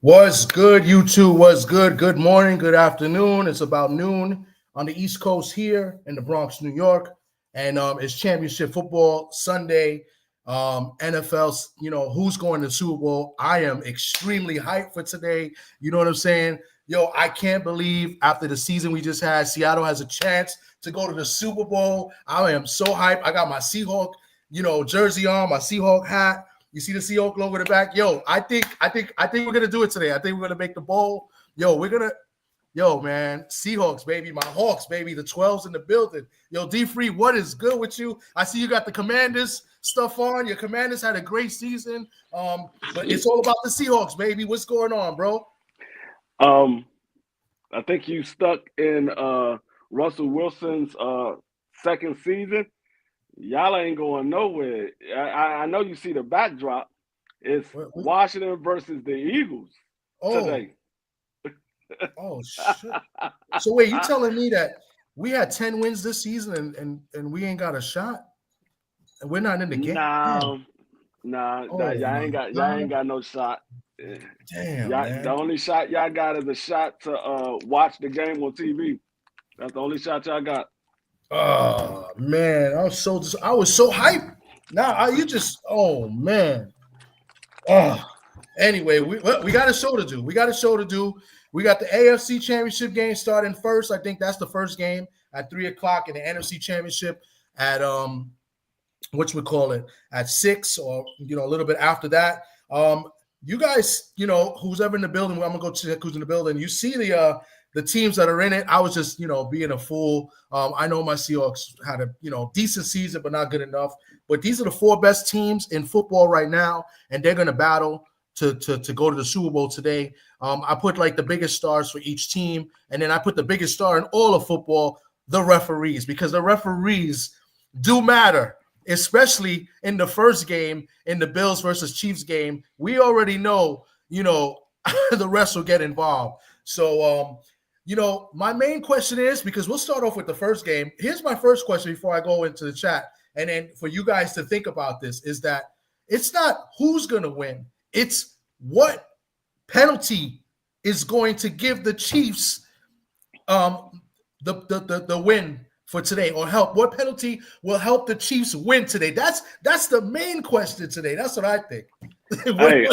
Was good, you two? Was good. Good morning, good afternoon. It's about noon on the East Coast here in the Bronx, New York, and it's Championship Football Sunday. NFL, who's going to the Super Bowl? I am extremely hyped for today. You know what I'm saying? Yo, I can't believe after the season we just had, Seattle has a chance to go to the Super Bowl. I am so hyped. I got my Seahawk, jersey on, my Seahawk hat. You see the Seahawk logo in the back? Yo, I think we're gonna do it today. I think we're gonna make the bowl. Yo, man, Seahawks, baby, my Hawks, baby, the 12s in the building. Yo, D-Free, what is good with you? I see you got the Commanders stuff on. Your Commanders had a great season. But it's all about the Seahawks, baby. What's going on, bro? I think you stuck in Russell Wilson's second season. Y'all ain't going nowhere. I know you see the backdrop. It's Washington versus the Eagles today. Oh, shit. So wait, you telling me that we had 10 wins this season and we ain't got a shot? And we're not in the game? Y'all ain't got no shot. Damn, man. The only shot y'all got is a shot to watch the game on TV. That's the only shot y'all got. Oh man, I was so hyped. Now oh man. Anyway, we got a show to do. We got the AFC Championship game starting first. I think that's the first game at 3:00, and the NFC Championship at at 6 or a little bit after that. You guys, who's ever in the building, I'm gonna go check who's in the building. You see the teams that are in it. I was just, being a fool. I know my Seahawks had a, decent season, but not good enough. But these are the 4 best teams in football right now, and they're going to battle to go to the Super Bowl today. I put like the biggest stars for each team, and then I put the biggest star in all of football, the referees, because the referees do matter, especially in the first game, in the Bills versus Chiefs game. We already know, the refs will get involved. So, my main question is, because we'll start off with the first game. Here's my first question before I go into the chat. And then for you guys to think about this is that it's not who's going to win. It's what penalty is going to give the Chiefs the win for today, or help. What penalty will help the Chiefs win today? That's the main question today. That's what I think. Hey,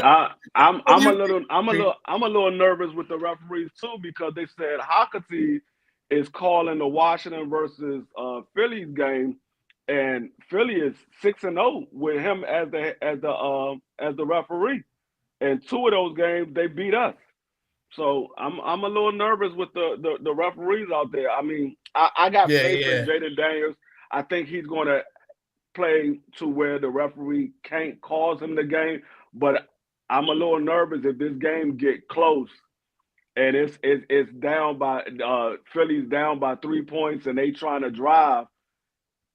I'm a little nervous with the referees too, because they said Hockenty is calling the Washington versus Phillies game, and Philly is 6-0 with him as the referee, and 2 of those games they beat us. So I'm a little nervous with the referees out there. I mean, I got faith in Jaden Daniels. I think he's going to play to where the referee can't cause him the game. But I'm a little nervous if this game get close and it's down by Philly's down by 3 points and they trying to drive.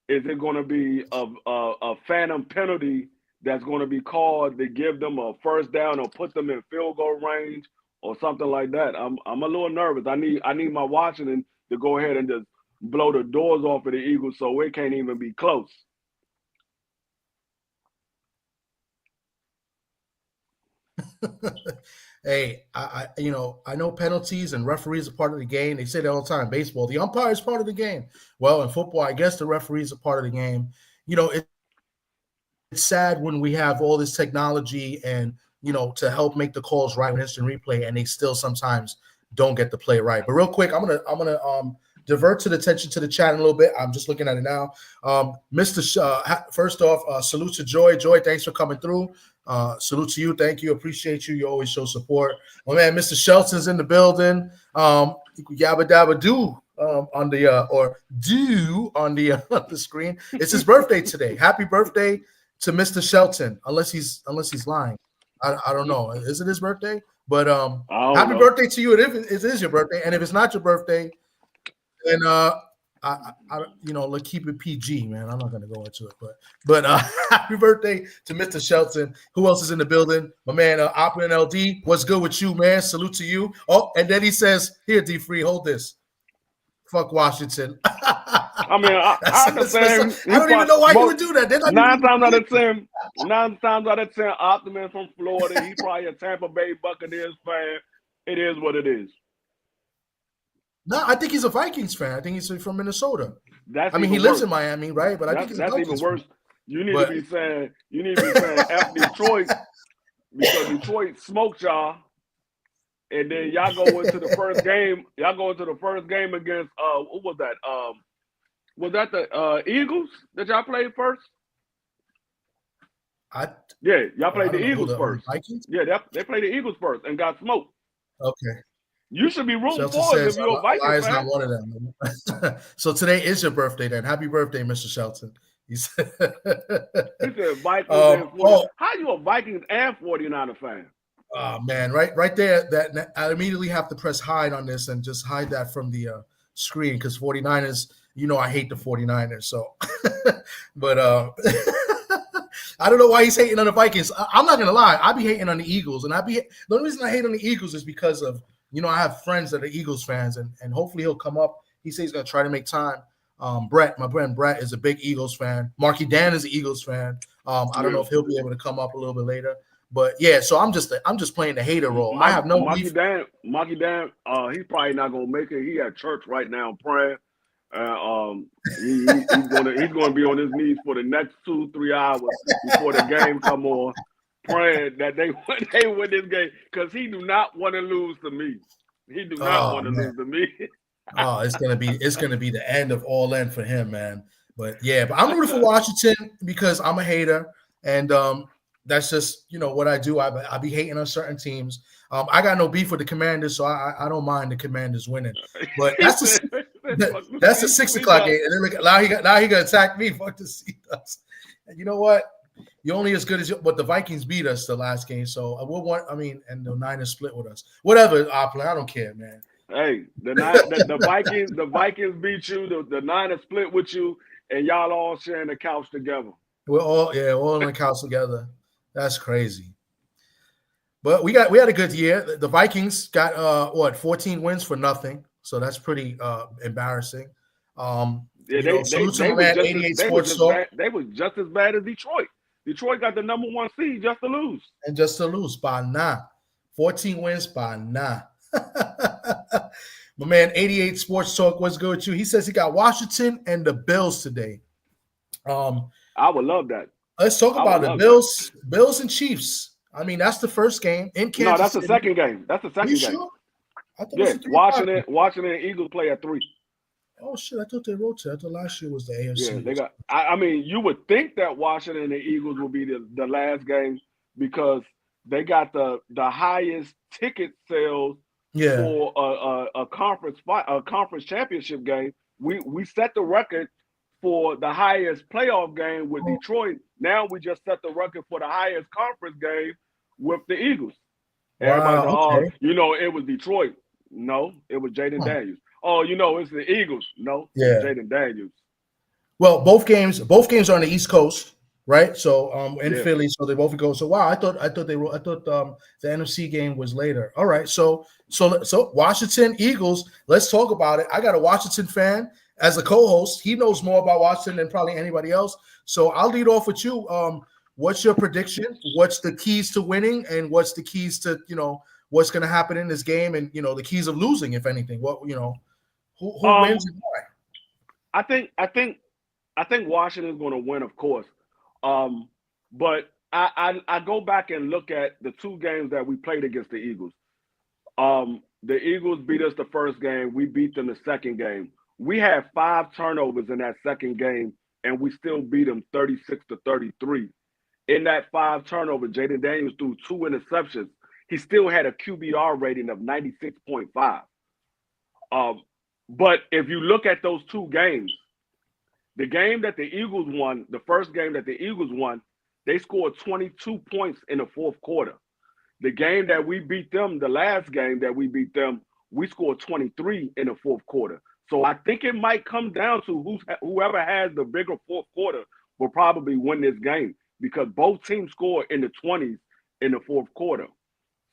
Is it going to be a phantom penalty that's going to be called to give them a first down or put them in field goal range or something like that? I'm a little nervous. I need my Washington to go ahead and just blow the doors off of the Eagles so it can't even be close. Hey, I know penalties and referees are part of the game. They say that all the time. Baseball, the umpire is part of the game. Well, in football, I guess the referees are part of the game. It's sad when we have all this technology and to help make the calls right with instant replay, and they still sometimes don't get the play right. But real quick, I'm gonna divert to the attention to the chat in a little bit. I'm just looking at it now. First off, salute to Joy. Joy, thanks for coming through. Salute to you. Thank you. Appreciate you. You always show support. My man, Mr. Shelton's in the building. Yabba dabba do on the screen. It's his birthday today. Happy birthday to Mr. Shelton. Unless he's lying. I don't know. Is it his birthday? But happy birthday to you. If it is your birthday, and if it's not your birthday, then let's keep it PG, man. I'm not gonna go into it, but happy birthday to Mr. Shelton. Who else is in the building? My man, Opera and LD. What's good with you, man? Salute to you. Oh, and then he says, "Here, D Free, hold this." Fuck Washington. I mean, I understand. I don't even know why you would do that. Nine times out of 10, Optimus from Florida. He probably a Tampa Bay Buccaneers fan. It is what it is. No, I think he's a Vikings fan. I think he's from Minnesota. He lives in Miami, right? But I think that's even worse. You need to be saying F Detroit because Detroit smoked y'all. And then y'all go into the first game. Y'all go into the first game against what was that? Was that the Eagles that y'all played first? Y'all played the Eagles first. Vikings? Yeah, they played the Eagles first and got smoked. Okay. You should be rooting for us if you're a Vikings fan. Not one of them. So today is your birthday then. Happy birthday, Mr. Shelton. He said Vikings and 40. How you a Vikings and 49er fan? Oh man, right there. That I immediately have to press hide on this and just hide that from the screen because 49ers, I hate the 49ers. So, but I don't know why he's hating on the Vikings. I'm not gonna lie, I be hating on the Eagles, and the only reason I hate on the Eagles is because of I have friends that are Eagles fans, and hopefully he'll come up. He says he's gonna try to make time. Brett, my friend Brett, is a big Eagles fan. Marky Dan is an Eagles fan. I don't know if he'll be able to come up a little bit later. But yeah, so I'm just playing the hater role. I have no Marky Dan, he's probably not gonna make it. He at church right now praying. He's gonna be on his knees for the next 2-3 hours before the game come on, praying that they win this game because he do not want to lose to me. He do not want to lose to me. It's gonna be the end of all end for him, man. But I'm rooting for Washington because I'm a hater and that's just what I do. I be hating on certain teams. I got no beef with the Commanders, so I don't mind the Commanders winning. But that's the 6 o'clock game. And then look, now he gonna attack me. Fuck the Seahawks. And you know what? You're only as good as but the Vikings beat us the last game, so and the Niners split with us. Whatever, I don't care, man. Hey, the Vikings beat you. The Niners split with you, and y'all all sharing the couch together. We're all on the couch together. That's crazy. But we had a good year. The Vikings got 14 wins for nothing. So that's pretty embarrassing. They was just as bad as Detroit. Detroit got the number 1 seed just to lose. And just to lose by 9. 14 wins by 9. My man 88 Sports Talk, what's good with you? He says he got Washington and the Bills today. I would love that. Let's talk about the Bills and Chiefs. That's the first game in Kansas. No, that's the second game. That's the second game. Sure? Washington and Eagles play at 3. Oh shit! I thought they rotated. I thought last year was the AFC. Yeah, they got. You would think that Washington and the Eagles will be the last game because they got the highest ticket sales for a conference championship game. We set the record for the highest playoff game with Detroit. Now we just set the record for the highest conference game with the Eagles. Everybody it was Detroit. No, it was Jaden Daniels. Oh, it's the Eagles. No, Jaden Daniels. Well, both games are on the East Coast, right? So in Philly, so they both go. So wow, I thought the NFC game was later. All right, so Washington Eagles. Let's talk about it. I got a Washington fan as a co-host. He knows more about Washington than probably anybody else. So I'll lead off with you. What's your prediction? What's the keys to winning, and what's the keys to what's going to happen in this game, and the keys of losing, if anything? What who wins and why? I think Washington is going to win, of course. But I go back and look at the 2 games that we played against the Eagles. The Eagles beat us the first game. We beat them the second game. We had 5 turnovers in that second game, and we still beat them 36-33. In that 5 turnovers, Jaden Daniels threw 2 interceptions. He still had a QBR rating of 96.5. But if you look at those 2 games, the game that the Eagles won, the first game that the Eagles won, they scored 22 points in the fourth quarter. The game that we beat them, the last game that we beat them, we scored 23 in the fourth quarter. So I think it might come down to whoever has the bigger fourth quarter will probably win this game because both teams scored in the 20s in the fourth quarter.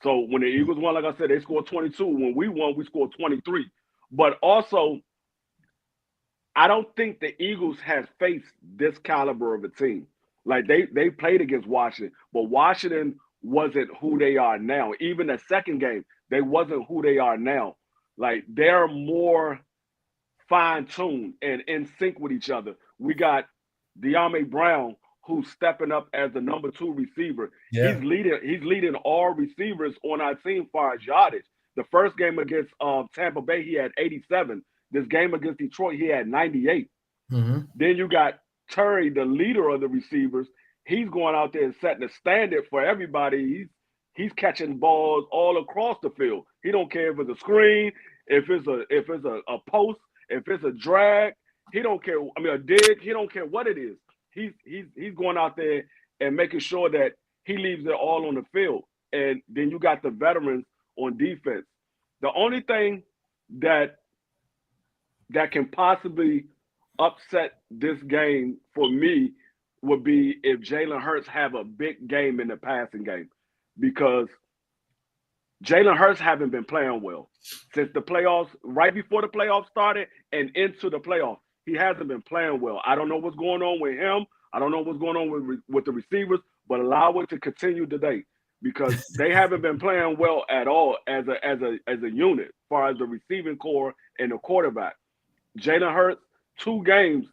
So when the Eagles won, like I said, they scored 22. When we won, we scored 23. But also, I don't think the Eagles has faced this caliber of a team. Like they played against Washington, but Washington wasn't who they are now. Even the second game, they wasn't who they are now. Like they're more fine-tuned and in sync with each other. We got De'Ami Brown who's stepping up as the number 2 receiver. Yeah. He's leading all receivers on our team far as yardage. The first game against Tampa Bay, he had 87. This game against Detroit, he had 98. Mm-hmm. Then you got Terry, the leader of the receivers. He's going out there and setting the standard for everybody. He's catching balls all across the field. He don't care if it's a screen, if it's a post, if it's a drag. He don't care. I mean, a dig. He don't care what it is. He's going out there and making sure that he leaves it all on the field. And then you got the veterans on defense. The only thing that can possibly upset this game for me would be if Jalen Hurts have a big game in the passing game, because Jalen Hurts haven't been playing well since the playoffs, right before the playoffs started and into the playoffs. He hasn't been playing well. I don't know what's going on with him. I don't know what's going on with the receivers, but allow it to continue today, because they haven't been playing well at all as a unit, as far as the receiving core and the quarterback. Jalen Hurts, 2 games,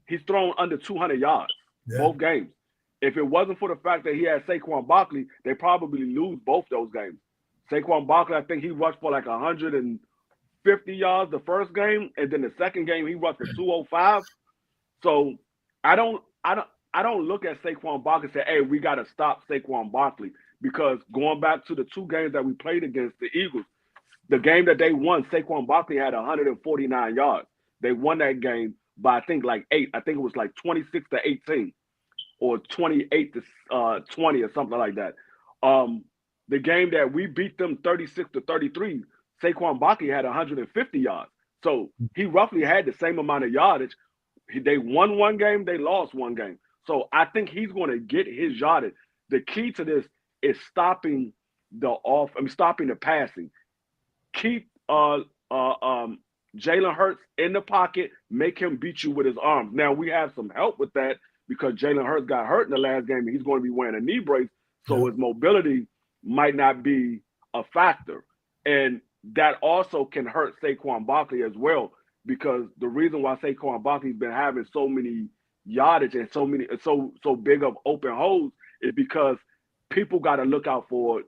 he's thrown under 200 yards, both games. If it wasn't for the fact that he had Saquon Barkley, they probably lose both those games. Saquon Barkley, I think he rushed for like 150 yards the first game, and then the second game he rushed for 205. So I don't look at Saquon Barkley and say, hey, we got to stop Saquon Barkley, because going back to the 2 games that we played against the Eagles, the game that they won, Saquon Barkley had 149 yards. They won that game by I think like 8. I think it was like 26-18 or 28-20 or something like that. The game that we beat them 36-33, Saquon Barkley had 150 yards. So he roughly had the same amount of yardage. They won 1 game, they lost 1 game. So I think he's going to get his yardage. The key to this is stopping the passing. Keep Jalen Hurts in the pocket, make him beat you with his arms. Now, we have some help with that because Jalen Hurts got hurt in the last game, and he's going to be wearing a knee brace, so his mobility might not be a factor. And that also can hurt Saquon Barkley as well, because the reason why Saquon Barkley's been having so many yardage and so big of open holes is because people got to look out for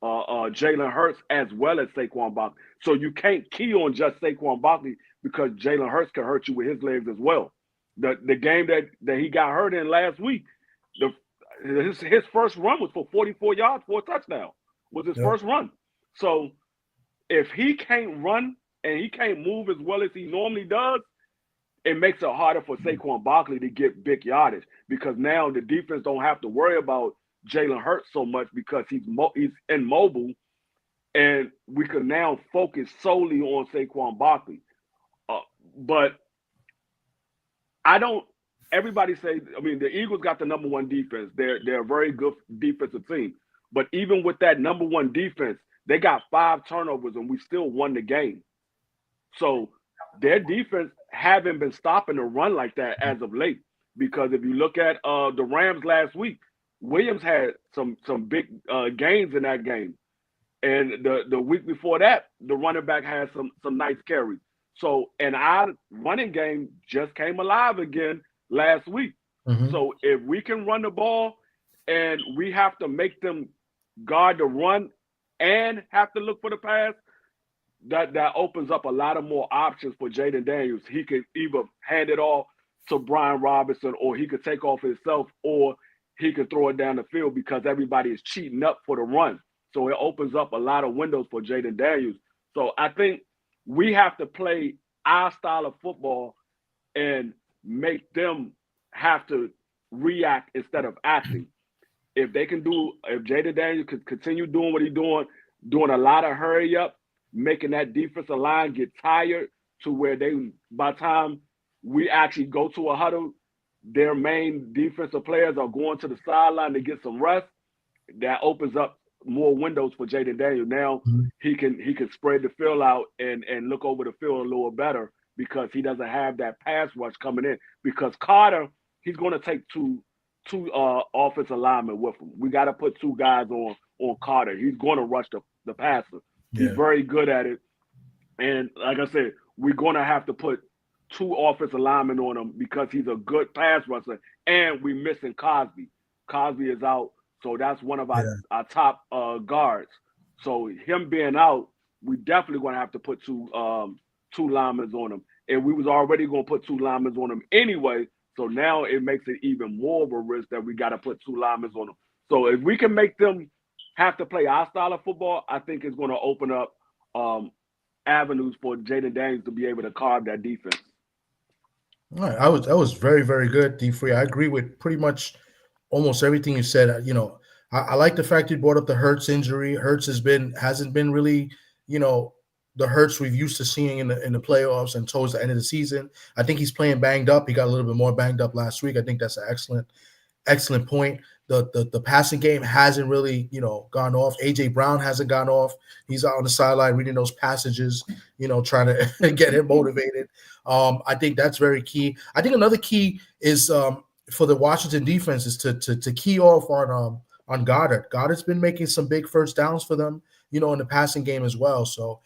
Jalen Hurts as well as Saquon Barkley. So you can't key on just Saquon Barkley, because Jalen Hurts can hurt you with his legs as well. The game that he got hurt in last week, his first run was for 44 yards for a touchdown. Was his first run. So if he can't run and he can't move as well as he normally does, it makes it harder for Saquon Barkley to get big yardage, because now the defense don't have to worry about Jalen Hurts so much because he's immobile, and we can now focus solely on Saquon Barkley. But everybody say, I mean, the Eagles got the number 1 defense. They're a very good defensive team. But even with that number 1 defense, they got 5 turnovers and we still won the game. So their defense haven't been stopping the run like that as of late. Because if you look at the Rams last week, Williams had some big gains in that game. And the week before that, the running back had some nice carries. So, and our running game just came alive again last week. Mm-hmm. So if we can run the ball and we have to make them guard the run and have to look for the pass, that opens up a lot of more options for Jaden Daniels. He could either hand it off to Brian Robinson, or he could take off himself, or he could throw it down the field, because everybody is cheating up for the run. So it opens up a lot of windows for Jaden Daniels. So I think we have to play our style of football and make them have to react instead of acting. If Jaden Daniels could continue doing what he's doing a lot of hurry up, making that defensive line get tired to where by the time we actually go to a huddle, their main defensive players are going to the sideline to get some rest. That opens up more windows for Jaden Daniels. Now he can spread the field out and look over the field a little better because he doesn't have that pass rush coming in. Because Carter, he's going to take two offensive linemen with him. We got to put 2 guys on Carter. He's going to rush the passer. Yeah. He's very good at it. And like I said, we're going to have to put 2 offensive linemen on him because he's a good pass rusher. And we're missing Cosby. Cosby is out, so that's one of our top guards. So him being out, we definitely going to have to put 2 linemen on him. And we was already going to put 2 linemen on him anyway. So now it makes it even more of a risk that we got to put 2 linemen on them. So if we can make them have to play our style of football, I think it's going to open up avenues for Jaden Daniels to be able to carve that defense. All right, that was very, very good, D Free. I agree with pretty much almost everything you said. I like the fact you brought up the Hurts injury. Hurts hasn't been really, the Hurts we've used to seeing in the playoffs and towards the end of the season. I think he's playing banged up. He got a little bit more banged up last week. I think that's an excellent point. The passing game hasn't really, gone off. AJ Brown hasn't gone off. He's out on the sideline reading those passages, trying to get him motivated. I think that's very key. I think another key is for the Washington defense is to key off on Goddard. Goddard's been making some big first downs for them, in the passing game as well. So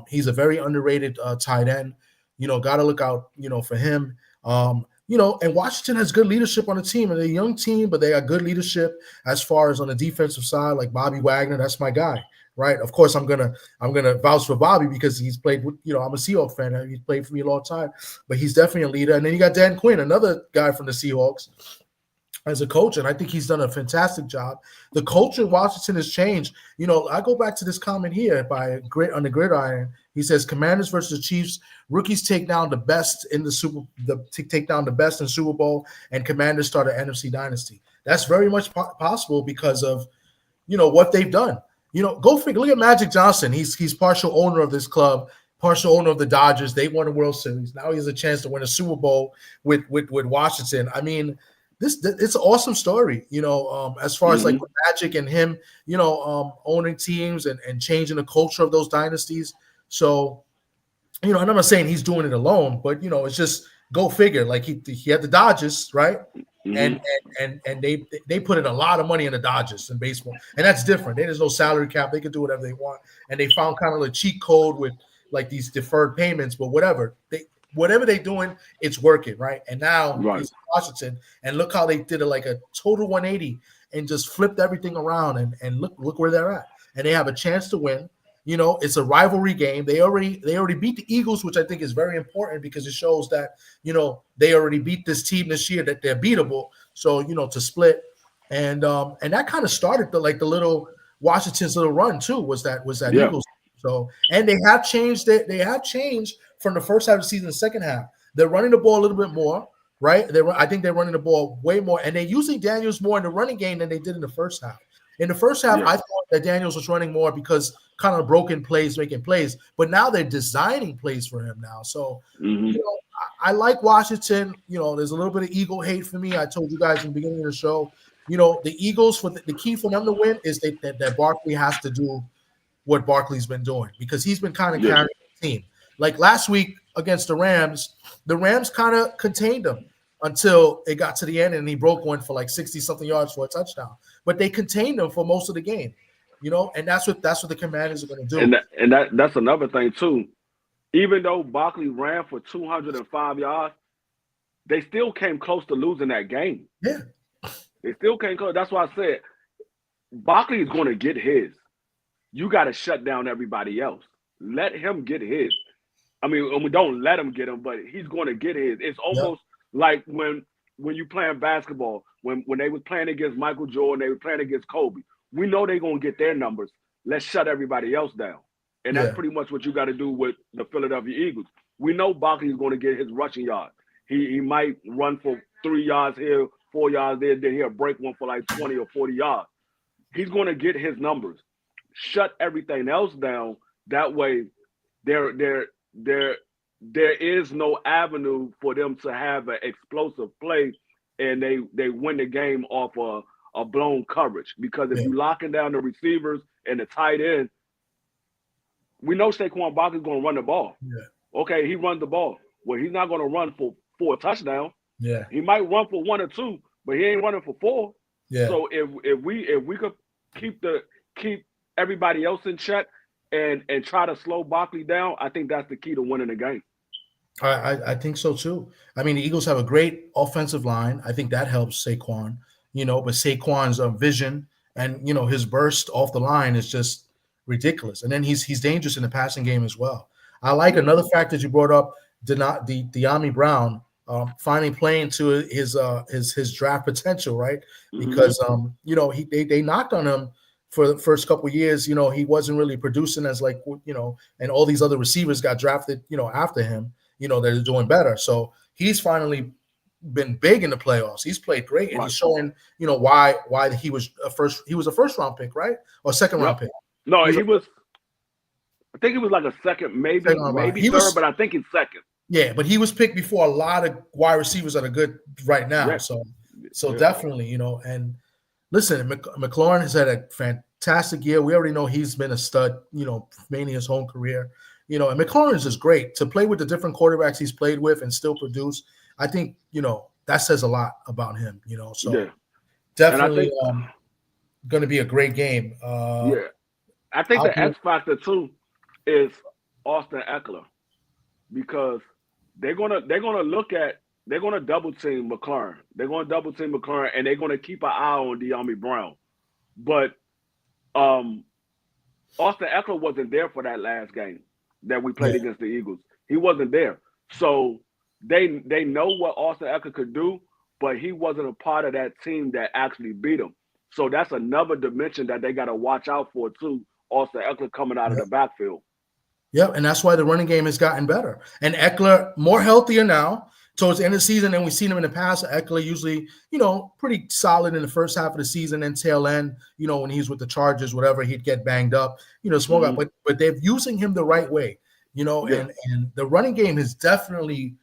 he's a very underrated tight end. Got to look out, for him. And Washington has good leadership on the team. And they're a young team, but they got good leadership as far as on the defensive side, like Bobby Wagner. That's my guy, right? Of course, I'm gonna vouch for Bobby because he's played with, I'm a Seahawks fan. He's played for me a long time, but he's definitely a leader. And then you got Dan Quinn, another guy from the Seahawks, as a coach, and I think he's done a fantastic job. The culture in Washington has changed. I go back to this comment here on the Gridiron. He says, "Commanders versus Chiefs. Rookies take down the best in take down the best in Super Bowl, and Commanders start an NFC dynasty." That's very much possible because of what they've done. Go figure. Look at Magic Johnson. He's partial owner of this club, partial owner of the Dodgers. They won the World Series. Now he has a chance to win a Super Bowl with Washington. I mean, it's an awesome story, as far as like Magic and him, owning teams and changing the culture of those dynasties. So, and I'm not saying he's doing it alone, but it's just go figure. Like he had the Dodgers, right? Mm-hmm. And they put in a lot of money in the Dodgers in baseball, and that's different. There's no salary cap; they can do whatever they want. And they found kind of a cheat code with like these deferred payments, but whatever they're doing, it's working, right? And now he's in Washington, and look how they did it, like a total 180 and just flipped everything around, and look where they're at. And they have a chance to win. It's a rivalry game. They already beat the Eagles, which I think is very important because it shows that, they already beat this team this year, that they're beatable. So, to split. And that kind of started the little Washington's little run too, was that Eagles. So, and they have changed from the first half of the season to the second half. They're running the ball a little bit more, right? I think they're running the ball way more, and they're using Daniels more in the running game than they did in the first half. In the first half, I thought that Daniels was running more because kind of broken plays, making plays, but now they're designing plays for him now. So, I like Washington. There's a little bit of ego hate for me. I told you guys in the beginning of the show, the Eagles, for the key for them to win is that Barkley has to do what Barkley's been doing, because he's been kind of carrying the team. Like last week against the Rams kind of contained him until it got to the end and he broke one for like 60-something yards for a touchdown. But they contained him for most of the game, and that's what the Commanders are going to do. And that's another thing too. Even though Barkley ran for 205 yards, they still came close to losing that game. Yeah. They still came close. That's why I said Barkley is going to get his. You got to shut down everybody else. Let him get his. I mean, we don't let him get him, but he's going to get his. It's almost like when you playing basketball, when they was playing against Michael Jordan, they were playing against Kobe. We know they're going to get their numbers. Let's shut everybody else down. And that's pretty much what you got to do with the Philadelphia Eagles. We know Barkley is going to get his rushing yards. He might run for 3 yards here, 4 yards there, then he'll break one for like 20 or 40 yards. He's going to get his numbers. Shut everything else down. That way, there is no avenue for them to have an explosive play, and they win the game off a blown coverage. Because if you're locking down the receivers and the tight end, we know Saquon Barkley's going to run the ball. Yeah. Okay, he runs the ball. Well, he's not going to run for a touchdown. Yeah. He might run for 1 or 2, but he ain't running for 4. Yeah. So if we could keep everybody else in check and try to slow Barkley down, I think that's the key to winning the game. I think so too. I mean, the Eagles have a great offensive line. I think that helps Saquon, but Saquon's vision and, his burst off the line is just ridiculous. And then he's dangerous in the passing game as well. I like another fact that you brought up, De'Ami Brown finally playing to his draft potential, right? Because, they knocked on him for the first couple of years. He wasn't really producing as and all these other receivers got drafted, after him. That are doing better. So he's finally been big in the playoffs. He's played great, and he's showing, why he was a first round pick, right? Or second round pick. No, he was. I think he was like a second, maybe third, but I think he's second. Yeah, but he was picked before a lot of wide receivers that are good right now. Yeah. So definitely, and listen, McLaurin has had a fantastic year. We already know he's been a stud, mainly his whole career. And McLaurin is just great to play with the different quarterbacks he's played with and still produce. I think, that says a lot about him, So definitely going to be a great game. I think the X factor too is Austin Eckler, because they're gonna double team McLaurin. They're gonna double team McLaurin, and they're gonna keep an eye on De'Ami Brown. But Austin Eckler wasn't there for that last game that we played against the Eagles. He wasn't there. So they know what Austin Eckler could do, but he wasn't a part of that team that actually beat him. So that's another dimension that they got to watch out for too, Austin Eckler coming out of the backfield. Yeah, and that's why the running game has gotten better. And Eckler more healthier now towards the end of the season than we've seen him in the past. Eckler usually, pretty solid in the first half of the season and tail end, when he's with the Chargers, whatever, he'd get banged up, small guy. But they're using him the right way, and the running game has definitely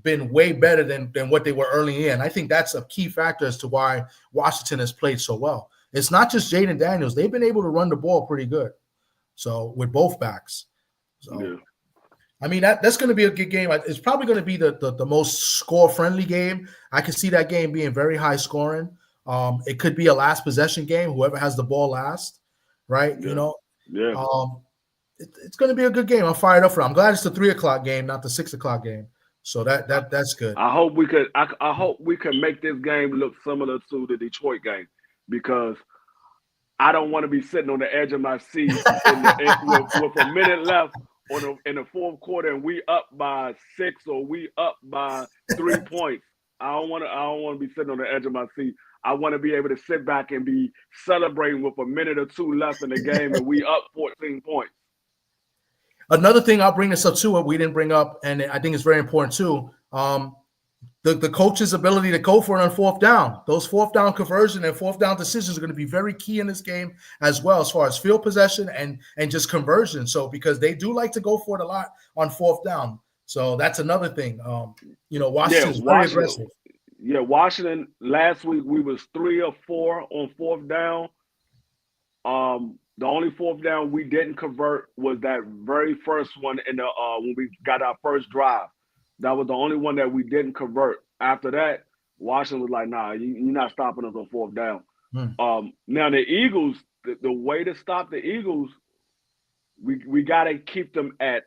been way better than what they were early in. I think that's a key factor as to why Washington has played so well. It's not just Jaden Daniels. They've been able to run the ball pretty good. So with both backs. So, I mean, that's going to be a good game. It's probably going to be the most score-friendly game. I can see that game being very high scoring. It could be a last possession game, whoever has the ball last, right? Yeah. It's going to be a good game. I'm fired up for it. I'm glad it's the 3:00 game, not the 6:00 game. So that's good. I hope we could make this game look similar to the Detroit game, because I don't want to be sitting on the edge of my seat with a minute left in the fourth quarter and we up by 6 or we up by 3 points. I don't want to be sitting on the edge of my seat. I want to be able to sit back and be celebrating with a minute or two left in the game and we up 14 points. Another thing, I'll bring this up too, what we didn't bring up, and I think it's very important too, the coach's ability to go for it on fourth down. Those fourth down conversion and fourth down decisions are going to be very key in this game as well, as far as field possession and just conversion. So because they do like to go for it a lot on fourth down. So that's another thing. Washington's very aggressive. Yeah, Washington, last week we was 3 or 4 on fourth down. The only fourth down we didn't convert was that very first one in the when we got our first drive. That was the only one that we didn't convert. After that, Washington was like, nah, you're not stopping us on fourth down. Now the Eagles, the way to stop the Eagles, we got to keep them at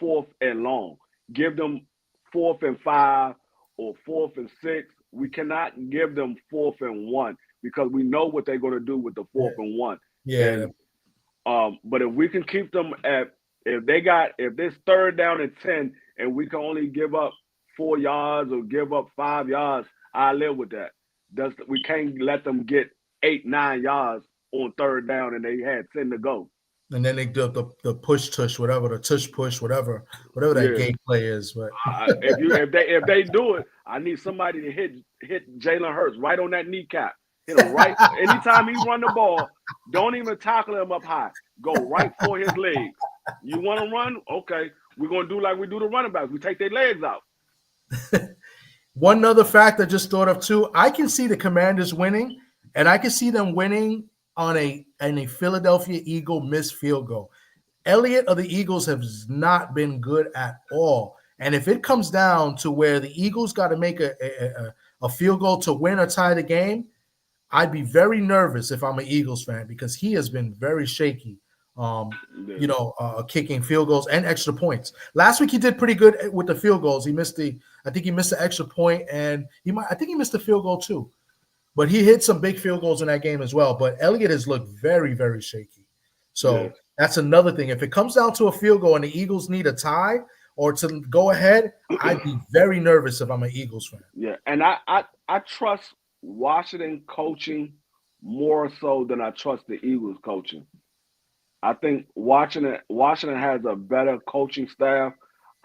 4th and long. Give them 4th and 5 or 4th and 6. We cannot give them 4th and 1 because we know what they're going to do with the 4th and 1. Yeah. And, but if we can keep them at, if this 3rd down and 10 and we can only give up 4 yards or give up 5 yards, I live with that. We can't let them get 8, 9 yards on 3rd down and they had 10 to go. And then they do the push tush, whatever, the tush push, whatever that game play is. But if they do it, I need somebody to hit Jalen Hurts right on that kneecap. Hit him right. Anytime he run the ball, don't even tackle him up high. Go right for his legs. You want to run? Okay. We're going to do like we do the running backs. We take their legs out. One other fact I just thought of too, I can see the Commanders winning, and I can see them winning on a Philadelphia Eagle missed field goal. Elliott of the Eagles has not been good at all. And if it comes down to where the Eagles got to make a field goal to win or tie the game, I'd be very nervous if I'm an Eagles fan because he has been very shaky, kicking field goals and extra points. Last week he did pretty good with the field goals. I think he missed the extra point, and I think he missed the field goal too. But he hit some big field goals in that game as well. But Elliott has looked very, very shaky. So that's another thing. If it comes down to a field goal and the Eagles need a tie or to go ahead, I'd be very nervous if I'm an Eagles fan. Yeah, and I trust Washington coaching more so than I trust the Eagles coaching. I think Washington has a better coaching staff.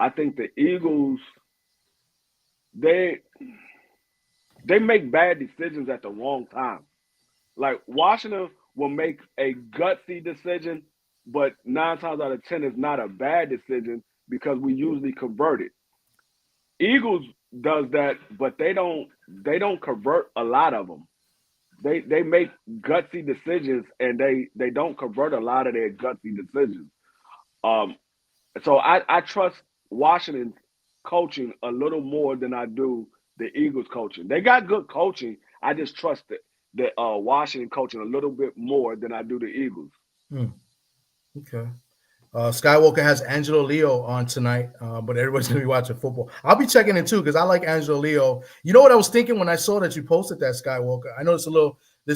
I think the Eagles, they make bad decisions at the wrong time. Like Washington will make a gutsy decision, but 9 times out of 10 is not a bad decision because we usually convert it. Eagles does that, but they don't convert a lot of them. They make gutsy decisions and they don't convert a lot of their gutsy decisions. So I trust Washington's coaching a little more than I do the Eagles coaching. They got good coaching. I just trust the Washington coaching a little bit more than I do the Eagles. Okay. Skywalker has Angelo Leo on tonight, but everybody's going to be watching football. I'll be checking in too because I like Angelo Leo. You know what I was thinking when I saw that you posted that, Skywalker? I know this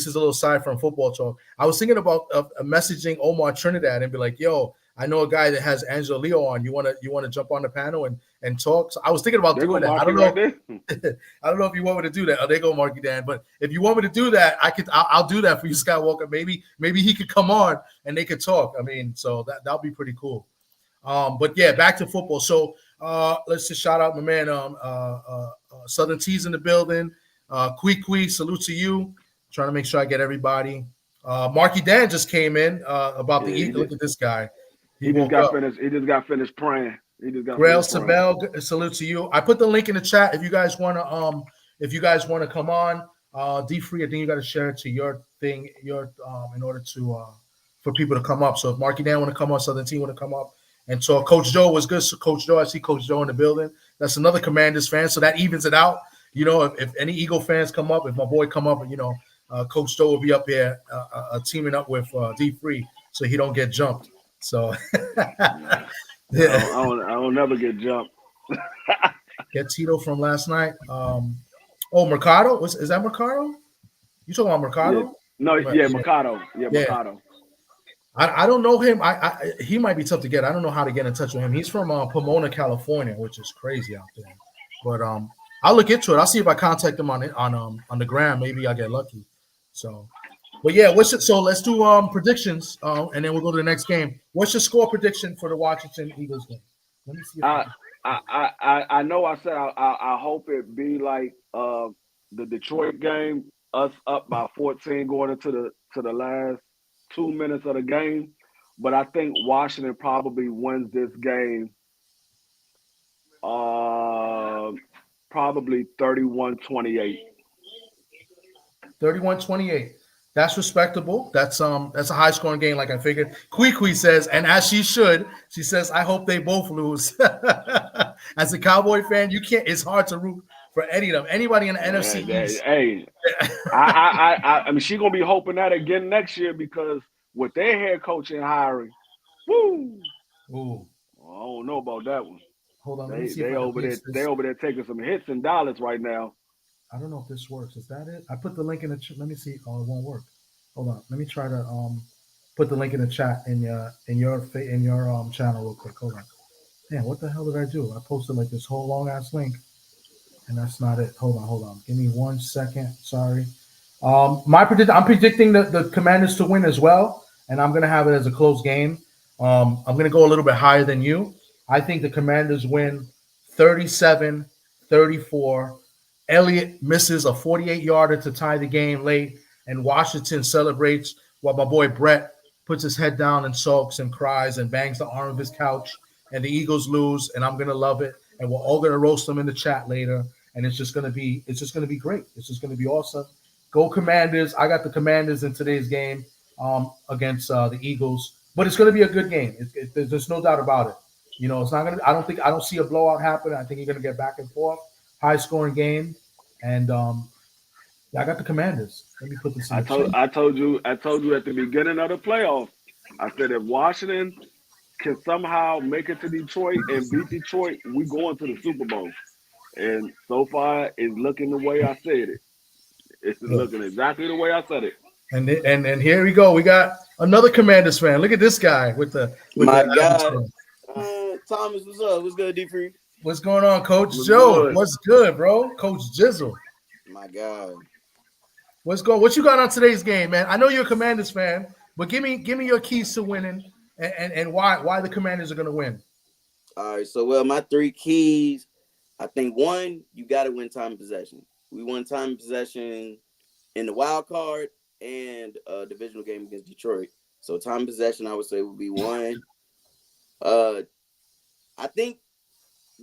is a little side from football talk. I was thinking about messaging Omar Trinidad and be like, yo, I know a guy that has Angelo Leo on. You want to jump on the panel and talk? So I was thinking about doing that. I don't know. I don't know if you want me to do that. Oh, they go Marky Dan. But if you want me to do that, I'll do that for you, Skywalker. Maybe he could come on and they could talk. I mean, so that'll be pretty cool. But yeah, back to football. So let's just shout out my man Southern T's in the building. Kui, salute to you. Trying to make sure I get everybody. Marky Dan just came in about the Eagles. Look at this guy. He just got finished praying. Grail Sabel, salute to you. I put the link in the chat if you guys want to come on. D Free, I think you got to share it to your thing, in order to for people to come up. So if Marky Dan want to come on, Southern Team want to come up and talk. Coach Joe was good. So Coach Joe, I see Coach Joe in the building. That's another Commanders fan, so that evens it out. You know, if any Eagle fans come up, if my boy come up, Coach Joe will be up here teaming up with D Free, so he don't get jumped. So I don't never get jumped. Get Tito from last night. Mercado? Is that Mercado? You talking about Mercado? Yeah. No, yeah, Mercado. Yeah, Mercado. I don't know him. He might be tough to get. I don't know how to get in touch with him. He's from Pomona, California, which is crazy out there. But I'll look into it. I'll see if I contact him on the gram. Maybe I'll get lucky. So, but yeah, so let's do predictions, and then we'll go to the next game. What's your score prediction for the Washington Eagles game? Let me see. I know I said I hope it be like the Detroit game, us up by 14 going into the last 2 minutes of the game, but I think Washington probably wins this game. Probably 31-28. 31-28. That's respectable. That's a high scoring game, like I figured. Kui says, and as she should, she says, I hope they both lose. As a Cowboy fan, you can't. It's hard to root for any of them. Anybody in the NFC East. Hey, I mean, she's gonna be hoping that again next year because with their head coach and hiring, woo. Ooh. I don't know about that one. Hold on. They over there taking some hits and dollars right now. I don't know if this works. Is that it? I put the link in the chat. Let me see. Oh, it won't work. Hold on. Let me try to put the link in the chat in your channel real quick. Hold on. Man, what the hell did I do? I posted like this whole long ass link, and that's not it. Hold on. Give me 1 second. Sorry. I'm predicting the Commanders to win as well, and I'm gonna have it as a close game. I'm gonna go a little bit higher than you. I think the Commanders win 37-34. Elliott misses a 48-yarder to tie the game late, and Washington celebrates while my boy Brett puts his head down and sulks and cries and bangs the arm of his couch, and the Eagles lose, and I'm gonna love it, and we're all gonna roast them in the chat later, and it's just gonna be great. It's just gonna be awesome. Go Commanders! I got the Commanders in today's game against the Eagles but it's going to be a good game. There's no doubt about it. You know, it's not going to. I don't see a blowout happen. I think you're going to get back and forth, high scoring game, and I got the Commanders. Let me put this in. I told you at the beginning of the playoffs. I said if Washington can somehow make it to Detroit and beat Detroit, we going to the Super Bowl. And so far, it's looking the way I said it. It's looking exactly the way I said it. And here we go. We got another Commanders fan. Look at this guy with my God. Thomas, what's up? What's good, D3? What's going on, Coach Joe? Good. What's good, bro? Coach Jizzle. My God. What you got on today's game, man? I know you're a Commanders fan, but give me your keys to winning and why the Commanders are going to win. All right, so my 3 keys. I think 1, you got to win time of possession. We won time of possession in the wild card and divisional game against Detroit. So time of possession, I would say, would be 1. I think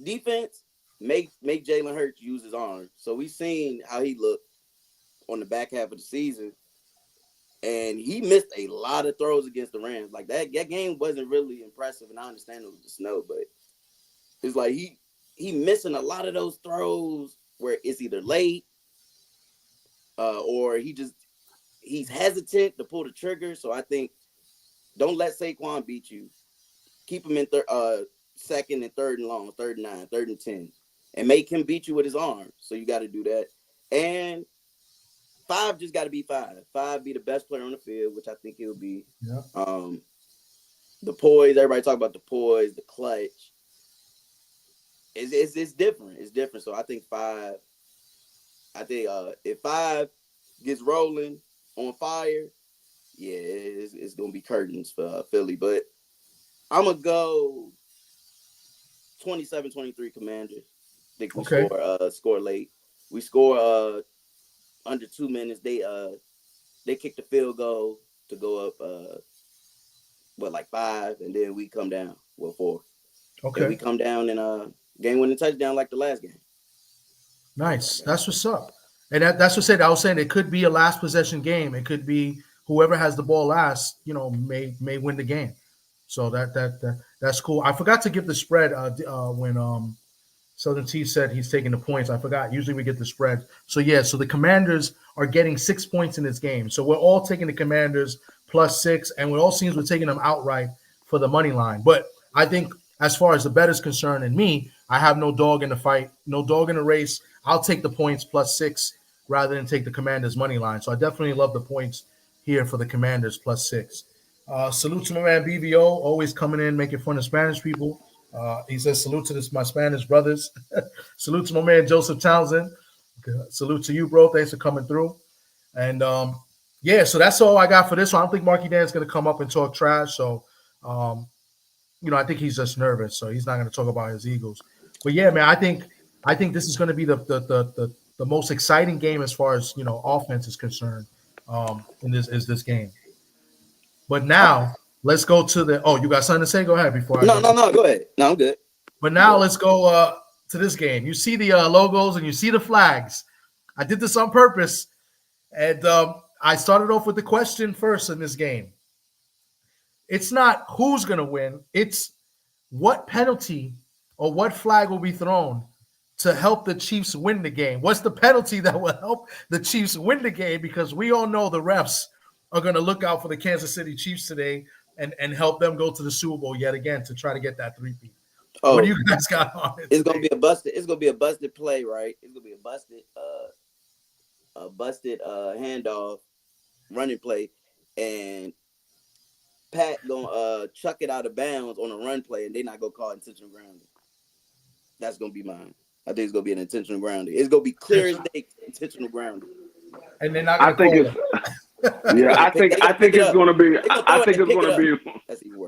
defense make Jalen Hurts use his arm. So we've seen how he looked on the back half of the season, and he missed a lot of throws against the Rams. Like that game wasn't really impressive, and I understand it was the snow, but it's like he missing a lot of those throws where it's either late or he's hesitant to pull the trigger. So I think don't let Saquon beat you. Keep him in second and third and long, 3rd and 9, 3rd and 10, and make him beat you with his arm. So you got to do that. And 5 just got to be 5. 5 be the best player on the field, which I think he'll be. Yeah. The poise, everybody talk about the poise, the clutch. It's different. It's different. So I think 5. I think if 5 gets rolling on fire, yeah, it's gonna be curtains for Philly. But I'm gonna go 27-23 Commanders. I think we score late. We score under 2 minutes. They kick the field goal to go up like 5, and then we come down 4. Okay. And we come down and game-winning touchdown like the last game. Nice. That's what's up. And that's what I was saying it could be a last possession game. It could be whoever has the ball last, may win the game. So that's cool. I forgot to give the spread when Southern T said he's taking the points. I forgot. Usually we get the spread. So the Commanders are getting 6 points in this game. So we're all taking the Commanders +6, and we're taking them outright for the money line. But I think as far as the bet is concerned, and me, I have no dog in the fight, no dog in the race. I'll take the points +6 rather than take the Commanders money line. So I definitely love the points here for the Commanders +6. Salute to my man BVO, always coming in, making fun of Spanish people. He says, salute to my Spanish brothers. Salute to my man Joseph Townsend. Salute to you, bro. Thanks for coming through. And so that's all I got for this one. I don't think Marky Dan's going to come up and talk trash. So, I think he's just nervous. So he's not going to talk about his Eagles. But yeah, man, I think this is going to be the most exciting game as far as, offense is concerned in this game. But now let's go to you got something to say? Go ahead before No, go ahead. No, I'm good. But now let's go to this game. You see the logos and you see the flags. I did this on purpose. And I started off with the question first in this game. It's not who's going to win. It's what penalty or what flag will be thrown to help the Chiefs win the game. What's the penalty that will help the Chiefs win the game? Because we all know the refs are going to look out for the Kansas City Chiefs today and help them go to the Super Bowl yet again to try to get that 3-peat. What do you guys got on it? It's gonna be a busted play, right? It's gonna be a busted handoff running play, and Pat gonna chuck it out of bounds on a run play, and they're not gonna call intentional grounding. That's gonna be mine. I think it's gonna be an intentional grounding. It's gonna be clear as day intentional grounding. And they're not gonna call it. I think it's going to be. I think it's going to be.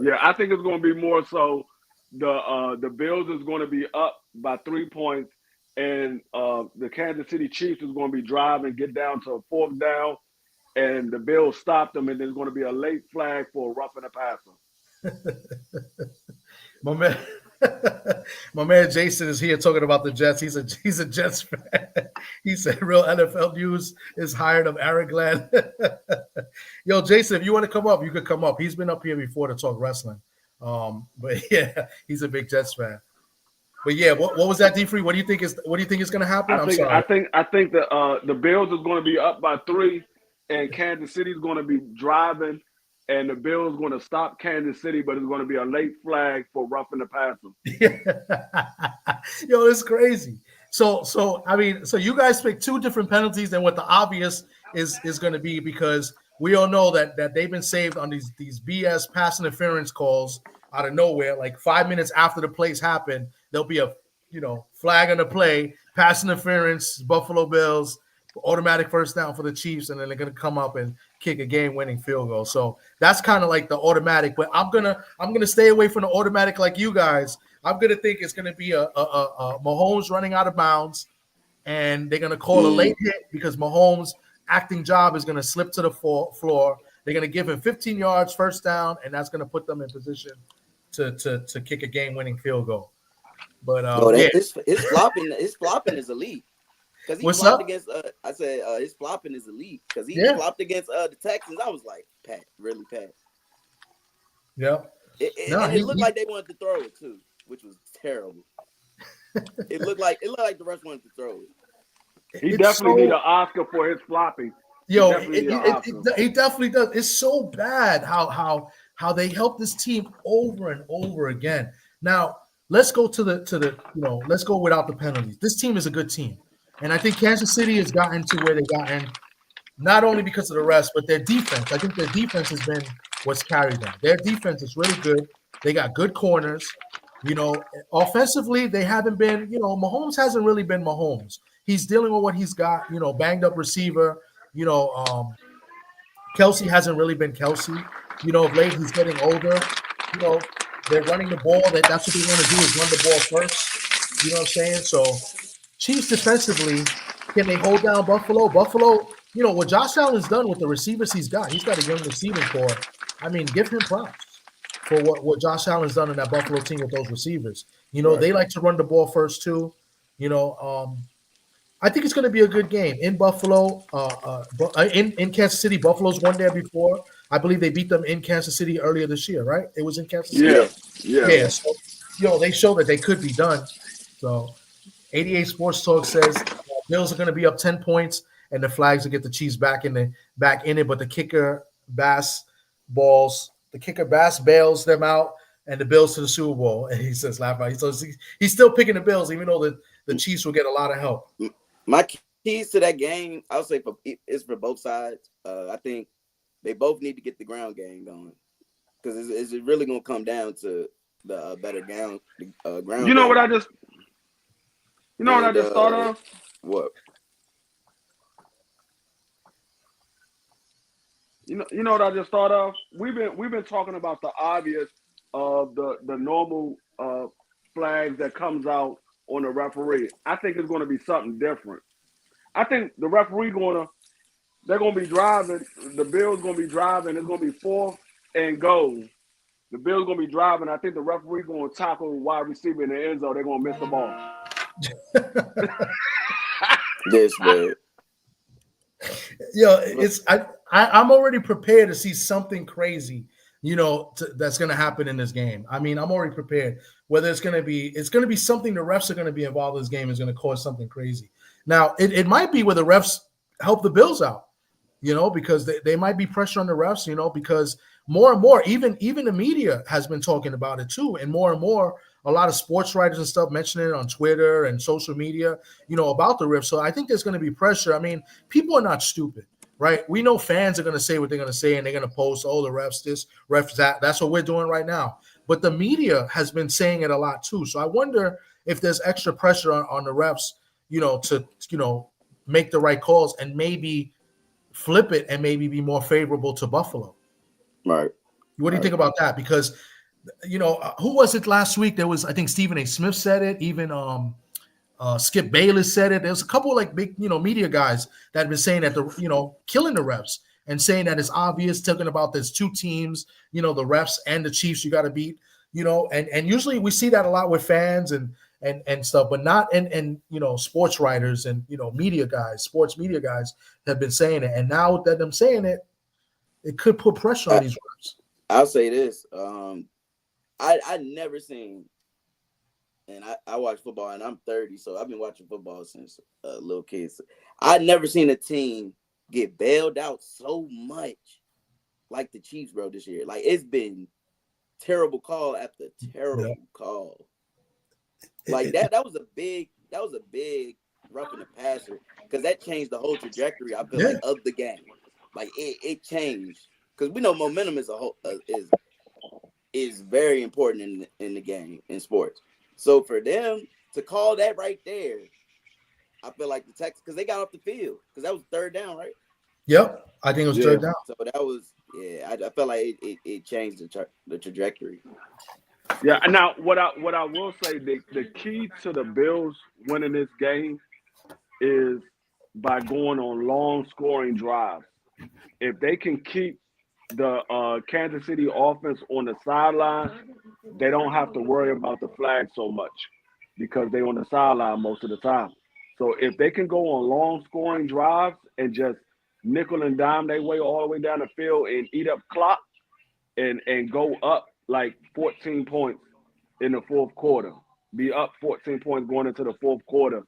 Yeah, I think it's going to be more so. The Bills is going to be up by 3 points, and the Kansas City Chiefs is going to be driving, get down to a 4th down, and the Bills stop them, and there's going to be a late flag for roughing the passer. My man Jason is here talking about the Jets. He's a Jets fan. He said real NFL news is hired of Aaron Glenn. Yo, Jason, if you want to come up, you could come up. He's been up here before to talk wrestling. But yeah, he's a big Jets fan. But yeah, what was that, D3? What do you think is going to happen? I think the Bills is going to be up by 3, and Kansas City is going to be driving, and the Bills going to stop Kansas City, but it's going to be a late flag for roughing the passer. Yo, it's crazy. So you guys pick 2 different penalties than what the obvious is going to be, because we all know that they've been saved on these BS pass interference calls out of nowhere. Like 5 minutes after the plays happen, there'll be a flag on the play, pass interference, Buffalo Bills, automatic first down for the Chiefs, and then they're gonna come up and kick a game-winning field goal. So that's kind of like the automatic. But I'm gonna stay away from the automatic like you guys. I'm gonna think it's gonna be a Mahomes running out of bounds, and they're gonna call a late hit because Mahomes' acting job is gonna slip to the floor. They're gonna give him 15 yards, first down, and that's gonna put them in position to kick a game-winning field goal. But his flopping is elite. Because he flopped against his flopping is elite. Because he flopped against the Texans. I was like, Pat, really, Pat. Yeah. It looked like they wanted to throw it too, which was terrible. It looked like the refs wanted to throw it. He definitely need an Oscar for his flopping. Yo, he definitely does. It's so bad how they help this team over and over again. Now, let's go to the let's go without the penalties. This team is a good team. And I think Kansas City has gotten to where they gotten, not only because of the rest, but their defense. I think their defense has been what's carried them. Their defense is really good. They got good corners. Offensively, they haven't been, Mahomes hasn't really been Mahomes. He's dealing with what he's got, banged up receiver. Kelsey hasn't really been Kelsey. Of late, he's getting older. They're running the ball. That's what they want to do, is run the ball first. You know what I'm saying? So Chiefs defensively, can they hold down Buffalo? Buffalo, what Josh Allen's done with the receivers he's got a young receiving core. I mean, give him props for what Josh Allen's done in that Buffalo team with those receivers. They like to run the ball first too. I think it's going to be a good game in Buffalo. In Kansas City, Buffalo's won there before. I believe they beat them in Kansas City earlier this year, right? It was in Kansas City. Yeah. So, they show that they could be done. So 88 Sports Talk says Bills are going to be up 10 points, and the Flags will get the Chiefs back in it. But the kicker Bass bails them out, and the Bills to the Super Bowl. And he says, laugh out. So he's still picking the Bills, even though the Chiefs will get a lot of help. My keys to that game, I would say it's for both sides. I think they both need to get the ground game going, because it's really going to come down to the better ground. You know what I just thought of? What? You know what I just thought of? We've been talking about the obvious of the normal flags that comes out on the referee. I think it's going to be something different. I think the referee they're going to be driving. The Bills going to be driving. It's going to be 4th and goal. The Bills going to be driving. I think the referee going to tackle a wide receiver in the end zone. They're going to miss the ball. This man. I'm already prepared to see something crazy, that's going to happen in this game. I mean, I'm already prepared. Whether it's going to be something the refs are going to be involved in this game is going to cause something crazy. Now, it might be where the refs help the Bills out, because they might be pressure on the refs, because more and more, even the media has been talking about it too, and more, a lot of sports writers and stuff mentioning it on Twitter and social media, about the refs. So I think there's going to be pressure. I mean, people are not stupid, right? We know fans are going to say what they're going to say, and they're going to post, the refs this, refs that. That's what we're doing right now. But the media has been saying it a lot too. So I wonder if there's extra pressure on the refs, to make the right calls and maybe flip it and maybe be more favorable to Buffalo. Right. What do you think about that? Because, who was it last week? There was, I think Stephen A. Smith said it. Even Skip Bayless said it. There's a couple of big, media guys that have been saying that killing the refs and saying that it's obvious, talking about there's 2 teams, the refs and the Chiefs you got to beat, and usually we see that a lot with fans and stuff, but not and sports writers and sports media guys have been saying it. And now that them saying it, It could put pressure on these refs. I'll say this. I never seen, and I watch football, and I'm 30, so I've been watching football since little kids. I never seen a team get bailed out so much like the Chiefs, bro, this year. Like, it's been terrible call after terrible call. Like that was a big roughing the passer, because that changed the whole trajectory, I feel like, of the game. Like it changed, because we know momentum is very important in the game, in sports. So for them to call that right there, I feel like the Texans, because they got off the field, because that was third down, right? Yep, I think it was third down. So that was I felt like it changed the trajectory. Yeah, and now what I will say, the key to the Bills winning this game is by going on long scoring drives. If they can keep the Kansas City offense on the sideline, they don't have to worry about the flag so much, because they're on the sideline most of the time. So if they can go on long scoring drives and just nickel and dime their way all the way down the field and eat up clock and go up like 14 points in the fourth quarter, be up 14 points going into the fourth quarter,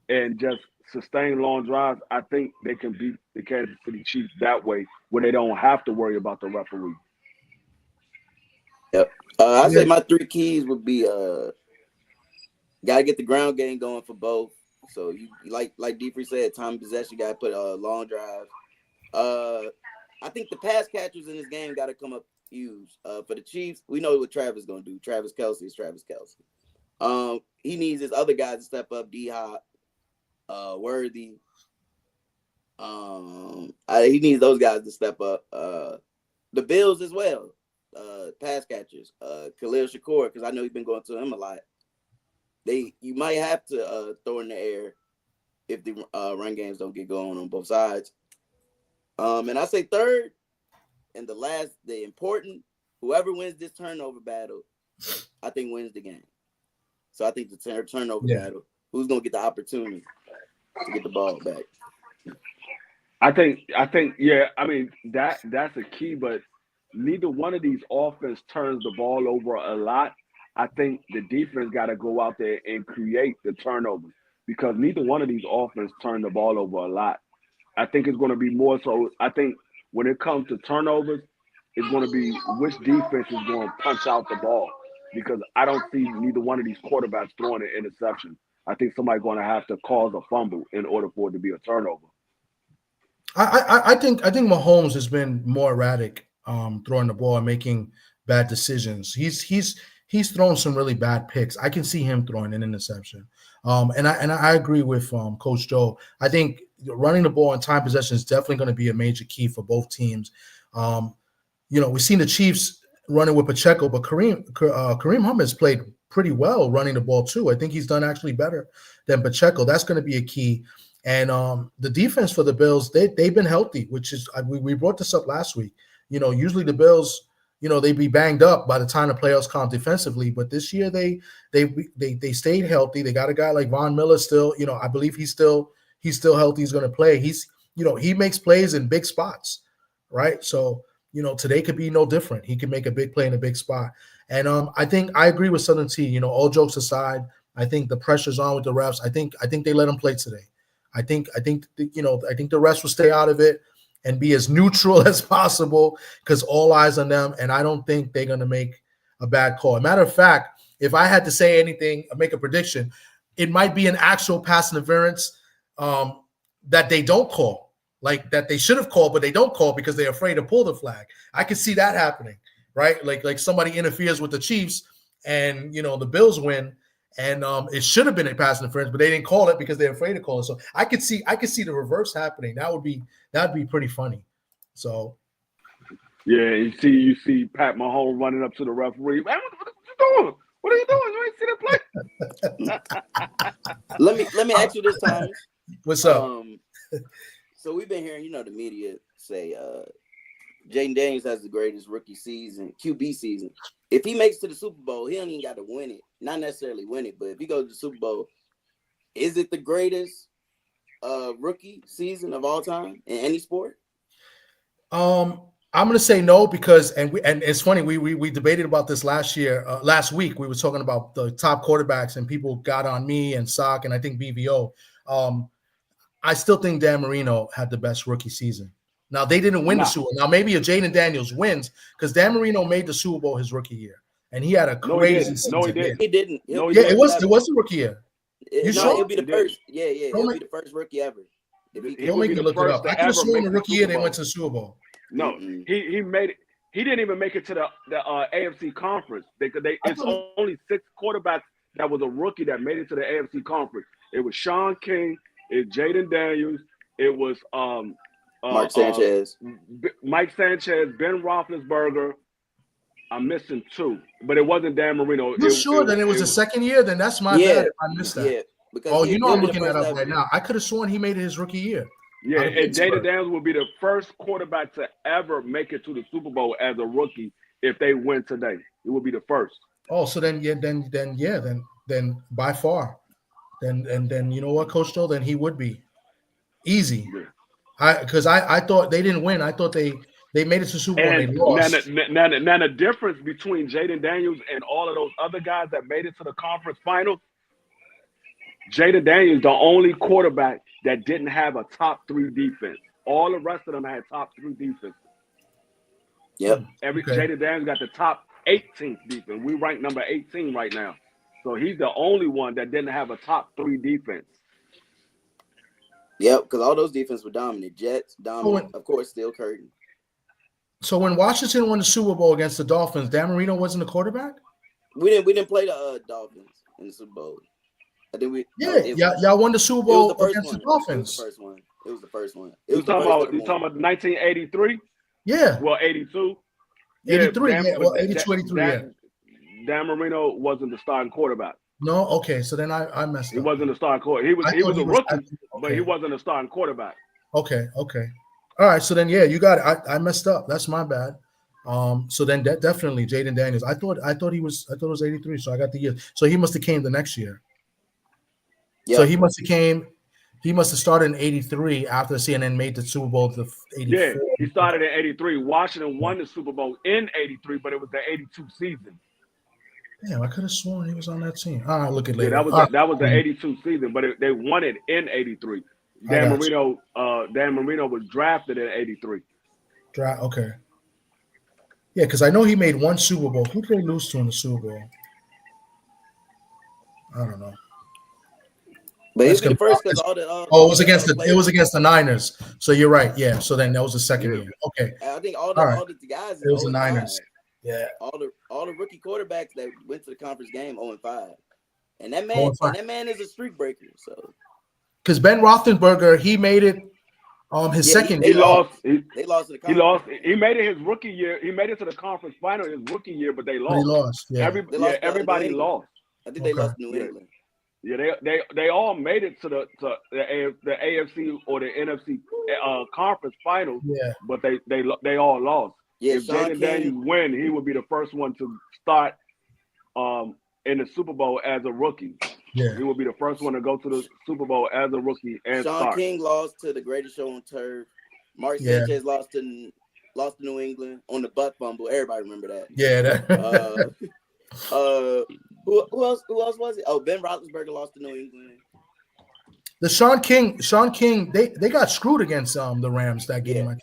and just sustain long drives, I think they can beat the Kansas City Chiefs that way, where they don't have to worry about the referee. Yep. I say my three keys would be gotta get the ground game going for both. So you like D3 said, time of possession, gotta put long drives. I think the pass catchers in this game gotta come up huge. For the Chiefs, we know what Travis gonna do. Travis Kelce is Travis Kelce. He needs his other guys to step up, D-Hop, Worthy. He needs those guys to step up. The Bills as well. Pass catchers, Khalil Shakur, because I know he's been going to him a lot. You might have to throw in the air if the run games don't get going on both sides. And I say third, and the important, whoever wins this turnover battle, I think wins the game. So I think the turnover battle, who's gonna get the opportunity to get the ball back? I think, yeah. I mean, that's a key, but neither one of these offense turns the ball over a lot. I think the defense got to go out there and create the turnovers, because neither one of these offense turn the ball over a lot. I think it's going to be more so. I think when it comes to turnovers, it's going to be which defense is going to punch out the ball, because I don't see neither one of these quarterbacks throwing an interception. I think somebody's going to have to cause a fumble in order for it to be a turnover. I think Mahomes has been more erratic throwing the ball and making bad decisions. He's thrown some really bad picks. I can see him throwing an interception. And I agree with Coach Joe. I think running the ball in time possession is definitely going to be a major key for both teams. We've seen the Chiefs running with Pacheco, but Kareem Hunt has played pretty well running the ball too. I think he's done actually better than Pacheco. That's going to be a key. And the defense for the Bills, they've been healthy, which is we brought this up last week. Usually the Bills, they be banged up by the time the playoffs come defensively, but this year they stayed healthy. They got a guy like Von Miller still. I believe he's still healthy. He's going to play. He makes plays in big spots, right? So today could be no different. He can make a big play in a big spot. And I think I agree with Southern T. All jokes aside, I think the pressure's on with the refs. I think they let him play today. I think the refs will stay out of it and be as neutral as possible, because all eyes on them. And I don't think they're going to make a bad call. Matter of fact, if I had to say anything, make a prediction, it might be an actual pass interference that they don't call, like that they should have called, but they don't call because they're afraid to pull the flag. I could see that happening, right? Like somebody interferes with the Chiefs and, the Bills win. And it should have been a pass interference, but they didn't call it because they're afraid to call it. So I could see the reverse happening. That'd be pretty funny. So yeah, you see Pat Mahomes running up to the referee. Man, what you doing? What are you doing? You ain't see the play. let me ask you this, Thomas. What's up? So we've been hearing, the media say Jaden Daniels has the greatest rookie season, QB season. If he makes it to the Super Bowl, he don't even got to win it. Not necessarily win it, but if he goes to the Super Bowl, is it the greatest rookie season of all time in any sport? I I'm gonna say no because and it's funny we debated about this last week. We were talking about the top quarterbacks and people got on me and Sock and I think BVO. I still think Dan Marino had the best rookie season. Now they didn't win the Super Bowl. Now maybe a Jaden Daniels wins because Dan Marino made the Super Bowl his rookie year and he had a crazy season. No, he didn't. He didn't. It was the rookie year. It'll be the first. Yeah. He'll be the first rookie ever. Don't make me look it up. I could have sworn the rookie year they went to the Super Bowl. No, he made it. He didn't even make it to the AFC conference. It's only 6 quarterbacks that was a rookie that made it to the AFC conference. It was Sean King, it's Jaden Daniels, it was Mike Sanchez, Ben Roethlisberger. I'm missing 2, but it wasn't Dan Marino. You sure? Then it was the second year. Then that's my bad. I missed that. Yeah, because I'm looking that up right now. I could have sworn he made it his rookie year. Yeah, and Jaden Daniels will be the first quarterback to ever make it to the Super Bowl as a rookie if they win today. It will be the first. Oh, so then by far, then you know what, Coach Joe? Then he would be easy. Yeah. Because I thought they didn't win. I thought they made it to Super Bowl and they lost. Now the difference between Jaden Daniels and all of those other guys that made it to the conference final, Jaden Daniels the only quarterback that didn't have a top 3 defense. All the rest of them had top 3 defense. Yep. Jaden Daniels got the top 18th defense. We rank number 18 right now. So he's the only one that didn't have a top 3 defense. Yep, because all those defenses were dominant. Jets, dominant. Of course, Steel Curtain. So when Washington won the Super Bowl against the Dolphins, Dan Marino wasn't the quarterback? We didn't play the Dolphins in the Super Bowl. I think y'all won the Super Bowl against the Dolphins. It was the first one. You talking about 1983? Yeah. Well, 82. 83. Yeah. 82, 83. Yeah. Dan Marino wasn't the starting quarterback. No. Okay. So then I messed up. He wasn't the starting quarterback. He was a rookie, but he wasn't a starting quarterback. Okay. All right. So then, yeah, you got it. I messed up. That's my bad. So then definitely Jaden Daniels. I thought it was 83. So I got the year. So he must have came the next year. Yep. So he must have started in 83 after CNN made the Super Bowl to 84. Yeah, he started in 83. Washington won the Super Bowl in 83, but it was the 82 season. Damn, I could have sworn he was on that team. All right, look at later. Yeah, that was the 82 season, but they won it in 83. Dan Marino was drafted in 83. Okay. Yeah, because I know he made one Super Bowl. Who did they lose to in the Super Bowl? I don't know. But he's the first because all the it was against the Niners. So you're right. Yeah. So then that was the second year. Okay. I think all the guys. It was the Niners. Yeah. All the rookie quarterbacks that went to the conference game 0-5, and that man is a streak breaker. So. Because Ben Roethlisberger, he made it. His second year. They lost to the conference. He made it his rookie year. He made it to the conference final his rookie year, but they lost. He lost. Yeah. Everybody lost. I think they lost New England. Yeah, they all made it to the AFC or the NFC conference finals. Yeah, but they all lost. Yeah, if Jaden Daniels win, he would be the first one to start in the Super Bowl as a rookie. Yeah, he would be the first one to go to the Super Bowl as a rookie and Sean King lost to the greatest show on turf. Mark Sanchez lost to New England on the butt fumble. Everybody remember that. Yeah. Who else was it? Oh, Ben Roethlisberger lost to New England. The Sean King, they got screwed against the Rams that game. Yeah.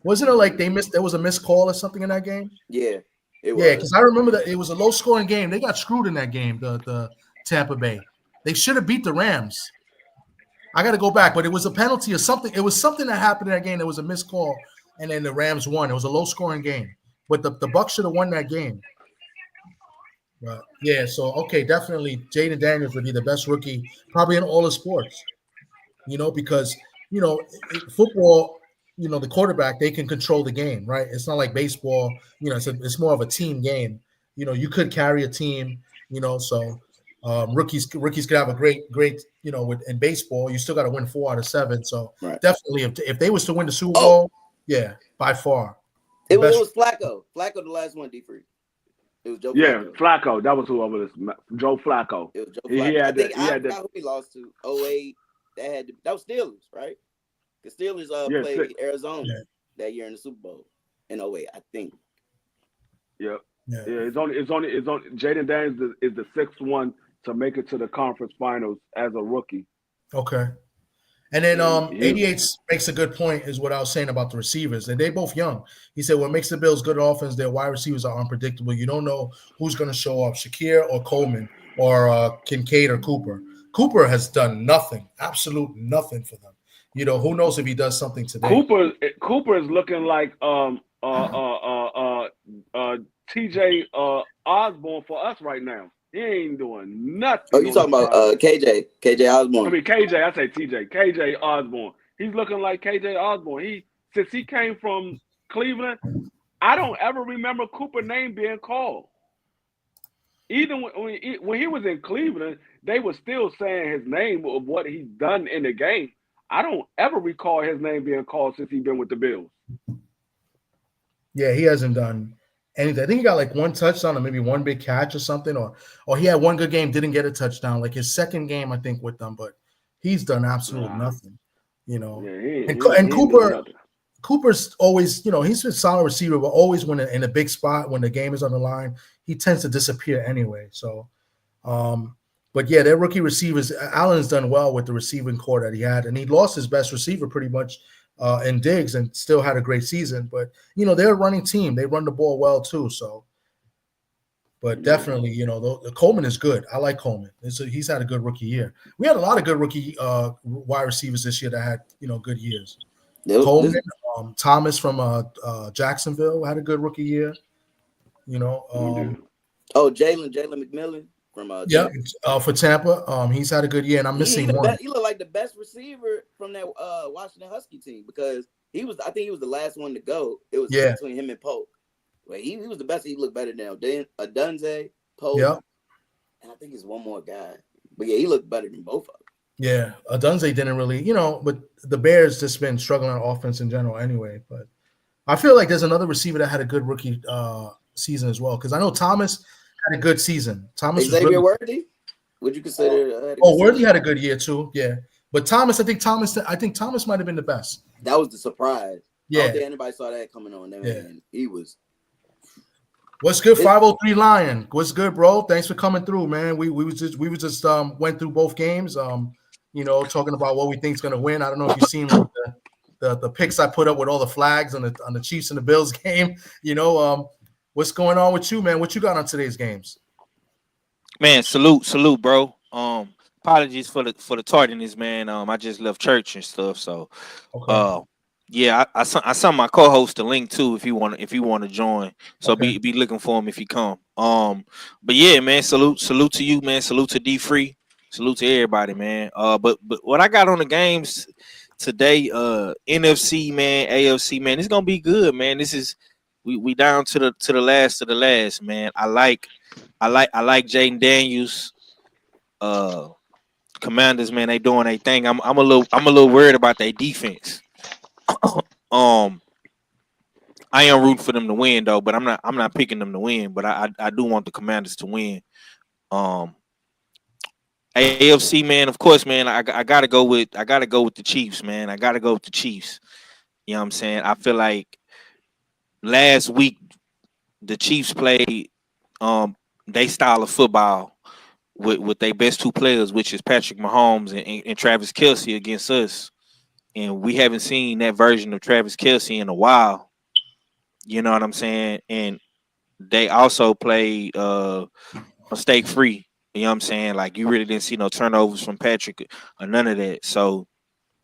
Wasn't it like they missed? There was a missed call or something in that game. Yeah, it was. Yeah, because I remember that it was a low scoring game. They got screwed in that game. The Tampa Bay. They should have beat the Rams. I got to go back, but it was a penalty or something. It was something that happened in that game. There was a missed call, and then the Rams won. It was a low scoring game, but the Bucs should have won that game. But yeah, so okay, definitely Jaden Daniels would be the best rookie probably in all of sports. Because football, the quarterback, they can control the game, right? It's not like baseball, it's more of a team game. You could carry a team, so rookies could have a great, in baseball, you still got to win 4 out of 7. So definitely if they was to win the Super Bowl, yeah, by far. It was Flacco. Flacco the last one, D3. It was Joe Flacco. Flacco. That was who I was. Joe Flacco. It was Joe Flacco. I forgot who he lost to. 08. That was Steelers, right? The Steelers played Arizona that year in the Super Bowl. in 08, I think. Yep. Yeah. It's only. Jaden Daniels is the sixth one to make it to the conference finals as a rookie. Okay. And then 88 makes a good point, is what I was saying about the receivers. And they're both young. He said what makes the Bills good offense, their wide receivers are unpredictable. You don't know who's going to show up, Shakir or Coleman or Kincaid or Cooper. Cooper has done nothing, absolute nothing for them. You know, who knows if he does something today. Cooper is looking like TJ Osborne for us right now. He ain't doing nothing. Oh, you talking about KJ Osborne? I mean KJ. I say TJ. KJ Osborne. He's looking like KJ Osborne. Since he came from Cleveland, I don't ever remember Cooper's name being called. Even when he was in Cleveland, they were still saying his name of what he's done in the game. I don't ever recall his name being called since he's been with the Bills. Yeah, he hasn't done anything. I think he got like one touchdown or maybe one big catch or something, or he had one good game, didn't get a touchdown, like his second game, I think, with them, but he's done absolutely nothing, you know. Yeah, Cooper's always, you know, he's a solid receiver, but always when in a big spot, when the game is on the line, he tends to disappear anyway. So, but yeah, their rookie receivers, Allen's done well with the receiving core that he had, and he lost his best receiver pretty much in Diggs and still had a great season. But, you know, they're a running team. They run the ball well too. So, but definitely, you know, the Coleman is good. I like Coleman. He's had a good rookie year. We had a lot of good rookie wide receivers this year that had, you know, good years. Coleman, Thomas from Jacksonville had a good rookie year. You know, Jalen McMillan from for Tampa. He's had a good year, and I'm missing one. He looked like the best receiver from that Washington Husky team because I think he was the last one to go. It was between him and Pope. Well, he was the best. He looked better than Adunze, Pope, and I think it's one more guy. But yeah, he looked better than both of them. Yeah, Adunze didn't really, you know, but the Bears just been struggling on offense in general anyway. But I feel like there's another receiver that had a good rookie season as well, because I know Thomas had a good season. Xavier Worthy? Would you consider? Worthy had a good year too. Yeah, but Thomas, I think Thomas might have been the best. That was the surprise. Yeah, I don't think anybody saw that coming on. Man, he was. What's good, 503 Lion? What's good, bro? Thanks for coming through, man. We just went through both games. You know, talking about what we think is gonna win. I don't know if you've seen the picks I put up with all the flags on the Chiefs and the Bills game. You know, what's going on with you, man? What you got on today's games? Man, salute, bro. Apologies for the tardiness, man. I just left church and stuff, so yeah, I sent my co-host a link too if you want to join. So be looking for him if you come. But yeah, man, salute to you, man. Salute to D Free. Salute to everybody, man. But what I got on the games today, NFC, man, AFC, man, it's gonna be good, man. This is we down to the last of the last, man. I like Jaden Daniels. Commanders, man, they doing their thing. I'm a little worried about their defense. I am rooting for them to win though, but I'm not picking them to win. But I do want the Commanders to win. AFC, man, of course, man. I gotta go with the Chiefs, man. I gotta go with the Chiefs. You know what I'm saying? I feel like last week the Chiefs played they style of football with their best two players, which is Patrick Mahomes and Travis Kelce against us. And we haven't seen that version of Travis Kelce in a while. You know what I'm saying? And they also played mistake-free. You know what I'm saying? Like, you really didn't see no turnovers from Patrick or none of that. So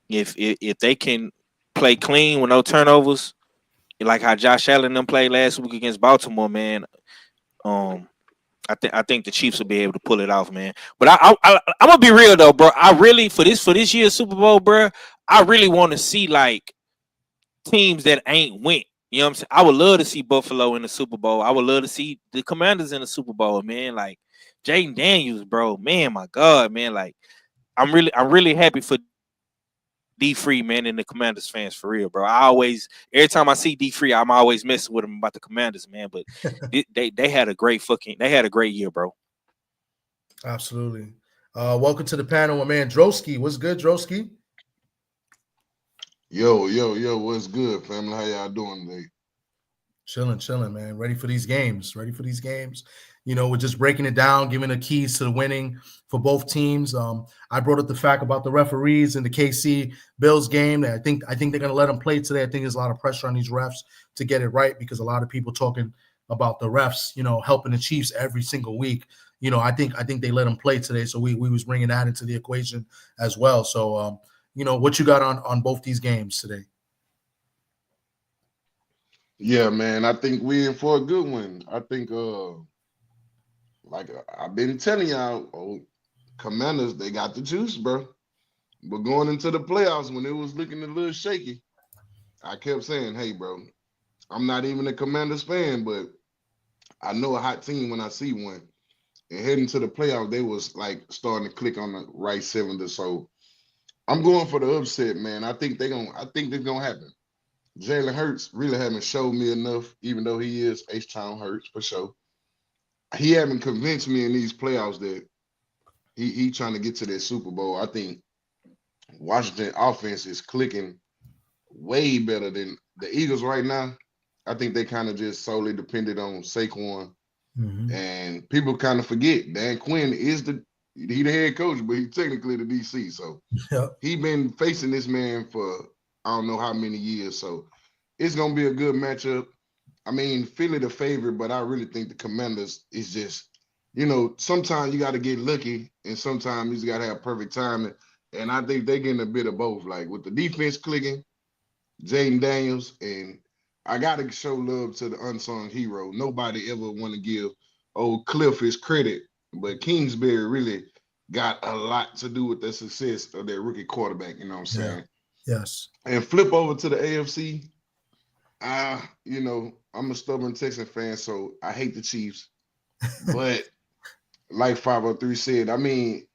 if they can play clean with no turnovers, like how Josh Allen them played last week against Baltimore, man, I think the Chiefs will be able to pull it off, man. But I'm gonna be real though, bro. I really for this year's Super Bowl, bro, I really want to see like teams that ain't went. You know what I'm saying? I would love to see Buffalo in the Super Bowl. I would love to see the Commanders in the Super Bowl, man. Like Jaden Daniels, bro. Man, my God, man. Like I'm really happy for D Free, man, and the Commanders fans for real, bro. Every time I see D Free, I'm always messing with him about the Commanders, man. But they had a great year, bro. Absolutely. Welcome to the panel, my man Drosky. What's good, Drosky? Yo, what's good, family? How y'all doing today? Chilling, man. Ready for these games. We're just breaking it down, giving the keys to the winning for both teams. I brought up the fact about the referees in the KC Bills game. I think they're going to let them play today. I think there's a lot of pressure on these refs to get it right because a lot of people talking about the refs, helping the Chiefs every single week. I think they let them play today, so we was bringing that into the equation as well. So, what you got on both these games today? Yeah, man. I think we're in for a good one. I think, like I've been telling y'all, Commanders, they got the juice, bro. But going into the playoffs, when it was looking a little shaky, I kept saying, hey, bro, I'm not even a Commanders fan, but I know a hot team when I see one. And heading to the playoffs, they was like starting to click on the right cylinder. So I'm going for the upset, man. I think it's gonna happen. Jalen Hurts really haven't showed me enough, even though he is H-Town Hurts for sure. He haven't convinced me in these playoffs that he trying to get to that Super Bowl. I think Washington offense is clicking way better than the Eagles right now. I think they kind of just solely depended on Saquon. Mm-hmm. And people kind of forget Dan Quinn is the head coach, but he's technically the DC. So he been facing this man for I don't know how many years. So it's gonna be a good matchup. I mean, Philly the favorite, but I really think the Commanders is just, sometimes you got to get lucky, and sometimes you just got to have perfect timing. And I think they're getting a bit of both. Like with the defense clicking, Jaden Daniels, and I got to show love to the unsung hero. Nobody ever want to give old Cliff his credit, but Kingsbury really got a lot to do with the success of their rookie quarterback. You know what I'm saying? Yes. And flip over to the AFC. I'm a stubborn Texan fan, so I hate the Chiefs. But like 503 said, I mean,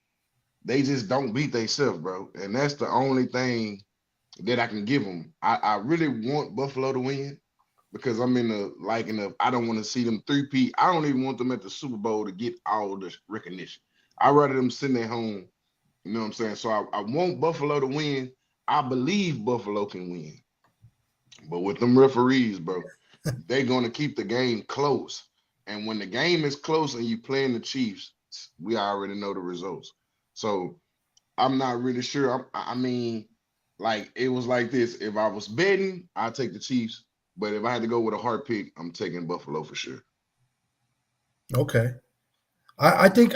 they just don't beat themselves, bro. And that's the only thing that I can give them. I really want Buffalo to win because I'm in the I don't want to see them three-peat. I don't even want them at the Super Bowl to get all the recognition. I'd rather them sitting at home. You know what I'm saying? So I want Buffalo to win. I believe Buffalo can win. But with them referees, bro, they're going to keep the game close. And when the game is close and you playing the Chiefs, we already know the results. So I'm not really sure. I mean, like it was like this. If I was betting, I'd take the Chiefs. But if I had to go with a hard pick, I'm taking Buffalo for sure. Okay. I think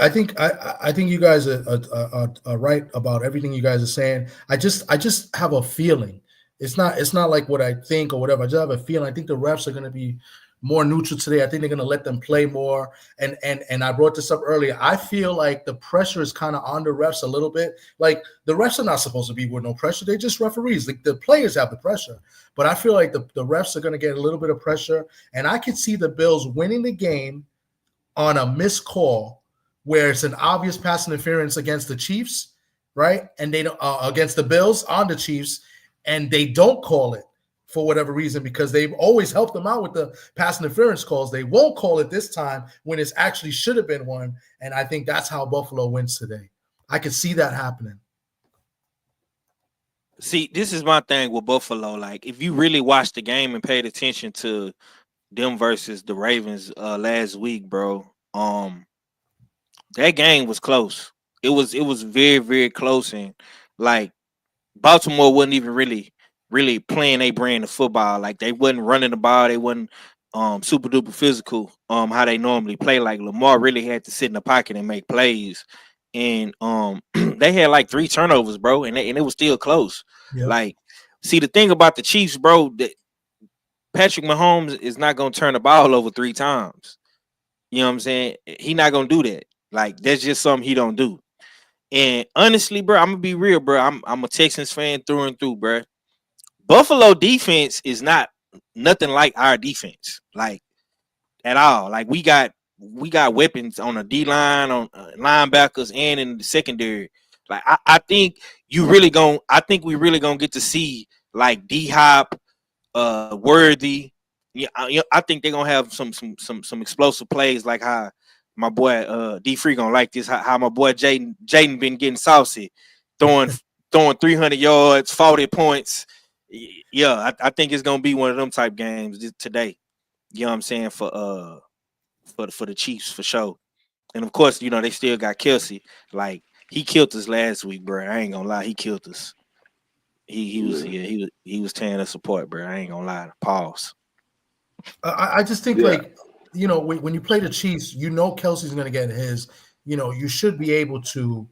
you guys are right about everything you guys are saying. I just have a feeling. It's not like what I think or whatever. I just have a feeling. I think the refs are going to be more neutral today. I think they're going to let them play more. And I brought this up earlier. I feel like the pressure is kind of on the refs a little bit. Like the refs are not supposed to be with no pressure. They're just referees. Like the players have the pressure. But I feel like the refs are going to get a little bit of pressure. And I could see the Bills winning the game on a missed call where it's an obvious pass interference against the Chiefs, right? And they don't against the Bills on the Chiefs, and they don't call it for whatever reason because they've always helped them out with the pass interference calls. They won't call it this time when it's actually should have been one, and I think that's how Buffalo wins today. I could see that happening. See, this is my thing with Buffalo. Like, if you really watched the game and paid attention to them versus the Ravens last week, bro, that game was close. It was very, very close, and like Baltimore wasn't even really playing a brand of football. Like they wasn't running the ball, they wasn't super duper physical how they normally play. Like Lamar really had to sit in the pocket and make plays. And they had like 3 turnovers, bro, and it was still close. Yep. Like, see, the thing about the Chiefs, bro, that Patrick Mahomes is not gonna turn the ball over 3 times. You know what I'm saying? He not gonna do that. Like, that's just something he don't do. And honestly, bro, I'm gonna be real, bro. I'm a Texans fan through and through, bro. Buffalo defense is not nothing like our defense, like at all. Like we got weapons on the D line, on linebackers, and in the secondary. Like I think we really gonna get to see like D Hop, Worthy. Yeah, I think they're gonna have some explosive plays like how my boy D Free gonna like this. How my boy Jaden been getting saucy, throwing 300 yards, 40 points. Yeah, I think it's gonna be one of them type games today. You know what I'm saying, for the Chiefs for sure. And of course, you know, they still got Kelsey. Like, he killed us last week, bro. I ain't gonna lie, he killed us. He was tearing us apart, bro. I ain't gonna lie. Pause. I just think, like, you know, when you play the Chiefs, you know Kelsey's going to get his. You know, you should be able to,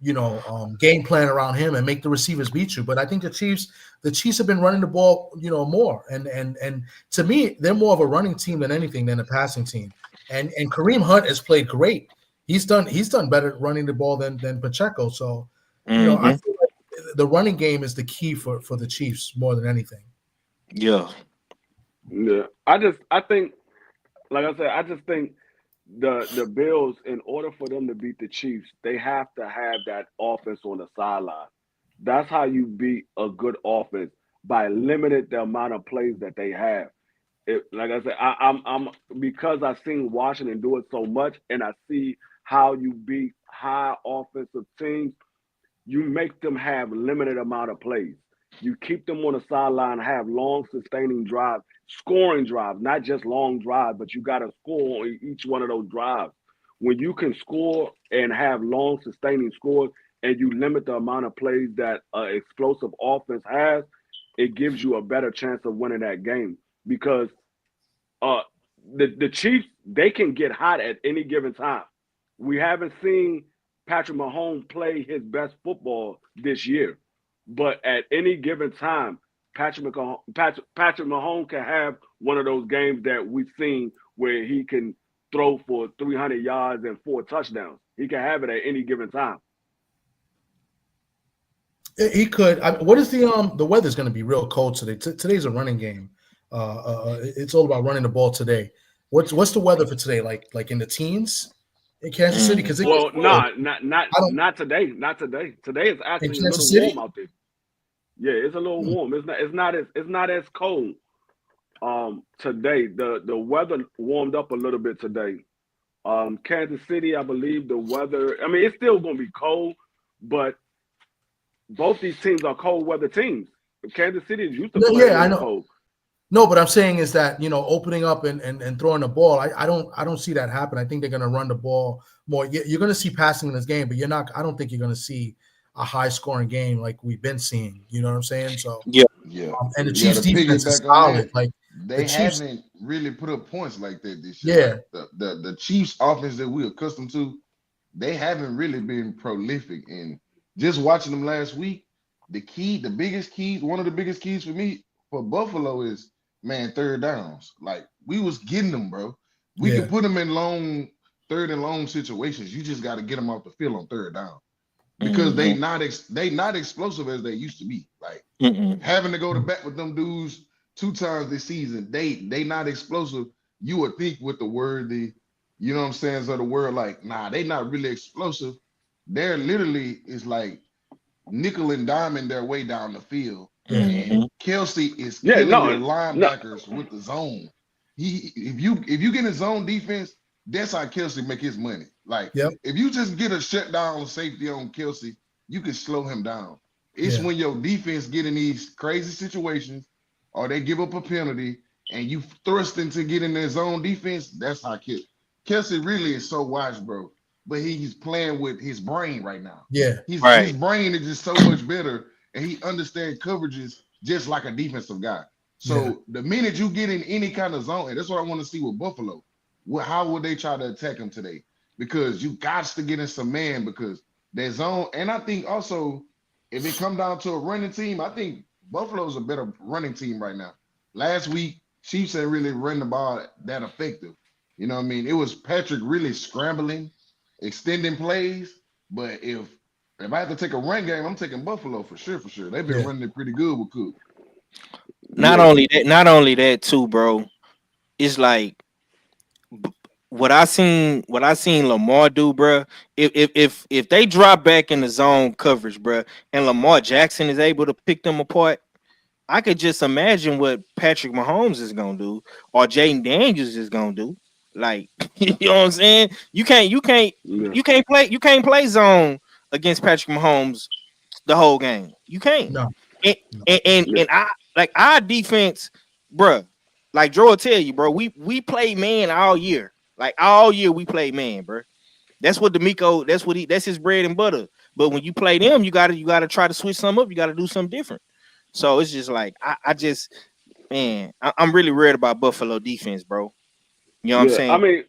you know, game plan around him and make the receivers beat you. But I think the Chiefs have been running the ball, you know, more. And to me, they're more of a running team than anything than a passing team. And Kareem Hunt has played great. He's done better running the ball than Pacheco. So, you know, I feel like the running game is the key for the Chiefs more than anything. Yeah. Yeah. I think, like I said, I just think the Bills, in order for them to beat the Chiefs, they have to have that offense on the sideline. That's how you beat a good offense, by limiting the amount of plays that they have. Like I said, I'm because I've seen Washington do it so much, and I see how you beat high offensive teams. You make them have limited amount of plays. You keep them on the sideline, have long sustaining drives, scoring drives, not just long drives, but you got to score on each one of those drives. When you can score and have long sustaining scores, and you limit the amount of plays that explosive offense has, it gives you a better chance of winning that game. Because the Chiefs, they can get hot at any given time. We haven't seen Patrick Mahomes play his best football this year, but at any given time, Patrick Mahomes can have one of those games that we've seen where he can throw for 300 yards and 4 touchdowns. He can have it at any given time. He could. What is the weather's going to be real cold today? Today's a running game. It's all about running the ball today. What's the weather for today? Like in the teens in Kansas City? Because not today. Not today. Today is actually a little warm out there. Yeah, it's a little warm. It's not as cold. Today the weather warmed up a little bit today. Kansas City, I believe the weather. I mean, it's still going to be cold, but both these teams are cold weather teams. Kansas City is used to playing in the cold. No, but I'm saying is that, you know, opening up and throwing the ball, I don't see that happen. I think they're going to run the ball more. You're going to see passing in this game, but I don't think you're going to see a high scoring game like we've been seeing. You know what I'm saying? So yeah. And the Chiefs defense is solid. Like they haven't really put up points like that this year. Yeah, like the Chiefs offense that we're accustomed to, they haven't really been prolific. And just watching them last week, one of the biggest keys for me for Buffalo is, man, third downs. Like, we was getting them, bro. We could put them in third and long situations. You just got to get them off the field on third down, because they not explosive as they used to be. Like, having to go to bat with them dudes 2 times this season, they not explosive. You would think with the Worthy, you know what I'm saying, of the word, like, nah, they not really explosive. They're literally is like nickel and diamond their way down the field. And Kelsey is killing your linebackers with the zone. If you get a zone defense, that's how Kelsey make his money. Like, if you just get a shutdown safety on Kelsey, you can slow him down. It's when your defense get in these crazy situations, or they give up a penalty, and you thrust into getting their zone defense. That's how Kelsey really is so washed, bro. But he's playing with his brain right now. Yeah, his brain is just so much better, and he understands coverages just like a defensive guy. So the minute you get in any kind of zone, and that's what I want to see with Buffalo, how would they try to attack him today? Because you got to get in some man, because their zone. And I think also, if it come down to a running team, I think Buffalo's a better running team right now. Last week, Chiefs ain't really run the ball that effective. You know what I mean? It was Patrick really scrambling, extending plays. But if I have to take a run game, I'm taking Buffalo for sure. They've been running it pretty good with Cook. Not only that too, bro. It's like what I seen Lamar do, bro. If they drop back in the zone coverage, bro, and Lamar Jackson is able to pick them apart, I could just imagine what Patrick Mahomes is gonna do, or Jaden Daniels is gonna do. Like, you know what I'm saying? You can't play zone against Patrick Mahomes the whole game. You can't. No. And I like our defense, bruh. like Joe will tell you, bro, we play man all year. Like all year we play man, bro. That's what D'Amico, that's his bread and butter. But when you play them, you gotta try to switch something up. You gotta do something different. So it's just like I'm really worried about Buffalo defense, bro. You know what I'm Yeah, I saying? mean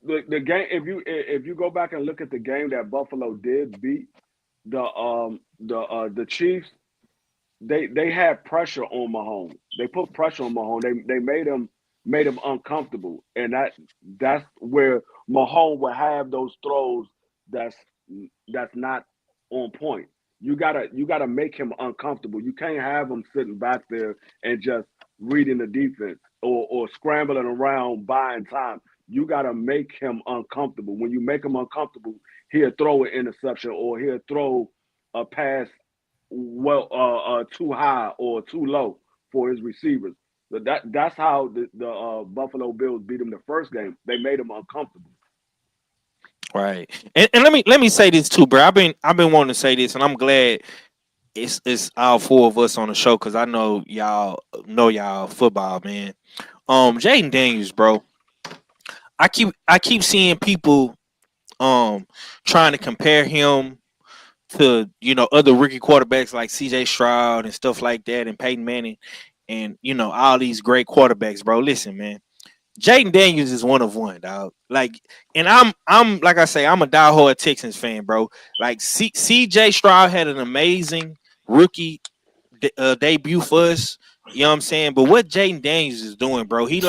the game. If you go back and look at the game that Buffalo did beat the Chiefs, they had pressure on Mahomes. They put pressure on Mahomes. They made him uncomfortable, and that's where Mahomes will have those throws that's that's not on point. You gotta make him uncomfortable. You can't have him sitting back there and just reading the defense or scrambling around buying time. You gotta make him uncomfortable. When you make him uncomfortable, he'll throw an interception or he'll throw a pass too high or too low for his receivers. So that's how the Buffalo Bills beat him the first game. They made him uncomfortable. Right. And let me say this too, bro. I've been wanting to say this, and I'm glad it's all four of us on the show because I know y'all football, man. Jaden Daniels, bro. I keep seeing people trying to compare him to other rookie quarterbacks like CJ Stroud and stuff like that and Peyton Manning and all these great quarterbacks, bro. Listen, man. Jaden Daniels is one of one, dog. Like, and I'm like I say, I'm a diehard Texans fan, bro. Like, CJ Stroud had an amazing rookie debut for us. You know what I'm saying? But what Jaden Daniels is doing, bro, he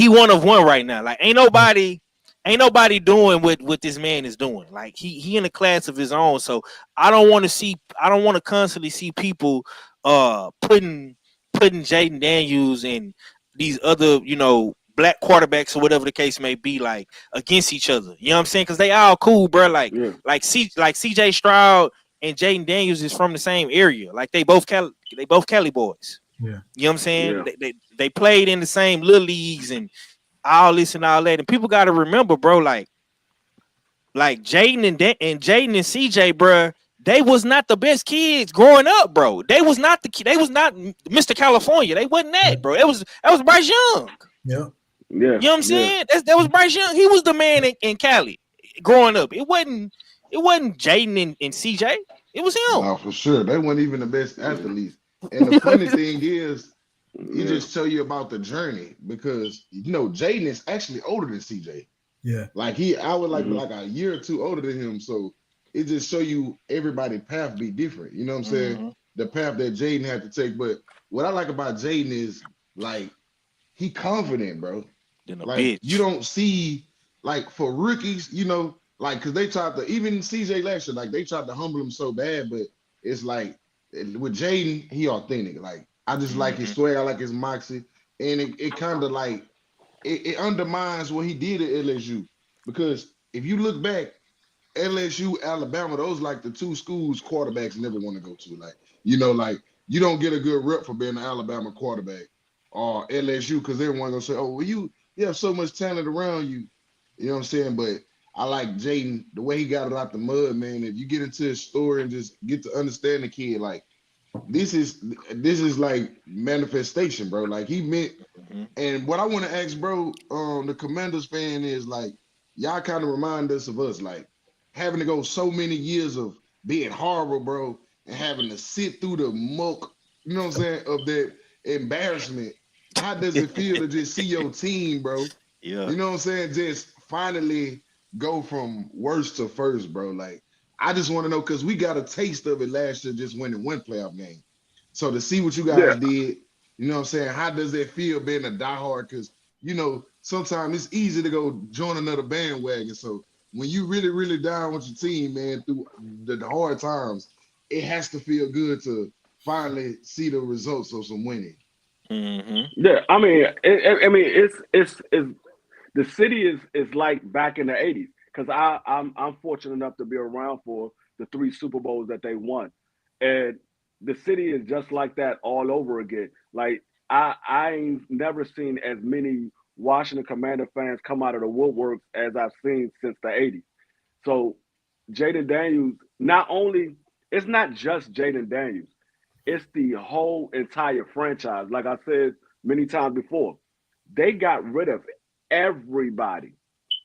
one of one right now. Like, ain't nobody doing what this man is doing. Like, he in a class of his own. So I don't want to constantly see people putting Jaden Daniels and these other, black quarterbacks or whatever the case may be, like against each other. You know what I'm saying? Because they all cool, bro. Like Yeah, CJ Stroud and Jaden Daniels is from the same area. Like they both Cali boys. Yeah. You know what I'm saying? yeah, They played in the same little leagues and all this and all that. And people got to remember, bro, like Jaden and Jaden and CJ, bro, they was not the best kids growing up, bro. They was not Mr. California. They wasn't that, bro. That was Bryce Young. Yeah. yeah, You know what I'm yeah, saying? That was Bryce Young. He was the man in Cali growing up. It wasn't Jaden and CJ. It was him. No, for sure. They weren't even the best athletes. And the funny thing is, it yeah, just tell you about the journey because Jaden is actually older than CJ. Yeah. Like I would hmm like a year or two older than him. So it just show you everybody's path be different. You know what I'm saying? Mm-hmm. The path that Jaden had to take. But what I like about Jaden is like he confident, bro. Then a Like you bitch. don't see like for rookies, like because they tried to even CJ last year, like they tried to humble him so bad, but it's like with Jaden, he authentic. Like I just like his Mm-hmm. swag, I like his moxie, and it kind of like it undermines what he did at LSU because if you look back, LSU, Alabama, those like the two schools quarterbacks never want to go to. Like you don't get a good rep for being an Alabama quarterback or LSU because everyone gonna say, "Oh, well, you have so much talent around you." You know what I'm saying? But I like Jaden the way he got it out the mud, man. If you get into his story and just get to understand the kid, like this is like manifestation, bro. Like he meant. Mm-hmm. And what I want to ask, bro, the Commanders fan is like, y'all kind of remind us of us, like having to go so many years of being horrible, bro, and having to sit through the muck, you know what I'm saying, of that embarrassment. How does it feel to just see your team, bro? Yeah. You know what I'm saying? Just finally go from worst to first, bro. Like, I just want to know because we got a taste of it last year just winning one playoff game. So to see what you yeah. guys did, you know what I'm saying? How does it feel being a diehard? Because, sometimes it's easy to go join another bandwagon. So when you really, really down with your team, man, through the hard times, it has to feel good to finally see the results of some winning. Mm-hmm. Yeah, I mean, it's the city is like back in the '80s because I'm fortunate enough to be around for the three Super Bowls that they won, and the city is just like that all over again. Like I ain't never seen as many Washington Commander fans come out of the woodworks as I've seen since the '80s. So Jaden Daniels, not only it's not just Jaden Daniels, it's the whole entire franchise. Like I said many times before. They got rid of everybody.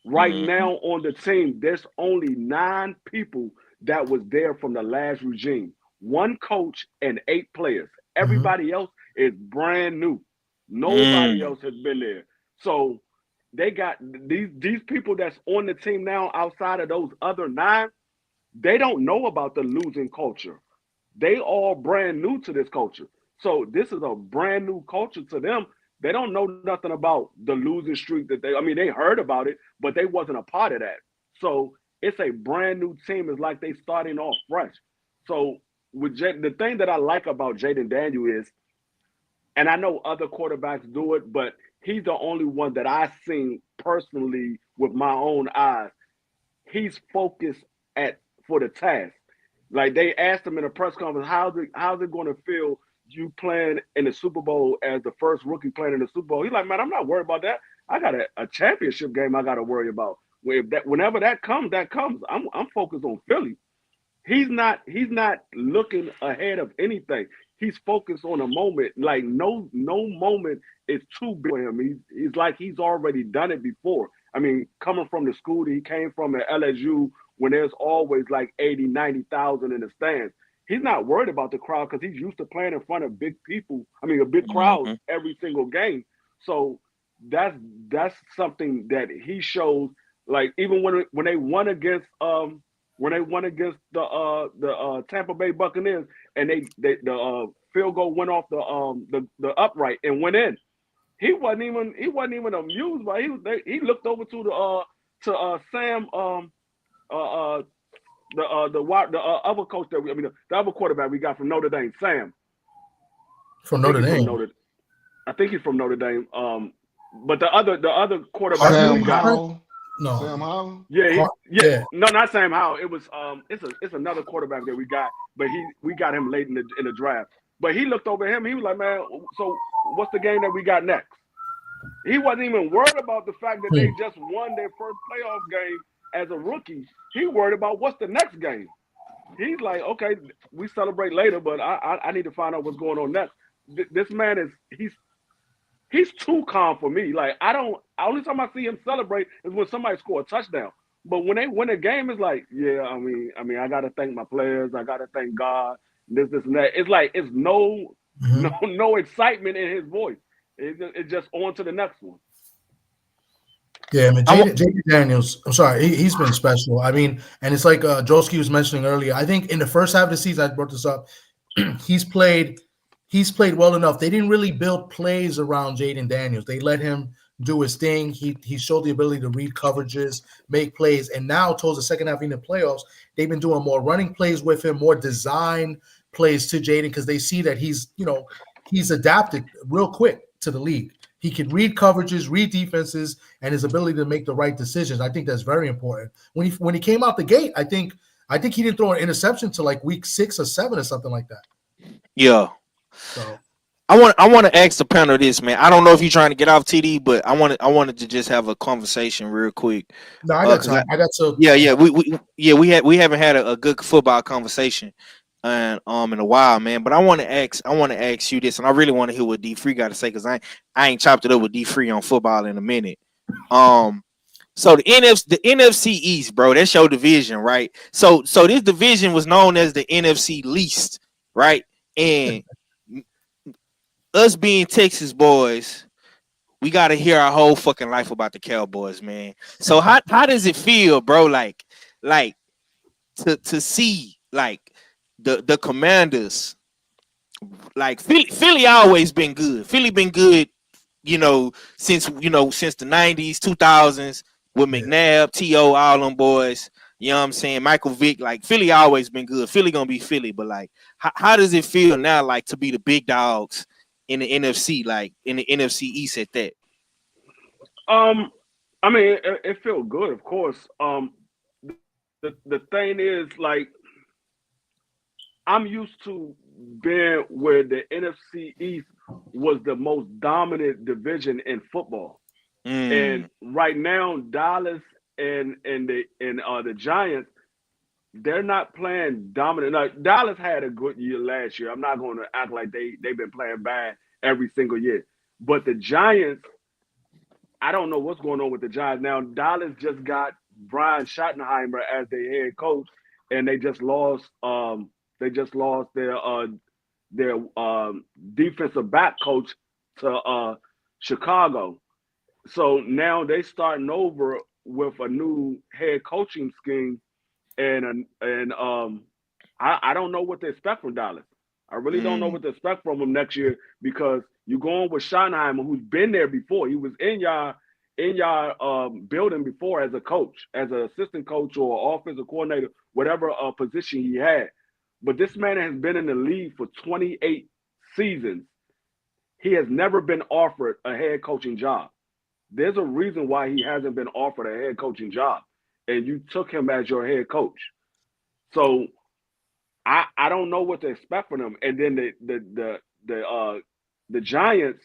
Right Mm-hmm. now on the team, there's only 9 people that was there from the last regime. 1 coach and 8 players. Mhm. Everybody else is brand new. Nobody Mm. else has been there. So they got these people that's on the team now outside of those other 9, they don't know about the losing culture. They all brand new to this culture. So this is a brand new culture to them. They don't know nothing about the losing streak that I mean, they heard about it, but they wasn't a part of that. So it's a brand new team. It's like they starting off fresh. So the thing that I like about Jaden Daniel is, and I know other quarterbacks do it, but he's the only one that I've seen personally with my own eyes. He's focused at for the task. Like they asked him in a press conference, how's it going to feel you playing in the Super Bowl as the first rookie playing in the Super Bowl? He's like, man, I'm not worried about that. I got a championship game I got to worry about. Whenever that comes, that comes. I'm focused on Philly. He's not looking ahead of anything. He's focused on a moment. Like no moment is too big for him. He's like he's already done it before. I mean, coming from the school that he came from at LSU when there's always like 80, 90,000 in the stands. He's not worried about the crowd because he's used to playing in front of big people. I mean, a big crowd Mm-hmm. every single game. So that's that's something that he shows. Like even when they won against the Tampa Bay Buccaneers and the field goal went off the upright and went in. He wasn't even amused by it. He looked over to the Sam uh the other coach the other quarterback we got from Notre Dame, Sam. I From think Notre he's from Dame. Notre I think he's from Notre Dame. But the other quarterback that we Sam got, Howell. No. Sam Howell. yeah, Yeah. no, not Sam Howell. It was it's another quarterback that we got, but we got him late in the draft. But he looked over him. He was like, man, so what's the game that we got next? He wasn't even worried about the fact that they Hmm. just won their first playoff game as a rookie. He worried about what's the next game. He's like, okay, we celebrate later, but I need to find out what's going on next. This man is he's too calm for me. Like I don't. Only time I see him celebrate is when somebody score a touchdown. But when they win a game, it's like, yeah, I got to thank my players. I got to thank God. This, and that. It's like it's no, Mhm. no excitement in his voice. It's just on to the next one. Yeah, I mean, I want. Jaden Daniels, I'm sorry, he's been special. I mean, and it's like Joski was mentioning earlier. I think in the first half of the season, I brought this up. he's played, he's played well enough. They didn't really build plays around Jaden Daniels. They let him do his thing. He showed the ability to read coverages, make plays, and now towards the second half in the playoffs, they've been doing more running plays with him, more design plays to Jaden because they see that he's adapted real quick to the league. He can read coverages, read defenses, and his ability to make the right decisions. I think that's very important. When he came out the gate, I think he didn't throw an interception to like week 6 or 7 or something like that. Yeah. So I want to ask the panel this, man. I don't know if you're trying to get off TD, but I wanted to just have a conversation real quick. no, I got 'Cause time. I got to yeah, we haven't had a good football conversation and in a while, man. But I want to ask you this, and I really want to hear what D Free got to say because I ain't chopped it up with D Free on football in a minute. So the NFC East, bro, that's your division, right? So this division was known as the NFC least, right? And us being Texas boys, we got to hear our whole fucking life about the Cowboys, man. So how does it feel, bro? Like to see like the Commanders, like Philly always been good. Philly been good, since the 90s, 2000s with yeah. McNabb, T.O., all them boys. You know what I'm saying? Michael Vick, like Philly always been good. Philly gonna be Philly, but like, how does it feel now, like to be the big dogs in the NFC, like in the NFC East at that? I mean, it feels good, of course. The thing is, like, I'm used to being where the NFC East was the most dominant division in football, and Mm, right now Dallas and the Giants, they're not playing dominant. Now, Dallas had a good year last year. I'm not going to act like they've been playing bad every single year, But the Giants, I don't know what's going on with the Giants. Now, Dallas just got Brian Schottenheimer as their head coach, and they just lost their defensive back coach to Chicago. So now they starting over with a new head coaching scheme, and I don't know what to expect from Dallas. I really don't know what to expect from them next year, because you're going with Schottenheimer, who's been there before. He was in your building before as a coach, as an assistant coach or offensive coordinator, whatever position he had. But this man has been in the league for 28 seasons. He has never been offered a head coaching job. There's a reason why he hasn't been offered a head coaching job, and you took him as your head coach. So I don't know what to expect from them. And then the Giants,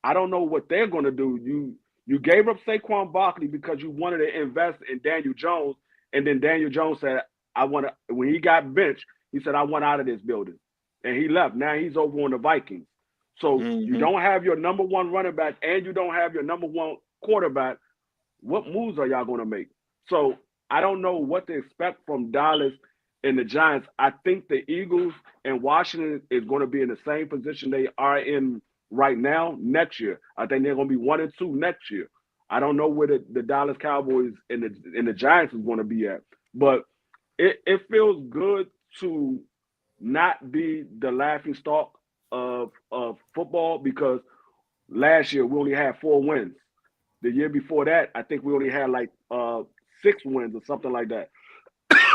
I don't know what they're going to do. You gave up Saquon Barkley because you wanted to invest in Daniel Jones, and then Daniel Jones said, when he got benched, he said, I want out of this building. And he left. Now he's over on the Vikings. So you don't have your number one running back and you don't have your number one quarterback. What moves are y'all going to make? So I don't know what to expect from Dallas and the Giants. I think the Eagles and Washington is going to be in the same position they are in right now next year. I think they're going to be 1 and 2 next year. I don't know where the Dallas Cowboys and the Giants is going to be at. But it feels good to not be the laughing stock of football, because last year we only had 4 wins. The year before that, I think we only had like 6 wins or something like that.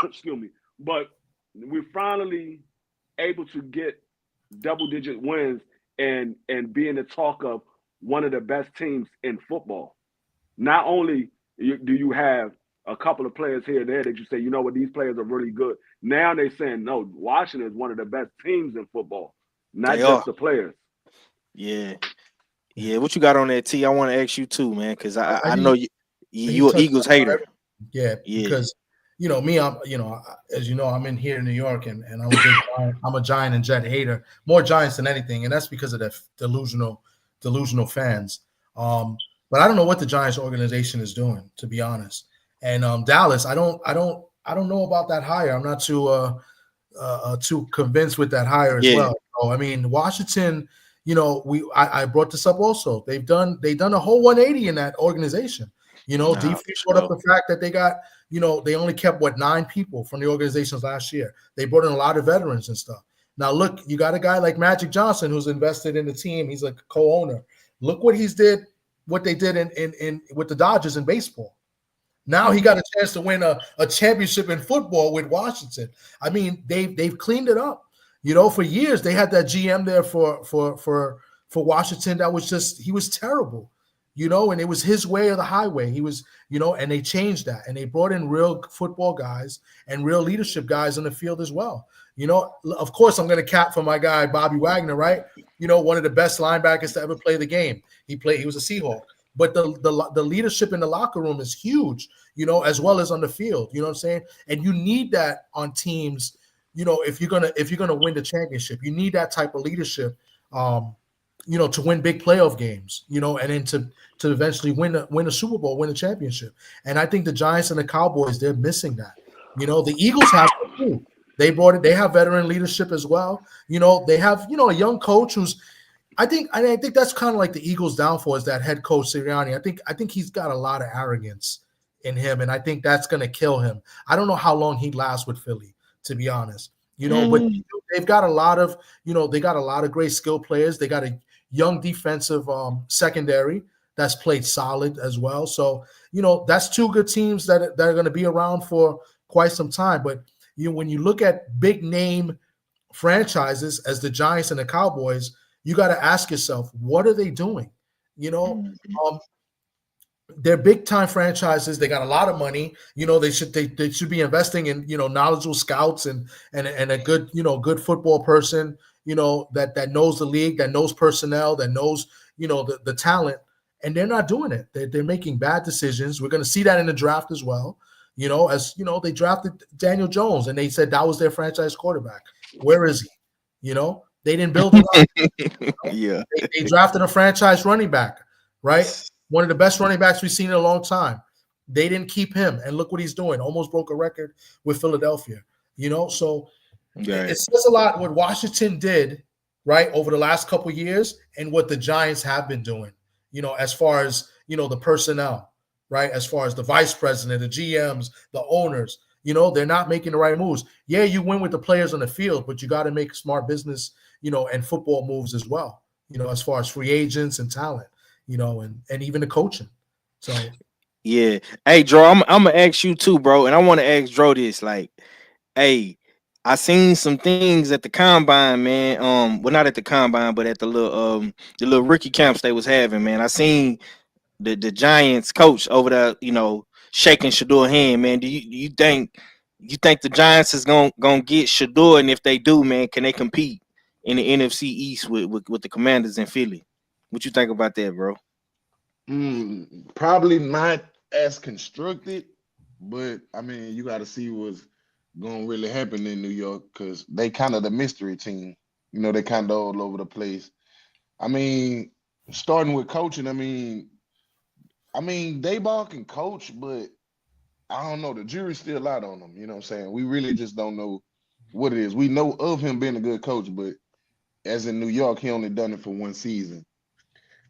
Excuse me. But we're finally able to get double-digit wins and be in the talk of one of the best teams in football. Not only do you have a couple of players here and there that you say, you know what, these players are really good. Now they're saying, no, Washington is one of the best teams in football, not just the players. Yeah. Yeah, what you got on that, T? I want to ask you too, man, because I know you're an Eagles hater. Yeah, because me, I'm as you know, I'm in here in New York, and I'm a Giant and Jet hater, more Giants than anything, and that's because of the delusional fans. But I don't know what the Giants organization is doing, to be honest. And Dallas, I don't know about that hire. I'm not too convinced with that hire as well. So, I mean, Washington. I brought this up also. They've done a whole 180 in that organization. DP brought up the fact that they got, they only kept 9 people from the organizations last year. They brought in a lot of veterans and stuff. Now look, you got a guy like Magic Johnson who's invested in the team. He's a co-owner. Look what they did in with the Dodgers in baseball. Now he got a chance to win a championship in football with Washington. I mean, they've cleaned it up. For years they had that GM there for Washington that was he was terrible, and it was his way or the highway. He was, and they changed that, and they brought in real football guys and real leadership guys on the field as well. Of course, I'm going to cap for my guy Bobby Wagner, right? One of the best linebackers to ever play the game. He was a Seahawk, but the leadership in the locker room is huge, as well as on the field. You know what I'm saying? And you need that on teams. If you're gonna win the championship, you need that type of leadership, to win big playoff games, and then to eventually win a Super Bowl, win a championship. And I think the Giants and the Cowboys, they're missing that. The Eagles have it too. They brought it. They have veteran leadership as well. They have a young coach who's. I think that's kind of like the Eagles' downfall is that head coach Sirianni. I think he's got a lot of arrogance in him, and I think that's gonna kill him. I don't know how long he lasts with Philly, to be honest, but they've got a lot of, great skill players. They got a young defensive secondary that's played solid as well. So, that's 2 good teams that are going to be around for quite some time. But when you look at big name franchises as the Giants and the Cowboys, you got to ask yourself, what are they doing? They're big time franchises. They got a lot of money. They should be investing in knowledgeable scouts and a good good football person that knows the league, that knows personnel, that knows the talent, and they're not doing it. They're making bad decisions. We're going to see that in the draft as well. They drafted Daniel Jones and they said that was their franchise quarterback. Where is he? They didn't build it up. Yeah. They drafted a franchise running back, right? One of the best running backs we've seen in a long time. They didn't keep him, and look what he's doing. Almost broke a record with Philadelphia. So it says a lot what Washington did, right, over the last couple of years, and what the Giants have been doing. As far as the personnel, right? As far as the vice president, the GMs, the owners, they're not making the right moves. Yeah, you win with the players on the field, but you got to make smart business, and football moves as well. As far as free agents and talent, and even the coaching. So. Yeah. Hey, Dro, I'm gonna ask you too, bro, and I want to ask Dro this. Like, hey, I seen some things at the combine, man. Well, not at the combine, but at the little rookie camps they was having, man. I seen the Giants coach over there, shaking Shadour's hand, man. Do you think the Giants is gonna get Shador, and if they do, man, can they compete in the NFC East with the Commanders in Philly? What you think about that, bro? Probably not as constructed, but I mean, you got to see what's going to really happen in New York because they kind of the mystery team. They kind of all over the place. I mean, starting with coaching, I mean, Dayball can coach, but I don't know. The jury's still out on him. You know what I'm saying? We really just don't know what it is. We know of him being a good coach, but as in New York, he only done it for one season.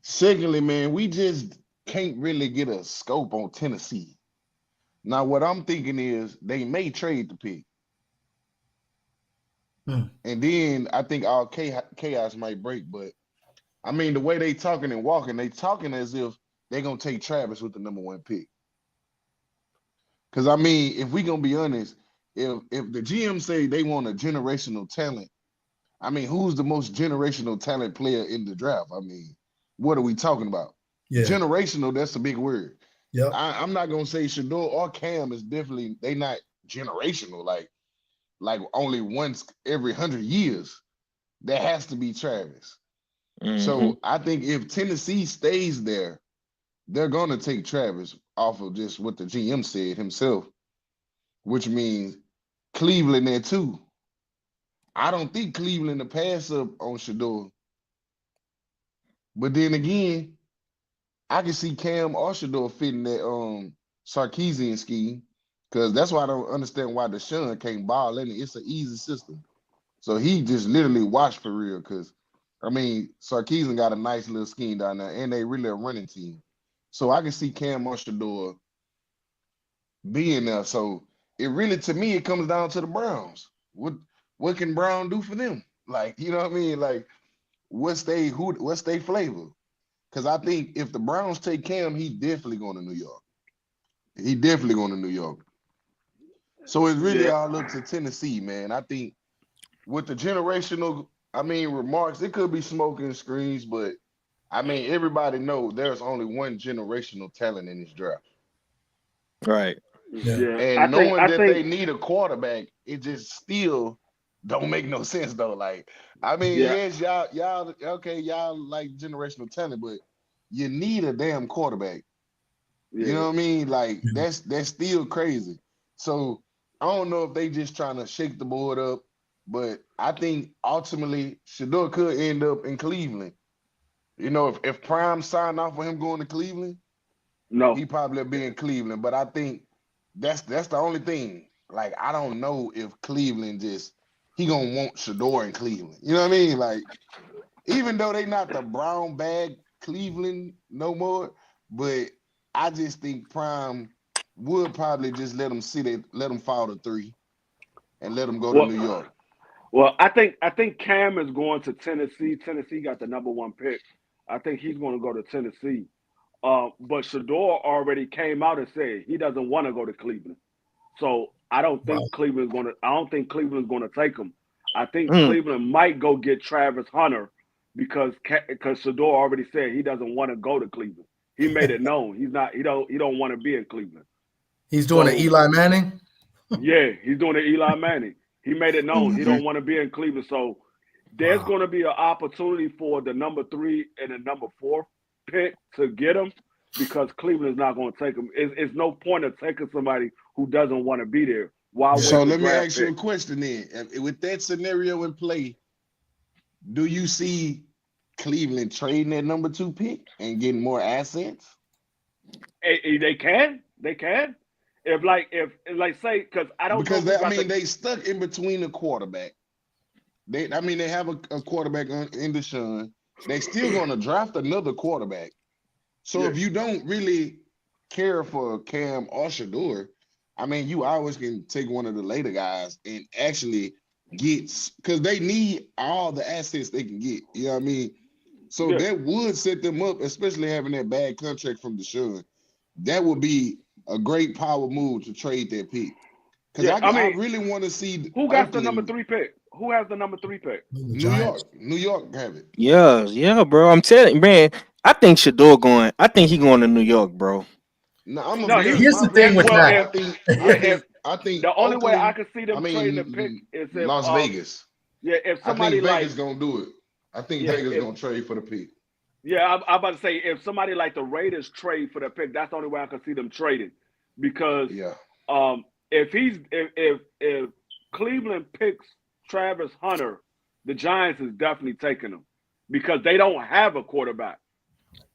Secondly, man, we just can't really get a scope on Tennessee. Now, what I'm thinking is they may trade the pick. And then I think all chaos might break. But, I mean, the way they talking and walking, they talking as if they're going to take Travis with the number 1 pick. Because, I mean, if we going to be honest, if the GM say they want a generational talent, I mean, who's the most generational talent player in the draft? I mean, what are we talking about? Yeah. Generational, that's a big word. Yeah, I'm not gonna say Shador or Cam is definitely they not generational, like only once every 100 years. There has to be Travis. So I think if Tennessee stays there, they're gonna take Travis off of just what the GM said himself, which means Cleveland there too. I don't think Cleveland will pass up on Shador. But then again, I can see Cam or Shador fitting that Sarkisian scheme because that's why I don't understand why Deshaun can't ball in it. It's an easy system. So he just literally watched for real because, I mean, Sarkisian got a nice little scheme down there and they really a running team. So I can see Cam or Shador being there. So it really, to me, it comes down to the Browns. What can Brown do for them? Like, you know what I mean? Like, what's they flavor? Because I think if the Browns take Cam, he's definitely going to New York. He definitely going to New York. So it's really all up to Tennessee, man. I think with the generational, remarks, it could be smoke and screens, but I mean, everybody knows there's only one generational talent in this draft. Right. Yeah. And knowing that they need a quarterback, it just still don't make no sense though. Like, I mean, yes, y'all like generational talent, but you need a damn quarterback. Yeah. You know what I mean? Like, that's still crazy. So I don't know if they just trying to shake the board up, but I think ultimately Shador could end up in Cleveland. If Prime signed off for him going to Cleveland, no, he probably be in Cleveland. But I think that's the only thing. Like, I don't know if Cleveland he gonna want Shador in Cleveland. You know what I mean? Like, even though they not the brown bag Cleveland no more, but I just think Prime would probably just let them fall to 3 and let them go to New York. Well, I think Cam is going to Tennessee. Tennessee got the number 1 pick. I think he's going to go to Tennessee. But Shador already came out and said he doesn't want to go to Cleveland. So I don't think Cleveland's going to take him. I think Cleveland might go get Travis Hunter because Shador already said he doesn't want to go to Cleveland. He made it known he don't want to be in Cleveland. He's doing an Eli Manning. Yeah, he's doing an Eli Manning. He made it known he don't want to be in Cleveland. So there's going to be an opportunity for the number 3 and the number 4 pick to get him because Cleveland's not going to take him. It's no point of taking somebody who doesn't want to be there. So let me ask you a question then. With that scenario in play, do you see Cleveland trading that number 2 pick and getting more assets? They can. If say, because I don't know. Because they stuck in between the quarterback. They have a quarterback in Deshaun. They still going to draft another quarterback. So if you don't really care for Cam or Shador, you always can take one of the later guys and actually get, because they need all the assets they can get. You know what I mean? So that would set them up, especially having that bad contract from Deshaun. That would be a great power move to trade that pick. Because I really want to see who got the number 3 pick. Who has the number 3 pick? New York have it. Yeah, bro. I'm telling you, man. I think Shador going. I think he going to New York, bro. Here's the thing with that. I think the only way I could see them trading the pick is if Las Vegas. Yeah, if somebody Vegas gonna do it. I think Vegas gonna trade for the pick. Yeah, I'm about to say if somebody like the Raiders trade for the pick, that's the only way I can see them trading. Because if Cleveland picks Travis Hunter, the Giants is definitely taking him because they don't have a quarterback.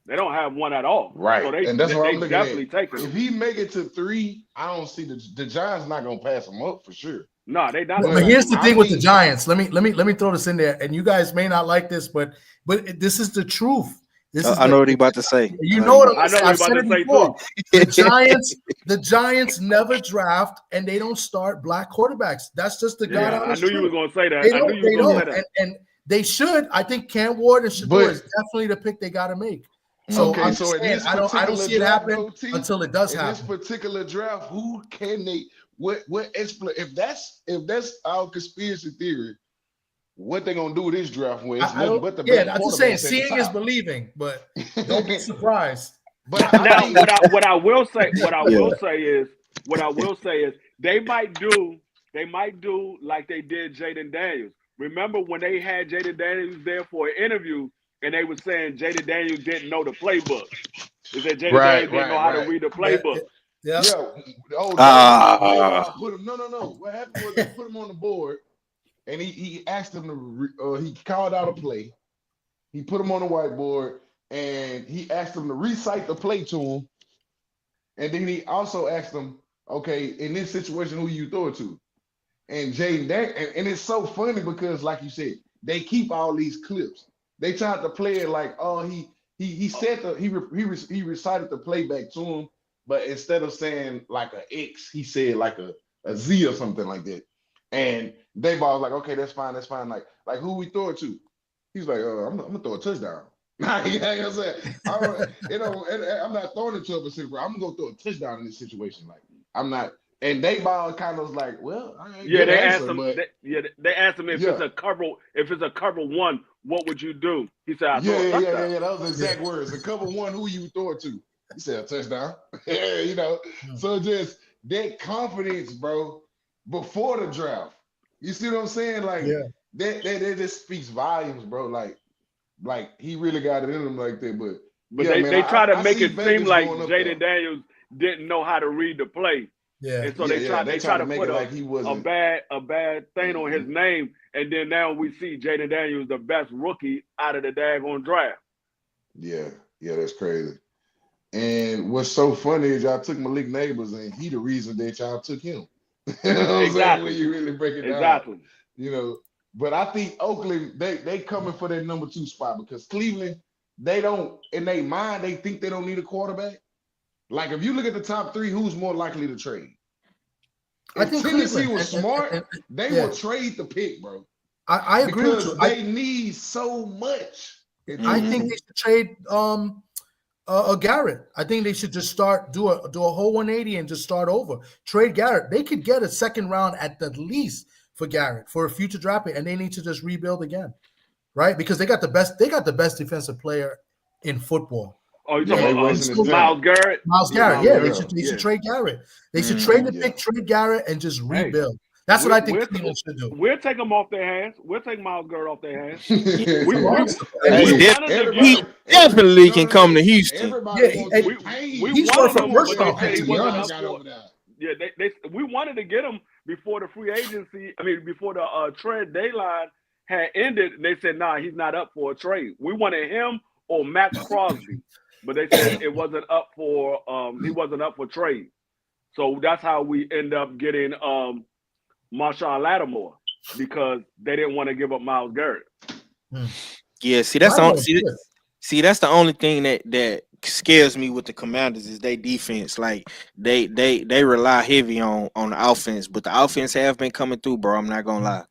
They don't have one at all. Right. So and that's what I'm looking definitely at. Taking if he make it to 3, I don't see the Giants not gonna pass him up for sure. No, they not. But here's the thing with the Giants. Let me throw this in there, and you guys may not like this, but this is the truth. I know what he's about to say. You know what I know I've said it before. The Giants never draft and they don't start black quarterbacks. That's just the God honest truth. I knew you were going to say that. They don't. And they should. I think Cam Ward and Shador is definitely the pick they got to make. So I'm saying, I don't see it happening until it does happen. In this particular draft, who can they? What if that's our conspiracy theory? What they gonna do with this draft? When I'm just saying, seeing is believing, but don't be surprised. But now, what I will say is they might do like they did Jaden Daniels. Remember when they had Jaden Daniels there for an interview, and they were saying Jaden Daniels didn't know the playbook. They said Jaden Daniels didn't know how to read the playbook. Yeah. Put him. No. What happened was they put him on the board. And he asked him to, he called out a play. He put him on the whiteboard, and he asked him to recite the play to him. And then he also asked him, okay, in this situation, who you throw it to? And Jaden, and it's so funny because, like you said, they keep all these clips. They tried to play it like, he said he recited the play back to him, but instead of saying like an X, he said like a Z or something like that. And they was like, okay, that's fine. Like who we throw it to? He's like, I'm gonna throw a touchdown. You know what I'm saying? I'm not throwing it to a receiver. I'm gonna throw a touchdown in this situation. Like I'm not. And they ball kind of was like, well, they asked him. They asked him if it's a cover 1, what would you do? He said, yeah. That was the exact words. A cover 1, who you throw it to? He said a touchdown. So just that confidence, bro. Before the draft, you see what I'm saying? Like that just speaks volumes, bro. Like he really got it in him like that. But they try to make it seem like Jaden Daniels didn't know how to read the play. Yeah, and so they try to put like he was a bad thing on his name, and then now we see Jaden Daniels the best rookie out of the daggone draft. Yeah, that's crazy. And what's so funny is y'all took Malik Neighbors, and he the reason that y'all took him. You know what I'm saying? When you really break it down. Exactly. But I think Oakland, they coming for that number 2 spot because Cleveland, they don't, in their mind, they think they don't need a quarterback. Like if you look at the top 3, who's more likely to trade? I think Tennessee was smart. They will trade the pick, bro. I agree with you. They need so much. I think they should trade Garrett. I think they should just do a whole 180 and just start over. Trade Garrett. They could get a second round at the least for Garrett for a future draft pick, and they need to just rebuild again, right? Because they got the best defensive player in football. Oh, you're talking about Myles Garrett? Myles Garrett, yeah. They should trade Garrett. They should trade the pick, trade Garrett, and just rebuild. That's what I think Cleveland should do. We'll take them off their hands. We'll take Myles Garrett off their hands. He definitely can come to Houston. He's worth a first round pick, to be honest. Yeah, we wanted to get him before the free agency. I mean, before the trade deadline, had ended, they said, nah, he's not up for a trade. We wanted him or Max Crosby, but they said it wasn't up for he wasn't up for trade. So that's how we end up getting Marshawn Lattimore, because they didn't want to give up Myles Garrett. Yeah, see, that's that's the only thing that scares me with the Commanders is they defense. Like they rely heavy on the offense, but the offense have been coming through, bro. I'm not gonna lie.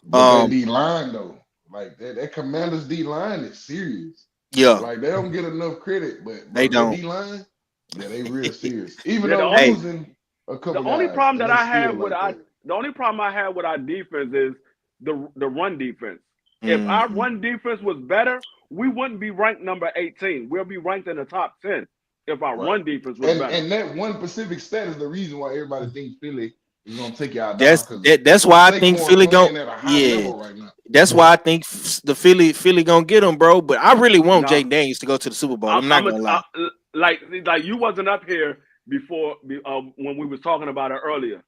But that D line though, like that Commanders D line is serious. Yeah, like they don't get enough credit, but they don't. D line, yeah, they real serious. Even though losing a couple. The only problem that I have with the only problem I have with our defense is the run defense. If our run defense was better, we wouldn't be ranked number 18. We'll be ranked in the top 10 if our run defense was better. And that one specific stat is the reason why everybody thinks Philly is gonna take you out. That's why I think Philly gonna That's why I think the Philly gonna get them, bro. But I really want Jay Daniels to go to the Super Bowl. I'm not gonna lie. Like you wasn't up here before when we was talking about it earlier.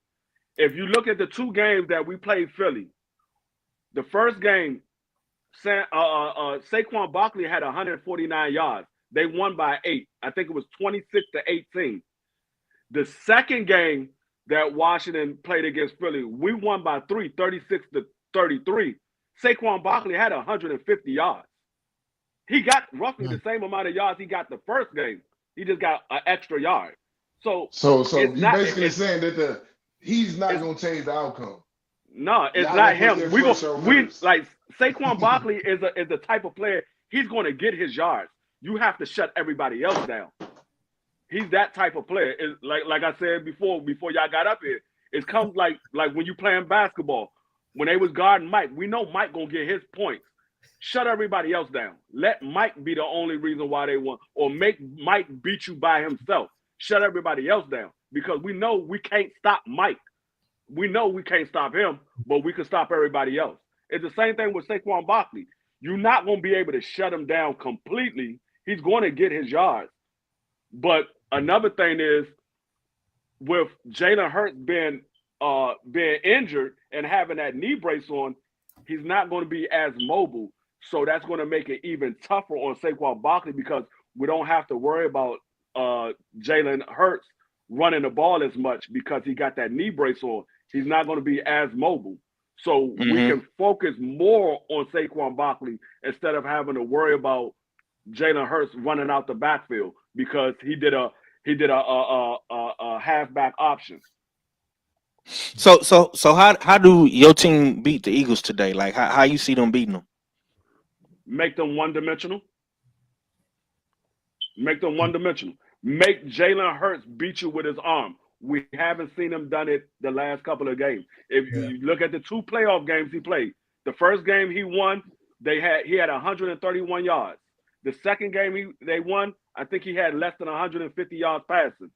If you look at the two games that we played Philly, the first game, Saquon Barkley had 149 yards. They won by 8. I think it was 26-18. The second game that Washington played against Philly, we won by 3, 36-33. Saquon Barkley had 150 yards. He got roughly the same amount of yards he got the first game. He just got an extra yard. So you basically saying that he's not going to change the outcome. No, it's not him. We like Saquon Barkley is the type of player, he's going to get his yards. You have to shut everybody else down. He's that type of player. It's like I said before y'all got up here. It's comes like when you playing basketball. When they was guarding Mike, we know Mike gonna get his points. Shut everybody else down. Let Mike be the only reason why they won, or make Mike beat you by himself. Shut everybody else down, because we know we can't stop Mike. We know we can't stop him, but we can stop everybody else. It's the same thing with Saquon Barkley. You're not going to be able to shut him down completely. He's going to get his yards. But another thing is, with Jalen Hurts being injured and having that knee brace on, he's not going to be as mobile. So that's going to make it even tougher on Saquon Barkley, because we don't have to worry about Jalen Hurts running the ball as much because he got that knee brace on. He's not going to be as mobile. So we can focus more on Saquon Barkley instead of having to worry about Jalen Hurts running out the backfield, because he did a halfback option. So how do your team beat the Eagles today? Like how you see them beating them? Make them one-dimensional. Make Jalen Hurts beat you with his arm. We haven't seen him done it the last couple of games. If you look at the 2 playoff games he played, the first game he won, he had 131 yards. The second game they won, I think he had less than 150 yards passing.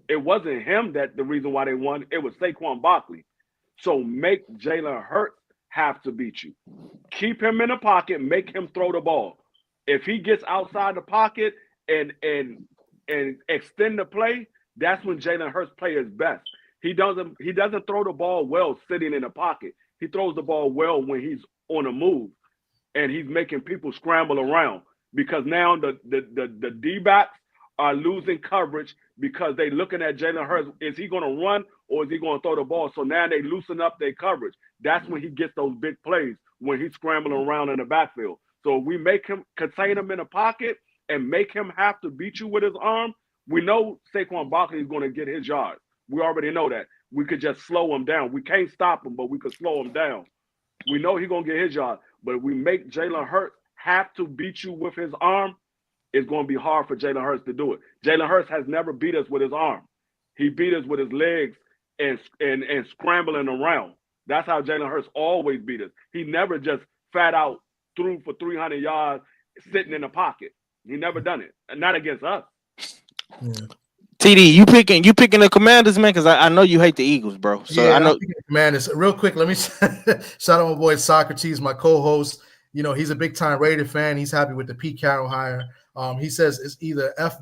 It wasn't him that the reason why they won. It was Saquon Barkley. So make Jalen Hurts have to beat you. Keep him in the pocket. Make him throw the ball. If he gets outside the pocket and extend the play, that's when Jalen Hurts play his best. He doesn't throw the ball well sitting in the pocket. He throws the ball well when he's on a move and he's making people scramble around, because now the D-backs are losing coverage because they looking at Jalen Hurts. Is he going to run or is he going to throw the ball? So now they loosen up their coverage. That's when he gets those big plays, when he's scrambling around in the backfield. So we make him contain him in the pocket and make him have to beat you with his arm. We know Saquon Barkley is going to get his yards. We already know that. We could just slow him down. We can't stop him, but we could slow him down. We know he's going to get his yards, but we make Jalen Hurts have to beat you with his arm. It's going to be hard for Jalen Hurts to do it. Jalen Hurts has never beat us with his arm. He beat us with his legs and scrambling around. That's how Jalen Hurts always beat us. He never just fat out threw for 300 yards sitting in the pocket. He never done it, and not against us. Yeah. TD, you picking the Commanders, man? Because I know you hate the Eagles, bro. So I know the Commanders. Real quick, let me shout out my boy Socrates, my co-host. You know, he's a big time Raider fan. He's happy with the Pete Carroll hire. He says it's either F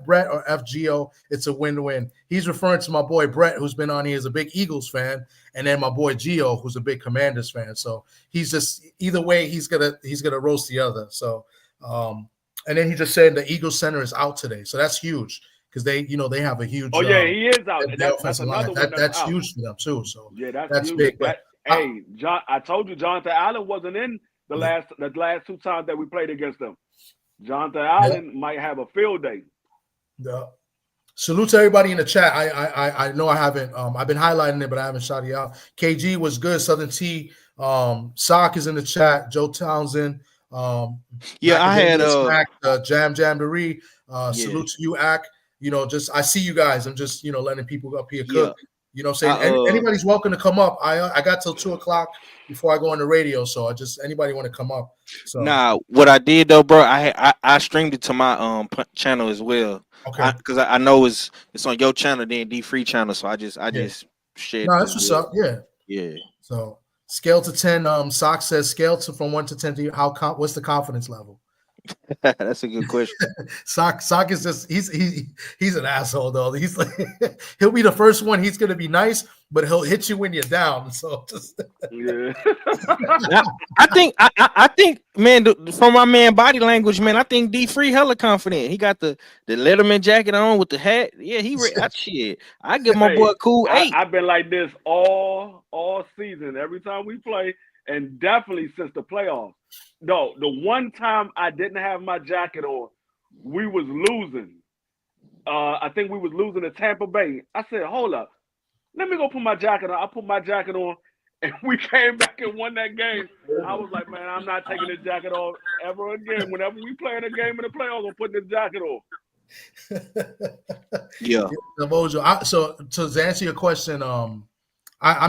Brett or FGO. It's a win-win. He's referring to my boy Brett, who's been on here as a big Eagles fan, and then my boy Gio, who's a big Commanders fan. So he's just either way, he's gonna roast the other. So and then he just said the Eagles center is out today, so that's huge because they have a huge. Oh yeah, he is out. That's another one that's out. huge for them too. So yeah, that's huge. big. But hey, John, I told you, Jonathan Allen wasn't in the last 2 times that we played against them. Jonathan Allen might have a field day. Yeah. Salute to everybody in the chat. I know I haven't I've been highlighting it, but I haven't shouted you out. KG was good. Southern T. Sock is in the chat. Joe Townsend. Yeah, I had Jam Jamboree. Salute to you, Ak. I see you guys. I'm just letting people up here cook. You know what I'm saying? Anybody's welcome to come up. I got till 2:00 before I go on the radio, so anybody want to come up. So nah, what I did though, bro, I streamed it to my channel as well. Okay. Because I know it's on your channel, then D Free channel, so I just shared. No, that's what's up. Yeah. Yeah. So scale to 10. Sock says scale to from 1 to 10 to what's the confidence level? That's a good question. Sock is just he's an asshole though. He's like he'll be the first one. He's gonna be nice, but he'll hit you when you're down. So just I think, man, from my man body language, man, I think D Free hella confident. He got the Letterman jacket on with the hat. Yeah, shit. I give my boy a cool 8. I've been like this all season. Every time we play, and definitely since the playoffs. No, the one time I didn't have my jacket on, we was losing. I think we was losing to Tampa Bay. I said, hold up. Let me go put my jacket on. I put my jacket on, and we came back and won that game. I was like, man, I'm not taking this jacket off ever again. Whenever we play in a game in the playoffs, I'm putting this jacket on. Yeah. So to answer your question, I'm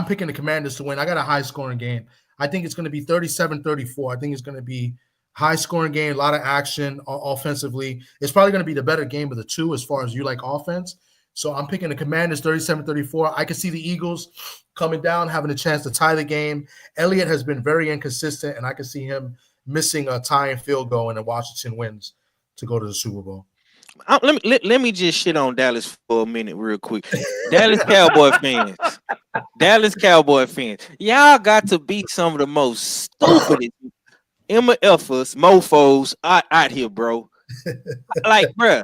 picking the Commanders to win. I got a high-scoring game. I think it's going to be 37-34. I think it's going to be high-scoring game, a lot of action offensively. It's probably going to be the better game of the two as far as you like offense. So I'm picking the Commanders 37-34. I can see the Eagles coming down, having a chance to tie the game. Elliott has been very inconsistent, and I can see him missing a tying field goal, and then Washington wins to go to the Super Bowl. Let me just shit on Dallas for a minute real quick. Dallas Cowboy fans. Y'all got to be some of the most stupidest MFers, mofos out here, bro. Like, bro.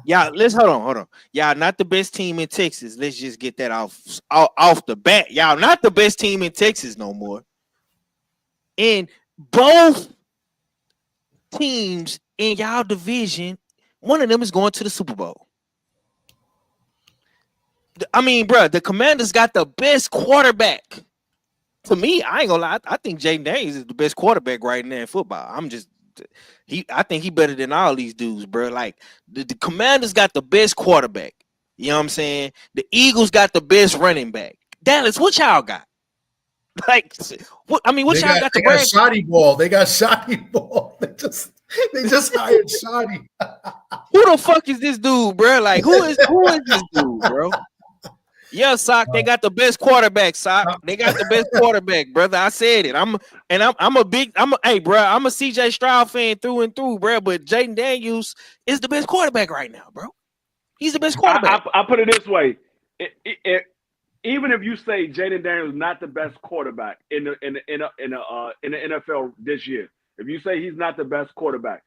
Y'all, let's hold on. Y'all not the best team in Texas. Let's just get that off the bat. Y'all not the best team in Texas no more. And both teams in y'all division, one of them is going to the Super Bowl. I mean, bro, the Commanders got the best quarterback. To me, I ain't gonna lie. I think Jaden Daniels is the best quarterback right now in football. I think he better than all these dudes, bro. Like the Commanders got the best quarterback. You know what I'm saying? The Eagles got the best running back. Dallas, what y'all got? Like, what y'all got? They got Shoddy Ball. They got Shoddy Ball. They just hired Shoddy. Who the fuck is this dude, bro? Like, who is this dude, bro? Yeah, Sock, they got the best quarterback, Sock. They got the best quarterback, brother. I said it. I'm a CJ Stroud fan through and through, bro. But Jaden Daniels is the best quarterback right now, bro. He's the best quarterback. I put it this way: even if you say Jaden Daniels is not the best quarterback in the NFL this year, if you say he's not the best quarterback,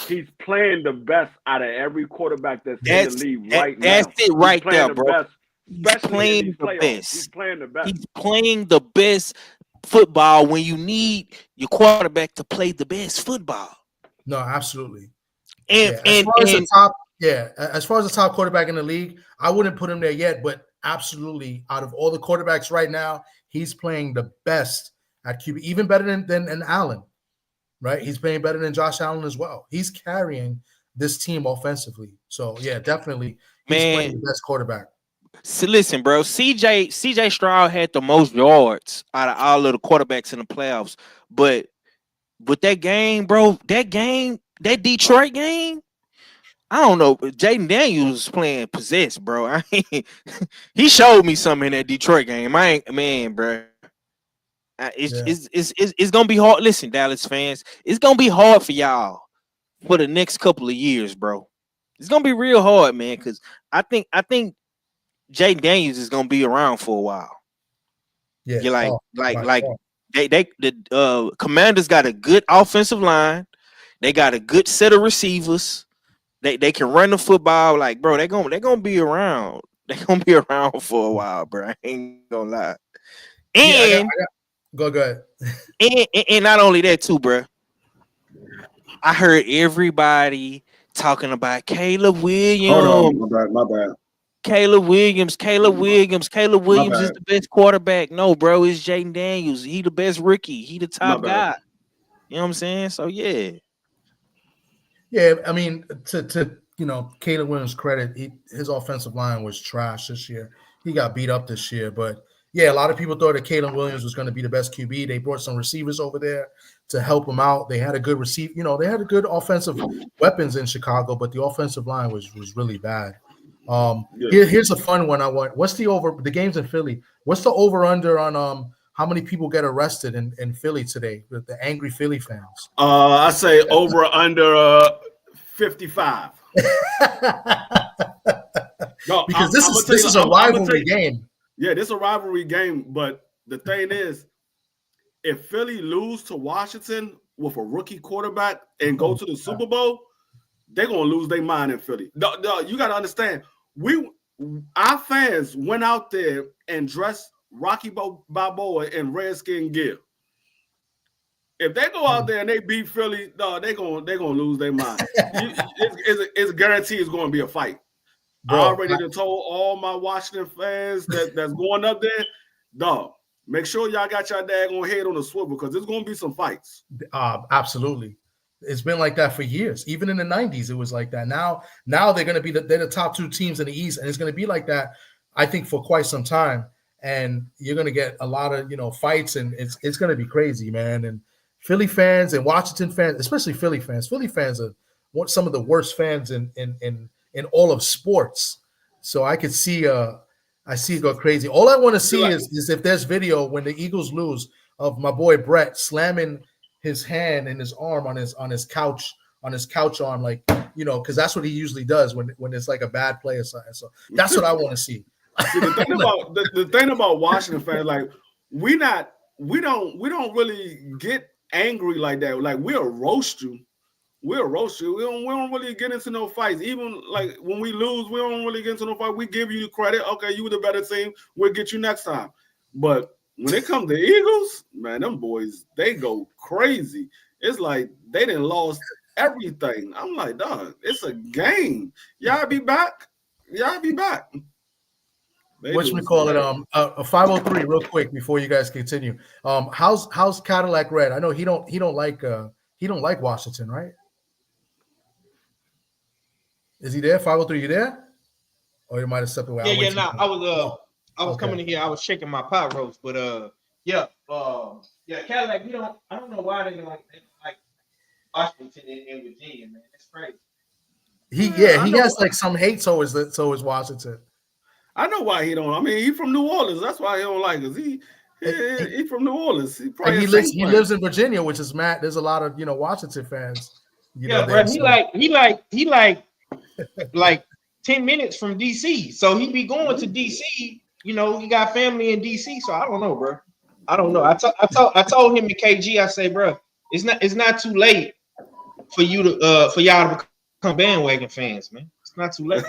he's playing the best out of every quarterback that's in the league right now. That's it right there, bro. He's playing the best. He's playing the best. He's playing the best football when you need your quarterback to play the best football. No, absolutely. As far as the top quarterback in the league, I wouldn't put him there yet, but absolutely, out of all the quarterbacks right now, he's playing the best at QB, even better than Allen, right? He's playing better than Josh Allen as well. He's carrying this team offensively. So, yeah, definitely he's playing the best quarterback. So listen, bro, CJ Stroud had the most yards out of all of the quarterbacks in the playoffs. But with that game, bro, that Detroit game, I don't know. Jaden Daniels was playing possessed, bro. He showed me something in that Detroit game. Bro. It's gonna be hard. Listen, Dallas fans, it's gonna be hard for y'all for the next couple of years, bro. It's gonna be real hard, man, because I think Jay Daniels is gonna be around for a while. Yeah, You're the Commanders got a good offensive line. They got a good set of receivers. They can run the football. Like, bro, they're gonna be around. They're gonna be around for a while, bro. I ain't gonna lie. And go ahead. and not only that too, bro. I heard everybody talking about Caleb Williams. Hold on, my bad. Caleb Williams is the best quarterback. No, bro, it's Jaden Daniels. He the best rookie. He the top guy. You know what I'm saying? So yeah. Yeah, I mean, to Caleb Williams' credit, his offensive line was trash this year. He got beat up this year, but yeah, a lot of people thought that Caleb Williams was going to be the best QB. They brought some receivers over there to help him out. They had a good they had a good offensive weapons in Chicago, but the offensive line was really bad. Here's a fun one I want. What's the games in Philly? What's the over-under on how many people get arrested in Philly today with the angry Philly fans? I say over under 55. No, because this is a rivalry game. Yeah, this is a rivalry game, but the thing is, if Philly lose to Washington with a rookie quarterback and go to the Super Bowl, they're gonna lose their mind in Philly. No, you gotta understand, our fans went out there and dressed Rocky Balboa in Redskin gear. If they go out there and they beat Philly, no, they're gonna lose their mind. It's guaranteed it's gonna be a fight. Bro, I already told all my Washington fans that's going up there, dog, make sure y'all got your daggone head on a swivel because there's going to be some fights. Absolutely. It's been like that for years. Even in the 90s, it was like that. Now they're going to be they're the top two teams in the East, and it's going to be like that, I think, for quite some time. And you're going to get a lot of, fights, and it's going to be crazy, man. And Philly fans and Washington fans, especially Philly fans are some of the worst fans in all of sports. So I could see I see it go crazy. All I want to see is if there's video when the Eagles lose of my boy Brett slamming his hand and his arm on his couch arm, like, because that's what he usually does when it's like a bad play or something. So that's what I want to see. See, the thing about Washington fans, like we don't really get angry like that. Like we'll roast you. We don't really get into no fights. Even like when we lose, we don't really get into no fight. We give you the credit. Okay, you were the better team. We'll get you next time. But when it comes to Eagles, man, them boys, they go crazy. It's like they done lost everything. I'm like, dog, it's a game. Y'all be back. What's we call it? A 503 real quick before you guys continue. How's Cadillac Red? I know he don't like Washington, right? Is he there? 503, you there? Or you might have stepped away. I was coming in here. I was shaking my pot roast, but Cadillac. I don't know why they like Washington and Virginia, man. That's crazy. He has like some hate towards Washington. I know why he don't. I mean, he's from New Orleans. That's why he don't like us. He from New Orleans. He lives in Virginia, which is mad. There's a lot of Washington fans. Bro, he like 10 minutes from DC, so he be going to DC. He got family in DC, so I don't know, bro. I don't know. I told him to KG. I say, bro, it's not too late for you to for y'all to become bandwagon fans, man. It's not too late.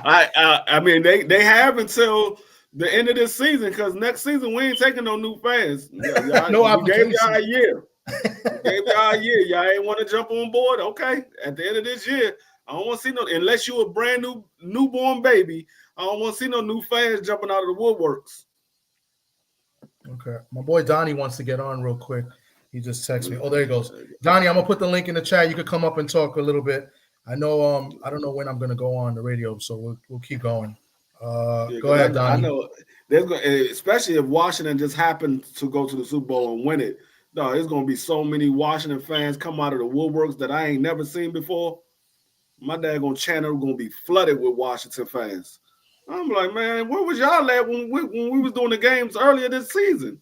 I mean, they have until the end of this season, because next season we ain't taking no new fans. No obligation. We gave y'all a year. Y'all ain't want to jump on board. Okay, at the end of this year, I don't want to see no, unless you a brand new newborn baby, I don't want to see no new fans jumping out of the woodworks. Okay, my boy Donnie wants to get on real quick. He just texted me. Oh, there he goes. Donnie, I'm gonna put the link in the chat. You could come up and talk a little bit. I know. I don't know when I'm gonna go on the radio, so we'll keep going. Go ahead, Donnie. I know especially if Washington just happened to go to the Super Bowl and win it. No, there's gonna be so many Washington fans come out of the woodworks that I ain't never seen before. My daggone channel gonna be flooded with Washington fans. I'm like, man, where was y'all at when we was doing the games earlier this season?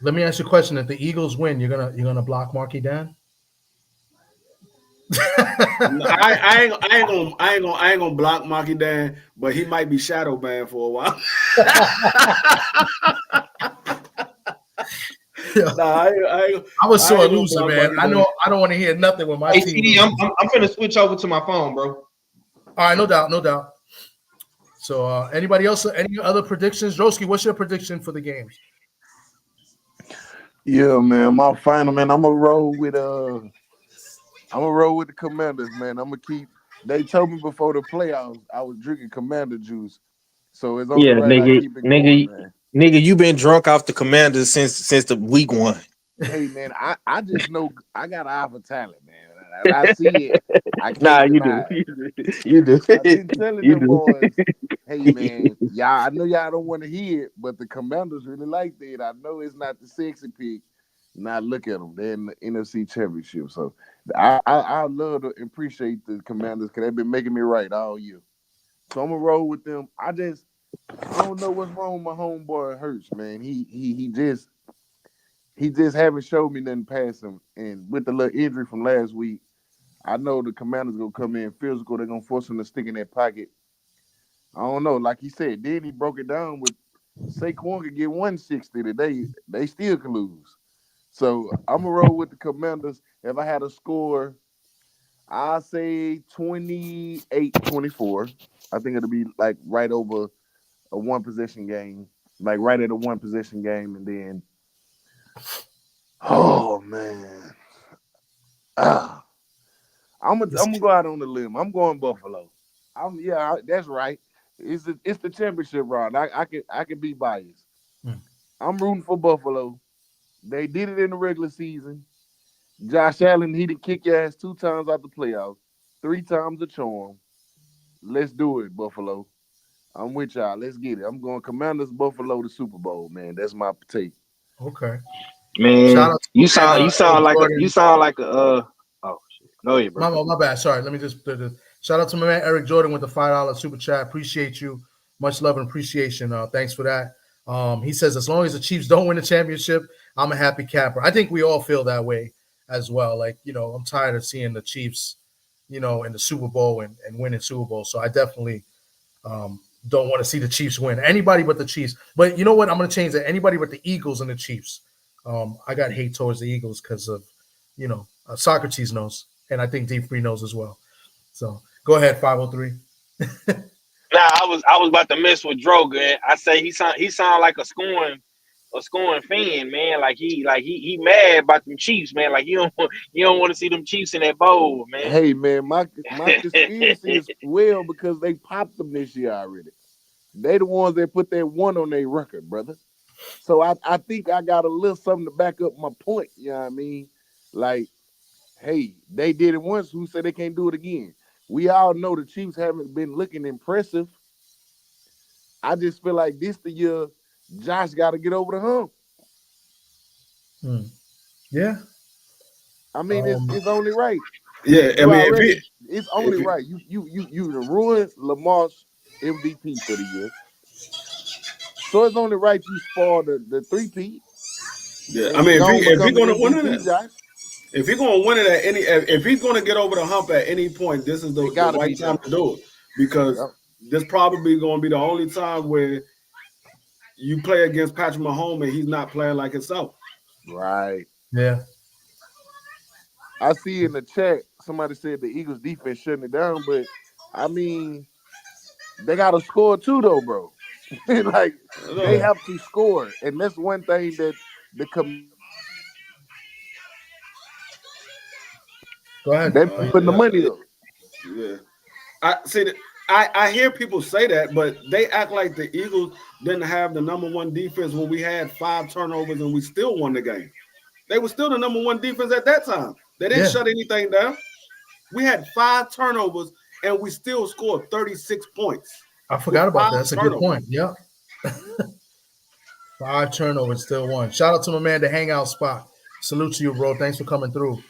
Let me ask you a question. If the Eagles win, you're gonna block Marky Dan? I ain't gonna block Monkey Dan, but he might be shadow banned for a while. I was sore loser, man. I know I don't want to hear nothing with my team. CD, I'm finna switch over to my phone, bro. All right, no doubt. So, anybody else? Any other predictions? Droski, what's your prediction for the games? Yeah, man. My final, man. I'm gonna roll with the Commanders, man. I'm gonna keep. They told me before the playoffs I was drinking Commander juice, so it's only right I keep it going, man. Nigga, you been drunk off the Commanders since the week 1. Hey, man, I just know I got an eye for talent, man. I see it. I can't deny it. You do. I've been telling them boys, hey, man, y'all, I know y'all don't want to hear it, but the Commanders really like that. I know it's not the sexy pick. Now look at them. They're in the NFC Championship. So I love to appreciate the Commanders because they've been making me right all year. So I'm going to roll with them. I don't know what's wrong with my homeboy Hurts, man. He just haven't showed me nothing past him. And with the little injury from last week, I know the Commanders going to come in physical. They're going to force him to stick in that pocket. I don't know. Like he said, then he broke it down with Saquon could get 160 today. They still can lose. So I'm going to roll with the Commanders. If I had a score, I'll say 28-24. I think it'll be like right over a one-possession game. Like right at a one-possession game. And then, oh, man. I'm gonna go out on the limb. I'm going Buffalo. That's right. It's the championship round. I can be biased. I'm rooting for Buffalo. They did it in the regular season. Josh Allen, he did kick your ass 2 times out the playoffs, 3 times a charm. Let's do it, Buffalo. I'm with y'all. Let's get it. I'm going Commanders, Buffalo, the Super Bowl, man. That's my take. Okay, man. You sound like a. Oh shit. No, yeah, bro. My bad. Sorry. Let me just shout out to my man Eric Jordan with the $5 super chat. Appreciate you. Much love and appreciation. Thanks for that. He says, as long as the Chiefs don't win the championship, I'm a happy camper. I think we all feel that way as well. Like, I'm tired of seeing the Chiefs, in the Super Bowl and winning Super Bowl. So I definitely don't want to see the Chiefs win. Anybody but the Chiefs. But you know what? I'm going to change that. Anybody but the Eagles and the Chiefs. I got hate towards the Eagles because of, Socrates knows. And I think Deep Free knows as well. So go ahead, 503. Nah, I was about to mess with Droga. I say he sound like a scoring fan, man. Like he mad about them Chiefs, man. Like you don't want to see them Chiefs in that bowl, man. Hey, man, my conspiracy is well because they popped them this year already. They the ones that put that 1 on their record, brother. So I think I got a little something to back up my point. You know what I mean? Like, hey, they did it once. Who said they can't do it again? We all know the Chiefs haven't been looking impressive. I just feel like this the year Josh got to get over the hump. Yeah. I mean, it's only right. Yeah, I mean, it's only right. You ruined Lamar's MVP for the year. So it's only right you spoil the 3-peat. Yeah, I mean, if he's going to win it, if he's going to win it at if he's going to get over the hump at any point, this is the right time to do it because this probably going to be the only time where you play against Patrick Mahomes and he's not playing like himself. Right. Yeah. I see in the chat somebody said the Eagles defense shutting it down, but I mean, they got to score too, though, bro. Like they have to score, and that's one thing that Go ahead. They're putting the money up. Yeah, I see that. I hear people say that, but they act like the Eagles didn't have the number 1 defense when we had 5 turnovers and we still won the game. They were still the number 1 defense at that time. They didn't shut anything down. We had 5 turnovers and we still scored 36 points. I forgot about that. That's a good point. Yeah. 5 turnovers, still won. Shout out to my man, the Hangout Spot. Salute to you, bro. Thanks for coming through.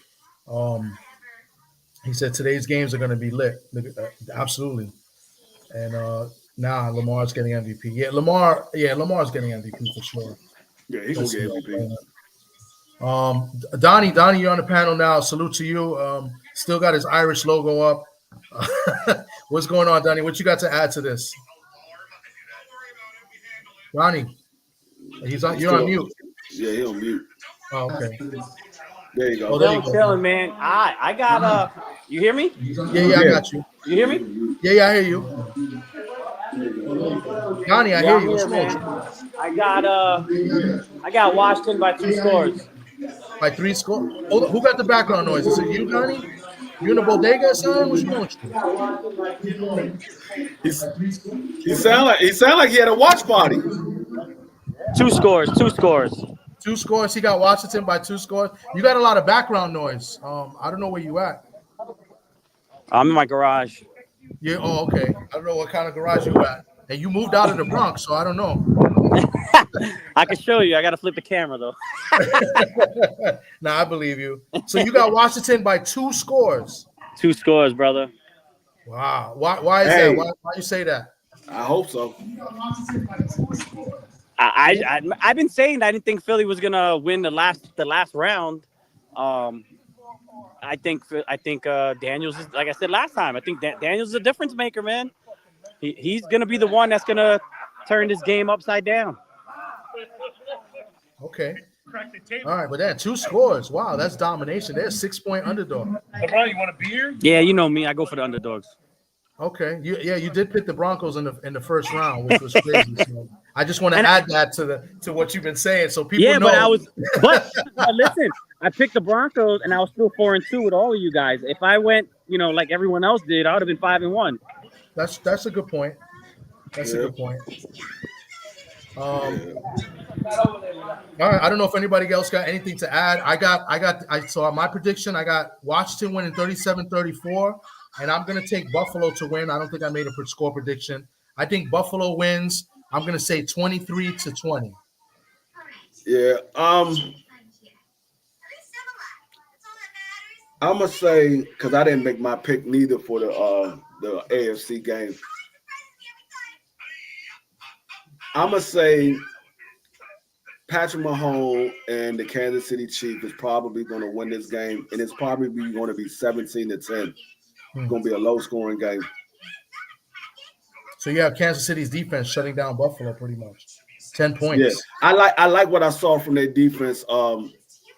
He said today's games are going to be lit. Absolutely. And Lamar's getting MVP. Lamar's getting MVP for sure. Yeah, he's going to get MVP. Donnie, you're on the panel now. Salute to you. Still got his Irish logo up. What's going on, Donnie? What you got to add to this? Donnie, you're on mute. Yeah, he's on mute. Oh, okay. There you go. Oh, there you go. Chilling, man. I got you hear me? Yeah, I got you. You hear me? Yeah, I hear you. Donnie, I hear you. What's man. wrong? I got Washington by 2 scores. By 3 scores. Oh, who got the background noise? Is it you, Donnie? You in the bodega, son? What's wrong with you? He sound like he had a watch party. 2 scores. 2 scores. 2 scores. He got Washington by 2 scores. You got a lot of background noise. I don't know where you at. I'm in my garage. Yeah. Oh, okay. I don't know what kind of garage you at. And you moved out of the Bronx, so I don't know. I can show you. I got to flip the camera though. Nah, I believe you. So you got Washington by 2 scores. 2 scores, brother. Wow. Why is that? Why you say that? I hope so. I've been saying I didn't think Philly was gonna win the last round. I think Daniels is, like I said last time. I think Daniels is a difference maker, man. He's gonna be the one that's gonna turn this game upside down. Okay. All right, but that 2 scores. Wow, that's domination. They're a 6-point underdog. LeBron, you want a beer? Yeah, you know me. I go for the underdogs. Okay. You did pick the Broncos in the first round, which was crazy. So I just want to add that to what you've been saying, so people know. But listen, I picked the Broncos, and I was still 4-2 with all of you guys. If I went, like everyone else did, I would have been 5-1. That's a good point. That's a good point. All right. I don't know if anybody else got anything to add. I saw my prediction. I got Washington winning 37-34, and I'm going to take Buffalo to win. I don't think I made a score prediction. I think Buffalo wins. I'm going to say 23-20. Yeah. I'm gonna say, because I didn't make my pick neither for the AFC game. I'm gonna say Patrick Mahomes and the Kansas City Chiefs is probably going to win this game, and it's probably going to be 17-10. It's going to be a low-scoring game. So you have Kansas City's defense shutting down Buffalo pretty much. 10 points. Yeah, I like what I saw from their defense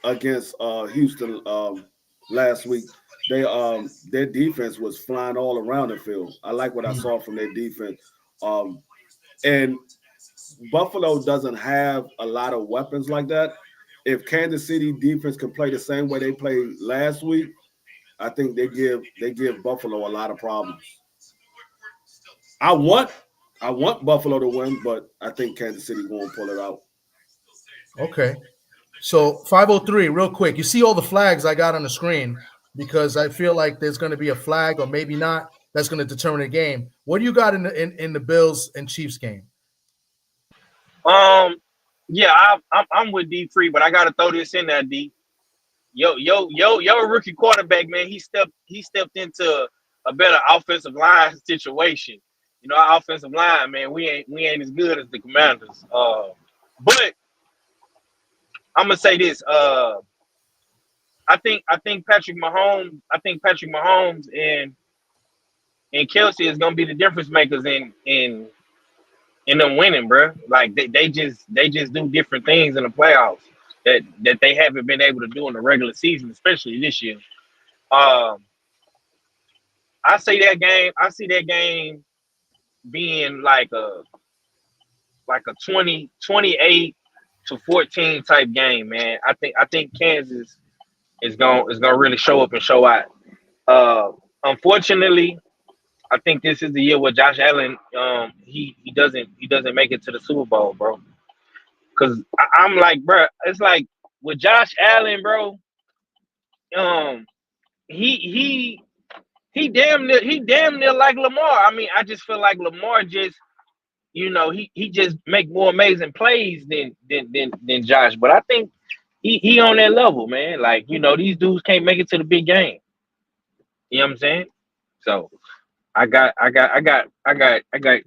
against Houston last week. Their defense was flying all around the field. I like what I saw from their defense. And Buffalo doesn't have a lot of weapons like that. If Kansas City defense can play the same way they played last week, I think they give Buffalo a lot of problems. I want Buffalo to win, but I think Kansas City won't pull it out. Okay. So 503, real quick. You see all the flags I got on the screen because I feel like there's going to be a flag or maybe not that's going to determine the game. What do you got in the Bills and Chiefs game? Yeah, I'm with D3, but I gotta throw this in there, D. Yo, rookie quarterback, man. He stepped into a better offensive line situation. Our offensive line, man, we ain't as good as the Commanders. But I'm gonna say this. I think Patrick Mahomes and Kelsey is gonna be the difference makers in them winning, bro. Like they just do different things in the playoffs that they haven't been able to do in the regular season, especially this year. I see that game being like a 28-14 type game, man. I think Kansas is gonna really show up and show out. Unfortunately, I think this is the year where Josh Allen he doesn't make it to the Super Bowl, bro. Cause I'm like, bro, it's like with Josh Allen, bro. He damn near like Lamar. I mean, I just feel like Lamar just, he just make more amazing plays than Josh. But I think he on that level, man. Like, these dudes can't make it to the big game. You know what I'm saying? So I got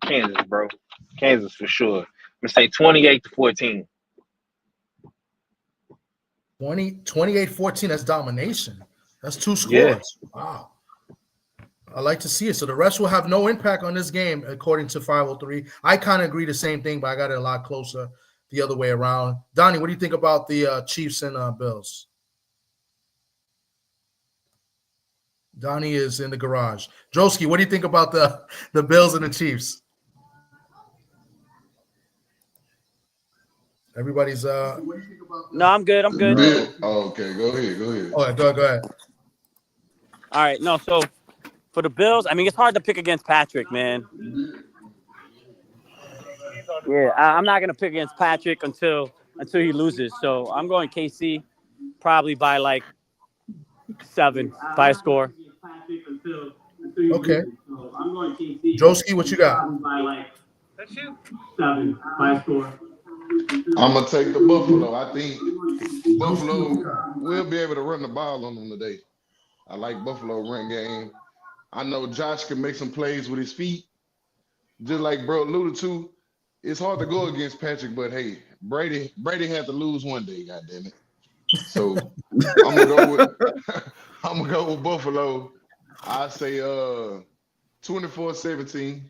Kansas, bro. Kansas for sure. I'm gonna say 28-14. 28-14. That's domination. That's 2 scores. Yeah. Wow. I like to see it. So the refs will have no impact on this game, according to 503. I kind of agree the same thing, but I got it a lot closer the other way around. Donnie, what do you think about the Chiefs and Bills? Donnie is in the garage. Joski, what do you think about the Bills and the Chiefs? Everybody's No, I'm good. I'm good. Oh, okay, go ahead. Oh, go ahead. All right. No, so for the Bills, I mean, it's hard to pick against Patrick, man. Yeah, I'm not gonna pick against Patrick until he loses. So I'm going KC, probably by like 7 by a score. Okay. Joski, what you got? That's you. 7 by a score. I'm gonna take the Buffalo. I think Buffalo will be able to run the ball on them today. I like Buffalo run game. I know Josh can make some plays with his feet. Just like bro alluded to, it's hard to go against Patrick, but hey, Brady had to lose one day, goddammit. So I'm gonna go with Buffalo. I say 24-17,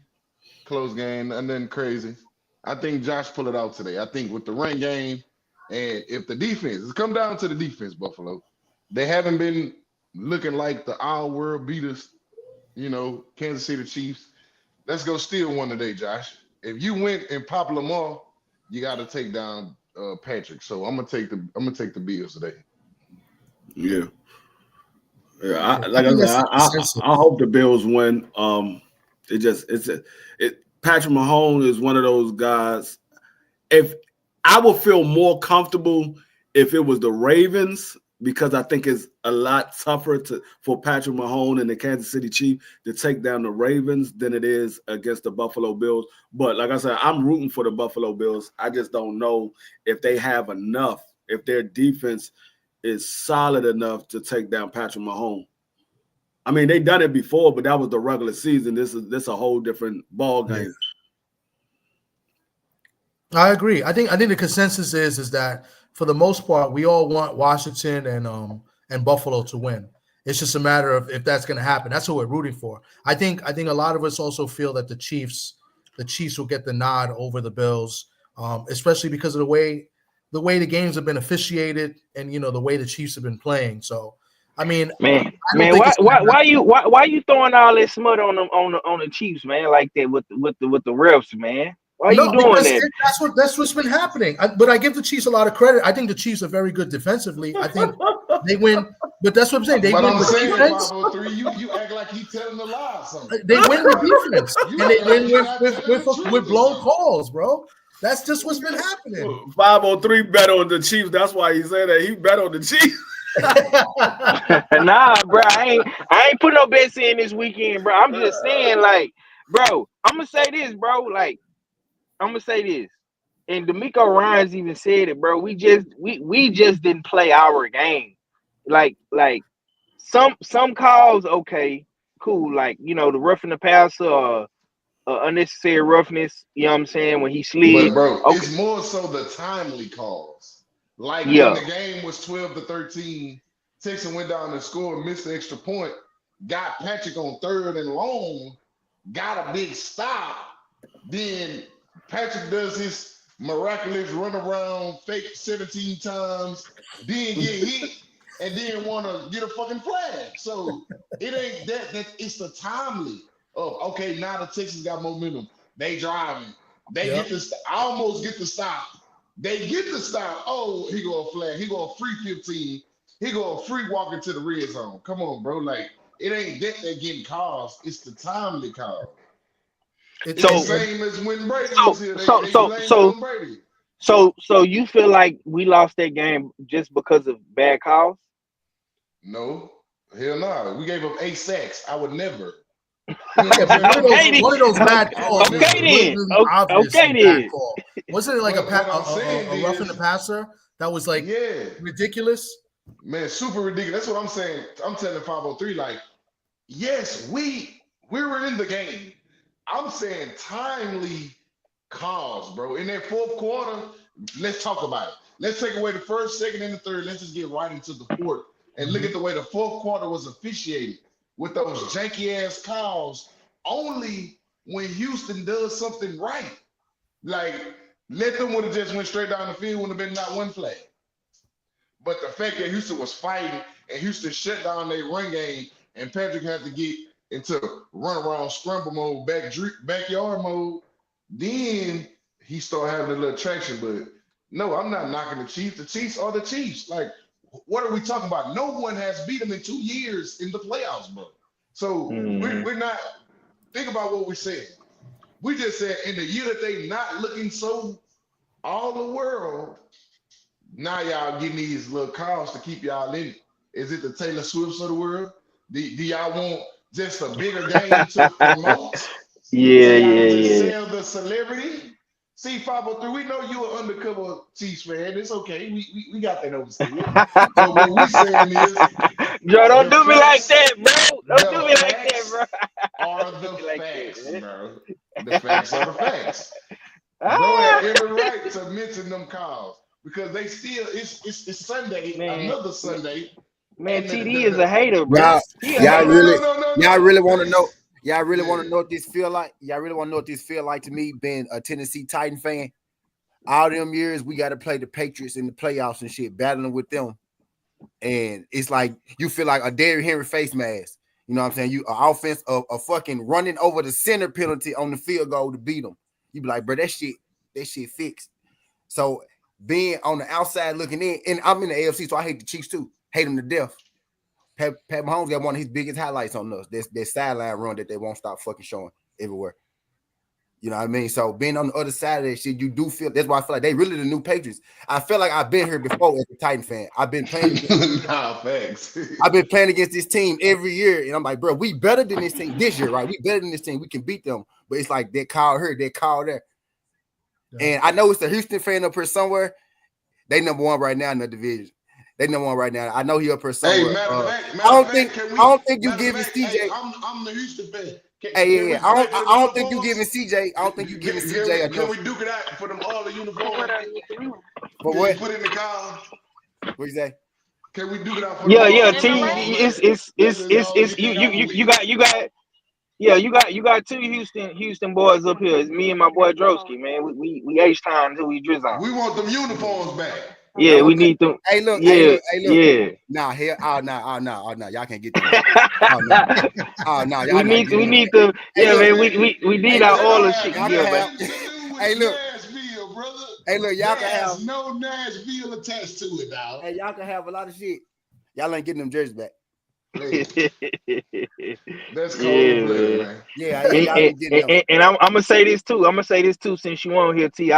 close game, nothing crazy. I think Josh pull it out today. I think with the run game and if the defense, it's come down to the defense, Buffalo. They haven't been looking like the all world beaters, Kansas City Chiefs. Let's go steal one today, Josh. If you win and pop Lamar, you got to take down Patrick. So I'm gonna take the Bills today. Yeah. Yeah, I hope the Bills win. Patrick Mahomes is one of those guys. If I would feel more comfortable if it was the Ravens, because I think it's a lot tougher for Patrick Mahomes and the Kansas City Chiefs to take down the Ravens than it is against the Buffalo Bills. But like I said, I'm rooting for the Buffalo Bills. I just don't know if they have enough, if their defense is solid enough to take down Patrick Mahomes. I mean, they done it before, but that was the regular season. This is a whole different ball game. I agree. I think the consensus is that for the most part, we all want Washington and Buffalo to win. It's just a matter of if that's going to happen. That's what we're rooting for. I think a lot of us also feel that the Chiefs will get the nod over the Bills, especially because of the way the games have been officiated and the way the Chiefs have been playing. So, I mean, man, why you throwing all that smut on the Chiefs, man, like that with the refs, man? Why you doing that? That's what's been happening. But I give the Chiefs a lot of credit. I think the Chiefs are very good defensively. I think they win, but that's what I'm saying. They win with defense. 503, you act like he's telling a lie or something. They win with defense, and they win with blown calls, bro. That's just what's been happening. 503 bet on the Chiefs. That's why he said that. He bet on the Chiefs. Nah, bro. I ain't put no bets in this weekend, bro. I'm just saying, like, bro, I'm gonna say this, bro. Like, I'm gonna say this. And D'Amico Ryans even said it, bro. We just didn't play our game. Like some calls, okay, cool. Like, the roughing the passer, unnecessary roughness, you know what I'm saying, when he slid. But bro, okay. It's more so the timely calls. Like when the game was 12-13, Texas went down and scored, missed the extra point, got Patrick on 3rd and long, got a big stop. Then Patrick does his miraculous run around, fake 17 times, then get hit, and then want to get a fucking flag. So it ain't that it's the timely of, okay, now the Texans got momentum. They driving. They get this. I almost get the stop. They get the stop. Oh, he go a flag. He go a free 15. He go a free walk into the red zone. Come on, bro. Like, it ain't that they're getting calls. It's the timely call. It's the same as when Brady was here. Brady. So you feel like we lost that game just because of bad calls? No. Hell no. We gave up 8 sacks. I would never. One of those bad calls. Okay, then. Wasn't it like a roughing the passer that was like ridiculous? Man, super ridiculous. That's what I'm saying. I'm telling 503, like, yes, we were in the game. I'm saying timely calls, bro. In that fourth quarter, let's talk about it. let's take away the first, second, and the third. Let's just get right into the fourth and look at the way the fourth quarter was officiated with those janky ass calls. Only when Houston does something right, like let them would have just went straight down the field, wouldn't have been not one flag. But the fact that Houston was fighting and Houston shut down their run game, and Patrick had to get into run around scramble mode, backyard mode, then he started having a little traction. But no, I'm not knocking the Chiefs. The Chiefs are the Chiefs. Like, what are we talking about? No one has beat them in 2 years in the playoffs, bro. So we're not. Think about what we said. We just said in the year that they not looking so all the world, now y'all getting these little calls to keep y'all in it. Is it the Taylor Swifts of the world? Do y'all want just a bigger game to promote? Yeah. Sell the celebrity? See, 503, we know you an undercover Chiefs fan. It's okay. We got that overstood. But what we saying is, Joe, don't do me like that, bro. Don't do me like that, bro. Are the facts, bro. The facts are the facts. Bro had every right to mention them calls because they still it's Sunday, another Sunday. Man, TD is a hater, bro. Y'all really want to know? Y'all really want to know what this feel like? Y'all really want to know what this feel like to me, being a Tennessee Titan fan? All them years we got to play the Patriots in the playoffs and shit, battling with them, and it's like you feel like a Derrick Henry face mask. You know what I'm saying? You offense of fucking running over the center penalty on the field goal to beat them. You be like, bro, that shit fixed. So being on the outside looking in, and I'm in the AFC, so I hate the Chiefs too. Hate them to death. Pat Mahomes got one of his biggest highlights on us. That sideline run that they won't stop fucking showing everywhere. You know what I mean? So being on the other side of that shit, you do feel. That's why I feel like they really the new Patriots. I feel like I've been here before as a Titan fan. I've been playing. Thanks. I've been playing against this team every year, and I'm like, bro, we better than this team this year, right? We better than this team. We can beat them. But it's like that call here, that call there. Yeah. And I know it's the Houston fan up here somewhere. They number one right now in the division. They number one right now. I know he up here somewhere. Hey, matter of fact, I don't think you giving CJ. Hey, I'm the Houston fan. I don't think you giving CJ. I don't think you giving CJ enough. Can we duke it out for them all the uniforms? But what? Put in the car. What you say? Can we duke it out for Yeah. You got two Houston boys up here. It's me and my boy Drosky, man. We H-time till we drizzle. We want them uniforms back. Yeah, we need them. Hey, look. Yeah. Nah, here. No. Y'all can't get them. We need them. Yeah, man. We need our all the shit. Hey, look. Hey, look. Y'all can have no Nashville attached to it, dog. Hey, y'all can have a lot of shit. Y'all ain't getting them jerseys back. That's cold, man. Yeah, and I'm gonna say this too. Since you on here, T,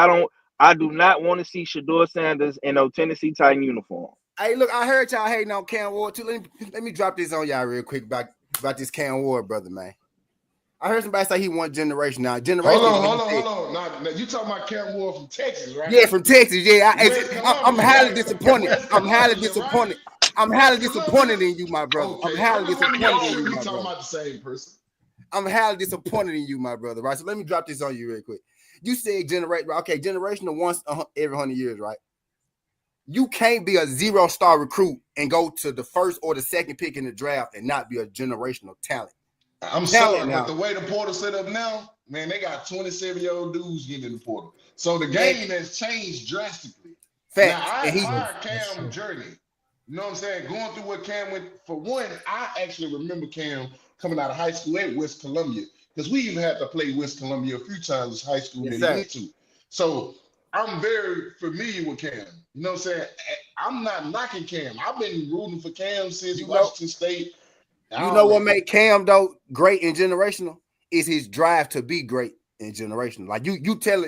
I do not want to see Shedeur Sanders in no Tennessee Titan uniform. Hey, look, I heard y'all hating on Cam Ward too. Let me drop this on y'all real quick about this Cam Ward brother, man. I heard somebody say he won generation now. Hold on. Now you talking about Cam Ward from Texas, right? Yeah, from Texas. Yeah, I'm highly disappointed. I'm highly disappointed. I'm highly disappointed in you, my brother. Okay. I'm highly disappointed in you, my talking brother. about the same person. I'm highly disappointed in you, my brother. Right. So let me drop this on you real quick. You said generational once every 100 years, right? You can't be a 0-star recruit and go to the first or the second pick in the draft and not be a generational talent. I'm sorry, but the way the portal set up now, man, they got 27-year-old dudes getting in the portal. So the game has changed drastically. Facts. Now, I admire Cam's journey. You know what I'm saying? Going through what Cam went, for one, I actually remember Cam coming out of high school at West Columbia, because we even had to play West Columbia a few times as high school that he went to. So I'm very familiar with Cam. You know what I'm saying? I'm not knocking Cam. I've been rooting for Cam since Washington State. You know what made Cam though great in generational is his drive to be great in generational. Like you tell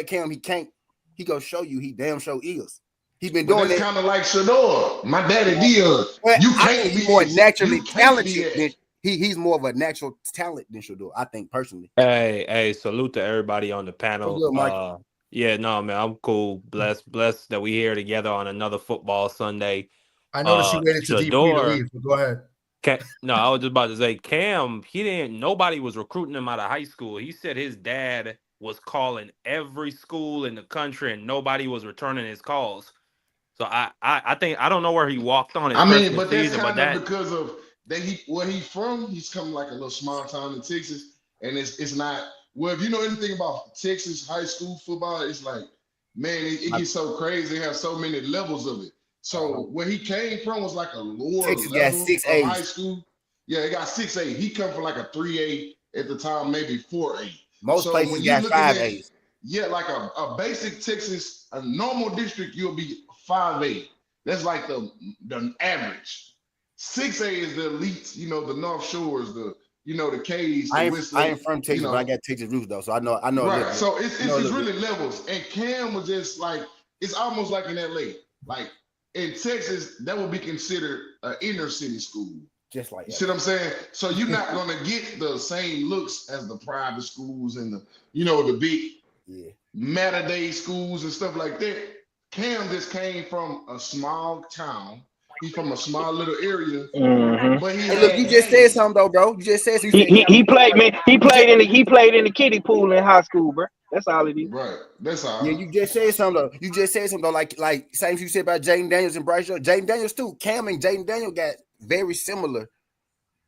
Cam he can't, he gonna show you he damn sure is. He's been doing that. Kind of like Shedeur, my daddy did. You can't be more naturally talented than he's more of a natural talent than Shedeur, I think personally. Hey, salute to everybody on the panel. Good, yeah, no, man, I'm cool. Blessed that we here together on another football Sunday. I noticed you waited to deep to leave, so go ahead. No, I was just about to say, Cam, nobody was recruiting him out of high school. He said his dad was calling every school in the country and nobody was returning his calls. So I think I don't know where he walked on his I mean, freshman but that's season, kind but of because of where he's from. He's coming like a little small town in Texas, and it's not. Well, if you know anything about Texas high school football, it's like, man, it gets so crazy. They have so many levels of it. So where he came from was like a lower Texas got level 6 of high A's. school. Yeah, it got 6A. He come from like a 3A at the time, maybe 4A. Most So places when you got looking 5 at, A's. yeah, like a basic Texas, a normal district, you'll be 5A. That's like the average. 6A is the elites, you know, the North Shores, the K's, the I Westlake, ain't from Texas, but I got Texas roots though, so I know a little right. bit. So it's I know a little really bit. levels. And Cam was just like, it's almost like in LA. Like in Texas, that would be considered an inner city school. Just like You that. see what I'm saying? So you're not gonna get the same looks as the private schools and the big matter day schools and stuff like that. Cam just came from a small town. He's from a small little area. But Hey, look, you just said something though, bro. You just said something. He played in the kiddie pool in high school, bro. That's all it is. Right. That's all. Yeah, you just said something though. You just said something though, like same you said about Jaden Daniels and Bryce Young. Jaden Daniels too. Cam and Jaden Daniels got very similar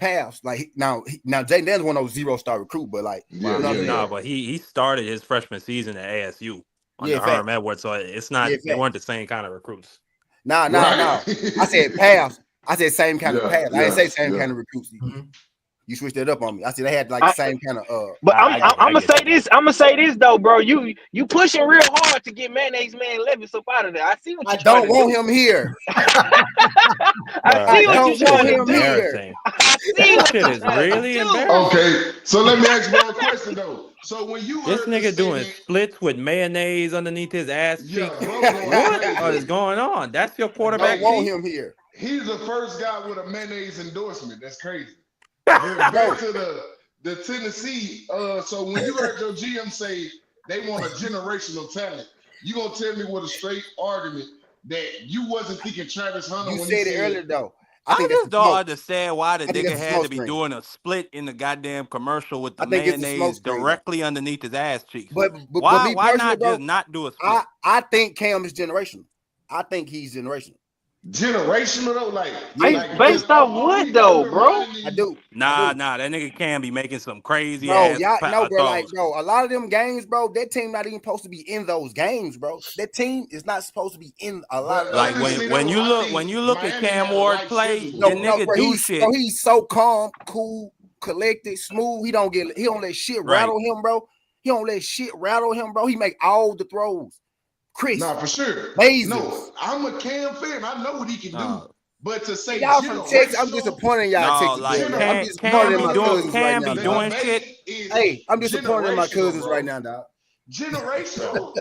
paths. Like now Jaden Daniels one of those 0-star recruit, but like but he started his freshman season at ASU under Herm Edwards, so it's not they weren't the same kind of recruits. No. I said paths. I said same kind of paths. I didn't say same kind of recruits. You switched it up on me. I said they had like the same kind of But I'm gonna say this. I'm gonna say this though, bro. You pushing real hard to get Mayonnaise Man Levis up out of there. I see what I don't want him here. I see what you're trying to do. I see what shit is really embarrassing. Okay, so let me ask you a question though. So when you This nigga doing splits with mayonnaise underneath his ass cheek. What is going on? That's your quarterback. I don't want him here. He's the first guy with a mayonnaise endorsement. That's crazy. Back to the Tennessee. So when you heard your GM say they want a generational talent, you gonna tell me with a straight argument that you wasn't thinking Travis Hunter You when said it earlier though. I just don't understand why the nigga had to be doing a split in the goddamn commercial with the mayonnaise directly underneath his ass cheeks. But why me personally, not bro, just not do a split? I think Cam is generational. I think he's generational. Generational though, like based off what though, bro? I do. Nah, that nigga can be making some crazy Bro, ass. y'all know, bro. Like, bro, a lot of them games, bro. That team not even supposed to be in those games, bro. That team is not supposed to be in a lot of. Like when you look at Cam Ward play, the nigga bro, do shit. Bro, he's so calm, cool, collected, smooth. He don't let shit rattle him, bro. He don't let shit rattle him, bro. He make all the throws. Chris, nah, for sure. Amazing. No, I'm a Cam fan. I know what he can do. But to say y'all from Texas, I'm disappointed in y'all Texas. Like, I'm disappointed in my cousins right now. Doing shit. Hey, I'm disappointed in my cousins right now, dog. Generational.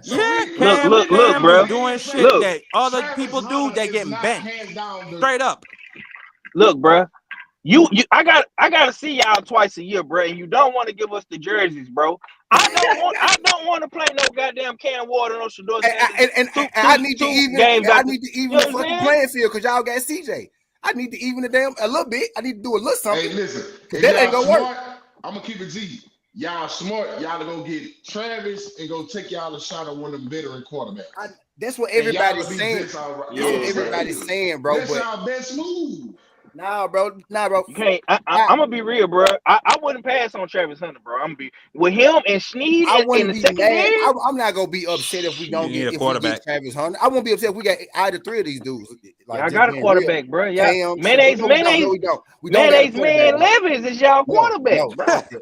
Yeah, look, bro. Doing shit that other people do, they getting bent. Straight up. Look, bro. I gotta see y'all twice a year, bro, and you don't want to give us the jerseys, bro. I don't want to play no goddamn Cam Ward or no Shador. And I need to even the fucking playing field because y'all got CJ. I need to even a little bit. I need to do a little something. Hey, listen, that ain't gonna work. I'm gonna keep it G. Y'all smart. Y'all to go get Travis and go take y'all a shot at one of them veteran quarterbacks. That's what everybody's saying. That's what everybody's saying, bro. That's our best move. Nah, bro. You can't. I'm gonna be real, bro. I wouldn't pass on Travis Hunter, bro. I'm gonna be with him and Snead in the secondary. I'm not gonna be upset if we don't get a quarterback. Travis Hunter. I won't be upset if we got either three of these dudes. Like, I got a quarterback, bro. Yeah, Mayonnaise Man Levis is y'all quarterback.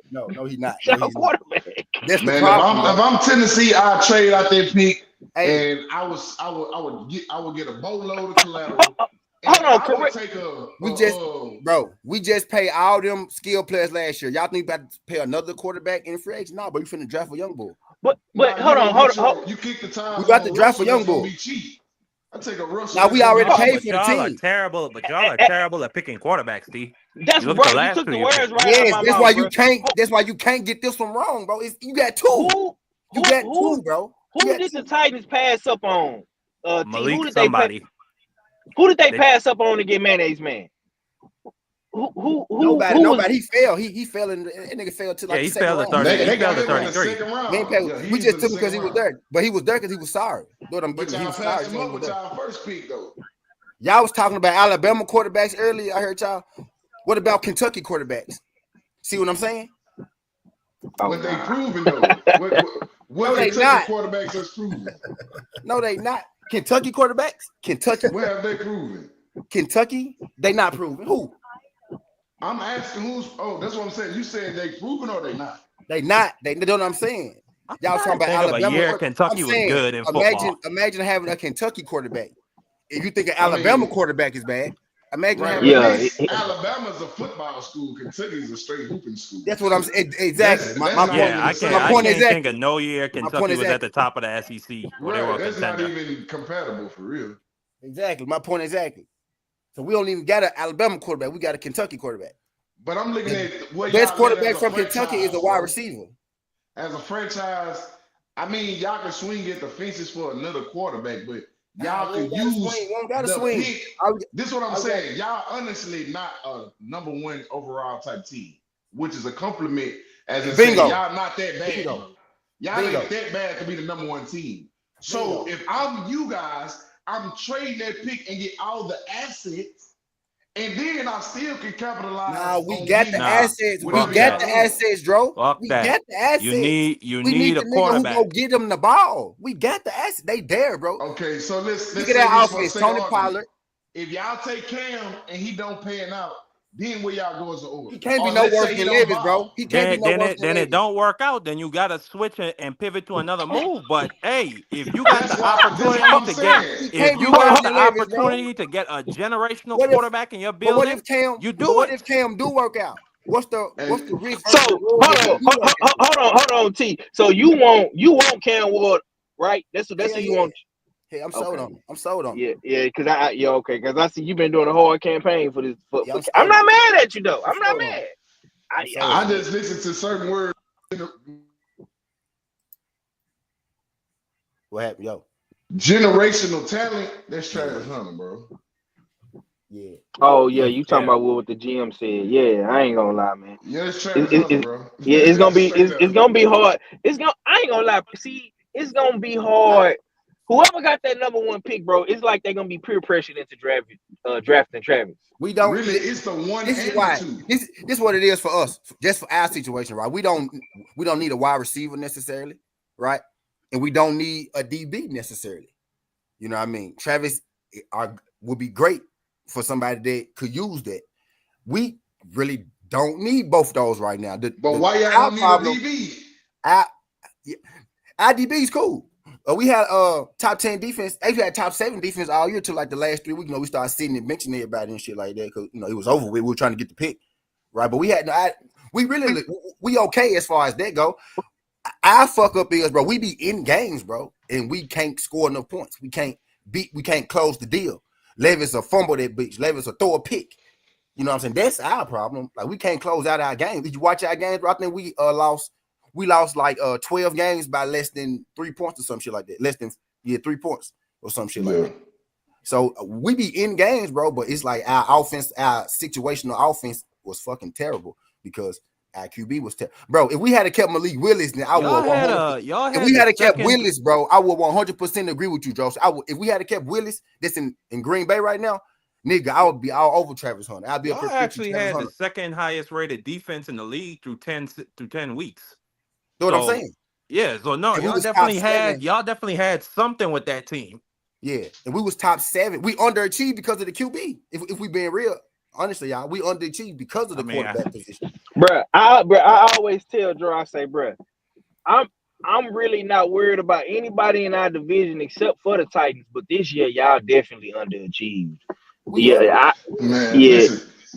No, he's not. Y'all quarterback. That's man, the problem. If I'm Tennessee, I'll trade out that pick, and I would get a boatload of collateral. Hold on, correct. We just pay all them skill players last year. Y'all think about to pay another quarterback in free agent? No, but you finna draft a young bull. But hold on. You kick the time. We got to draft a young bull. I take a Russell. Now we already paid for the team. Y'all are terrible at picking quarterbacks, D. That's bro. You took the words right. Yes, out that's my why mouth, you can't. That's why you can't get this one wrong, bro. You got two. You got two, bro. Who did the Titans pass up on? Malik somebody. Who did they pass up on to get Mayonnaise Man? Nobody. He fell. He fell in. That nigga fell to like he the second fell to round. 30. They He fell got to him in the 33. second round. We just took him because he was round. there, but he was there because he was sorry. What I'm But getting, he y'all was sorry. passed him up with y'all first pick though. Y'all was talking about Alabama quarterbacks earlier. I heard y'all. What about Kentucky quarterbacks? See what I'm saying? What they proving though? What No, they Kentucky not. quarterbacks has proven? No, they not. Kentucky quarterbacks? Kentucky. What have they proven? Kentucky? They not proven. Who? I'm asking who's. Oh, that's what I'm saying. You said they proven or they not? They not. They know what I'm saying. Y'all talking about Think of Alabama. a year Kentucky was good in football. Imagine having a Kentucky quarterback. If you think an Alabama quarterback is bad, imagine having. Alabama's a football school. Kentucky's a straight hooping school. That's what I'm saying. Exactly. My point. I can't think of no year Kentucky was at the top of the SEC. Right. That's not even compatible for real. Exactly. My point exactly. So we don't even got an Alabama quarterback. We got a Kentucky quarterback. But I'm looking at what best quarterback from Kentucky is a wide receiver. As a franchise, I mean, y'all can swing at the fences for another quarterback, but y'all can use the pick. This is what I'm saying. Y'all honestly not a number one overall type team, which is a compliment. As in saying, y'all not that bad. Y'all ain't that bad to be the number one team. So if I'm you guys, I'm trading that pick and get all the assets, and then I still can capitalize. Nah, we got the assets. We got the assets, Dro. We got the assets. You need a quarterback. Who go get them the ball. We got the assets. They there, bro. Okay, so let's look at that offense. Tony Pollard. If y'all take Cam and he don't pan out, then where y'all go as an order? He can't be no worse than Levis, bro. He can't be no worse than Then it don't work out. Then you got to switch and pivot to another move. But hey, if you got the opportunity to get a generational quarterback in your building, you do it. What if Cam do work out? What's the risk? So hold on, T. So you want Cam Ward, right? That's what you want. Hey, I'm sold on. I'm sold on. Yeah, because because I see you've been doing a hard campaign for this. I'm not mad at you though. I'm not mad. I just listen to certain words. What happened, yo? Generational talent. That's Travis Hunter, bro. Yeah. Oh yeah, you talking about what the GM said? Yeah, I ain't gonna lie, man. Yeah, it's Travis Hunter, bro. Yeah, it's gonna be hard. I ain't gonna lie. See, it's gonna be hard. Whoever got that number one pick, bro, it's like they're gonna be peer pressured into drafting Travis. We don't really. It's the one. This is why. This is what it is for us. Just for our situation, right? We don't need a wide receiver necessarily, right? And we don't need a DB necessarily. You know what I mean? Travis would be great for somebody that could use that. We really don't need both of those right now. But why y'all don't need a DB? Our DB is cool. We had top 10 defense. Actually, had top 7 defense all year till like the last 3 weeks. We started sitting and mentioning everybody and shit like that because it was over with. We were trying to get the pick, right? But we okay as far as that go. Our fuck up is, bro, we be in games, bro, and we can't score enough points. We can't close the deal. Levis will fumble that bitch. Levis will throw a pick. You know what I'm saying? That's our problem. Like we can't close out our games. Did you watch our games, bro? I think we lost. We lost like 12 games by less than 3 points or some shit like that. Less than 3 points or some shit like that. So we be in games, bro, but it's like our offense, our situational offense was fucking terrible because our QB was terrible. Bro, if we had kept Malik Willis, then I would. If we had kept Willis, bro, I would 100% agree with you, Josh. If we had kept Willis, that's in Green Bay right now, nigga, I would be all over Travis Hunter. I'd be y'all actually had the second highest rated defense in the league through 10 weeks. You know what I'm saying? Yeah, so no, y'all definitely had something with that team. Yeah, and we was top 7. We underachieved because of the QB. If we being real, honestly, y'all, we underachieved because of the quarterback position. Bruh, I always tell Drew, I say, bruh, I'm really not worried about anybody in our division except for the Titans, but this year y'all definitely underachieved. Listen,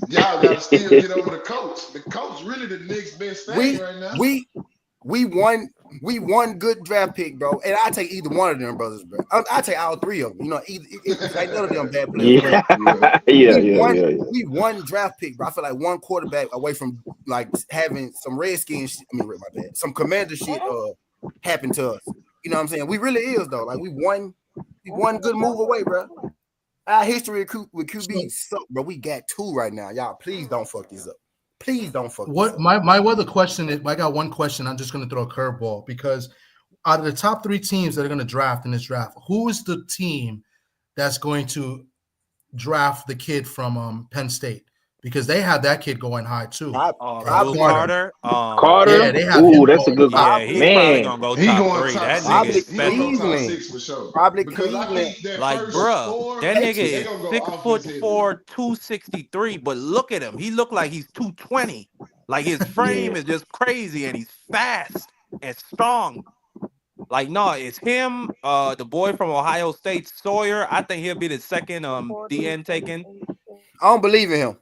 y'all gotta still get over the coach. The coach really the next best thing right now. We won good draft pick, bro. And I take either one of them brothers, bro. I take all 3 of them. Like none of them bad players. We won draft pick, bro. I feel like one quarterback away from like having some Redskins. Some Commander shit happen to us. You know what I'm saying? We really is though. Like we one good move away, bro. Our history with QB suck, bro. We got 2 right now. Y'all, please don't fuck this up. Please don't fuck this up. My other question is, I got one question. I'm just going to throw a curveball because out of the top 3 teams that are going to draft in this draft, who is the team that's going to draft the kid from Penn State? Because they have that kid going high too. Carter. Carter. Yeah, they have That's a good yeah, he's probably gonna go top 3. That nigga is Cleveland. For sure. Probably Because Cleveland. Like, bruh, that nigga is 6'4", 263. But look at him. He look like he's 220. Like his frame is just crazy, and he's fast and strong. Like, no, it's him. The boy from Ohio State, Sawyer. I think he'll be the second DN taken. I don't believe in him.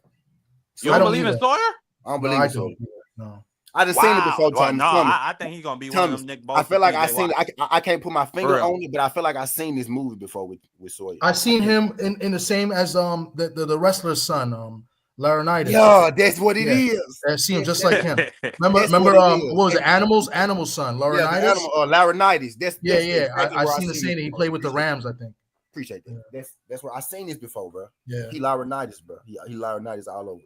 You don't believe in Sawyer? I don't believe in Sawyer. No. I just seen it before. Well, no, I think he's gonna be one of them Nick Bosa. I feel like I seen it. I can't put my finger on it, but I feel like I seen this movie before with Sawyer. I seen him in the same as the wrestler's son, Laurinaitis. Yeah, that's what it is. I see him just like him. Remember what was it? Animal's son, Laurinaitis. Yeah, Laurinaitis. That's exactly I seen the same. He played with the Rams, I think. Appreciate that. Yeah. That's where I seen this before, bro. Yeah, he Laurinaitis, bro. He Laurinaitis all over.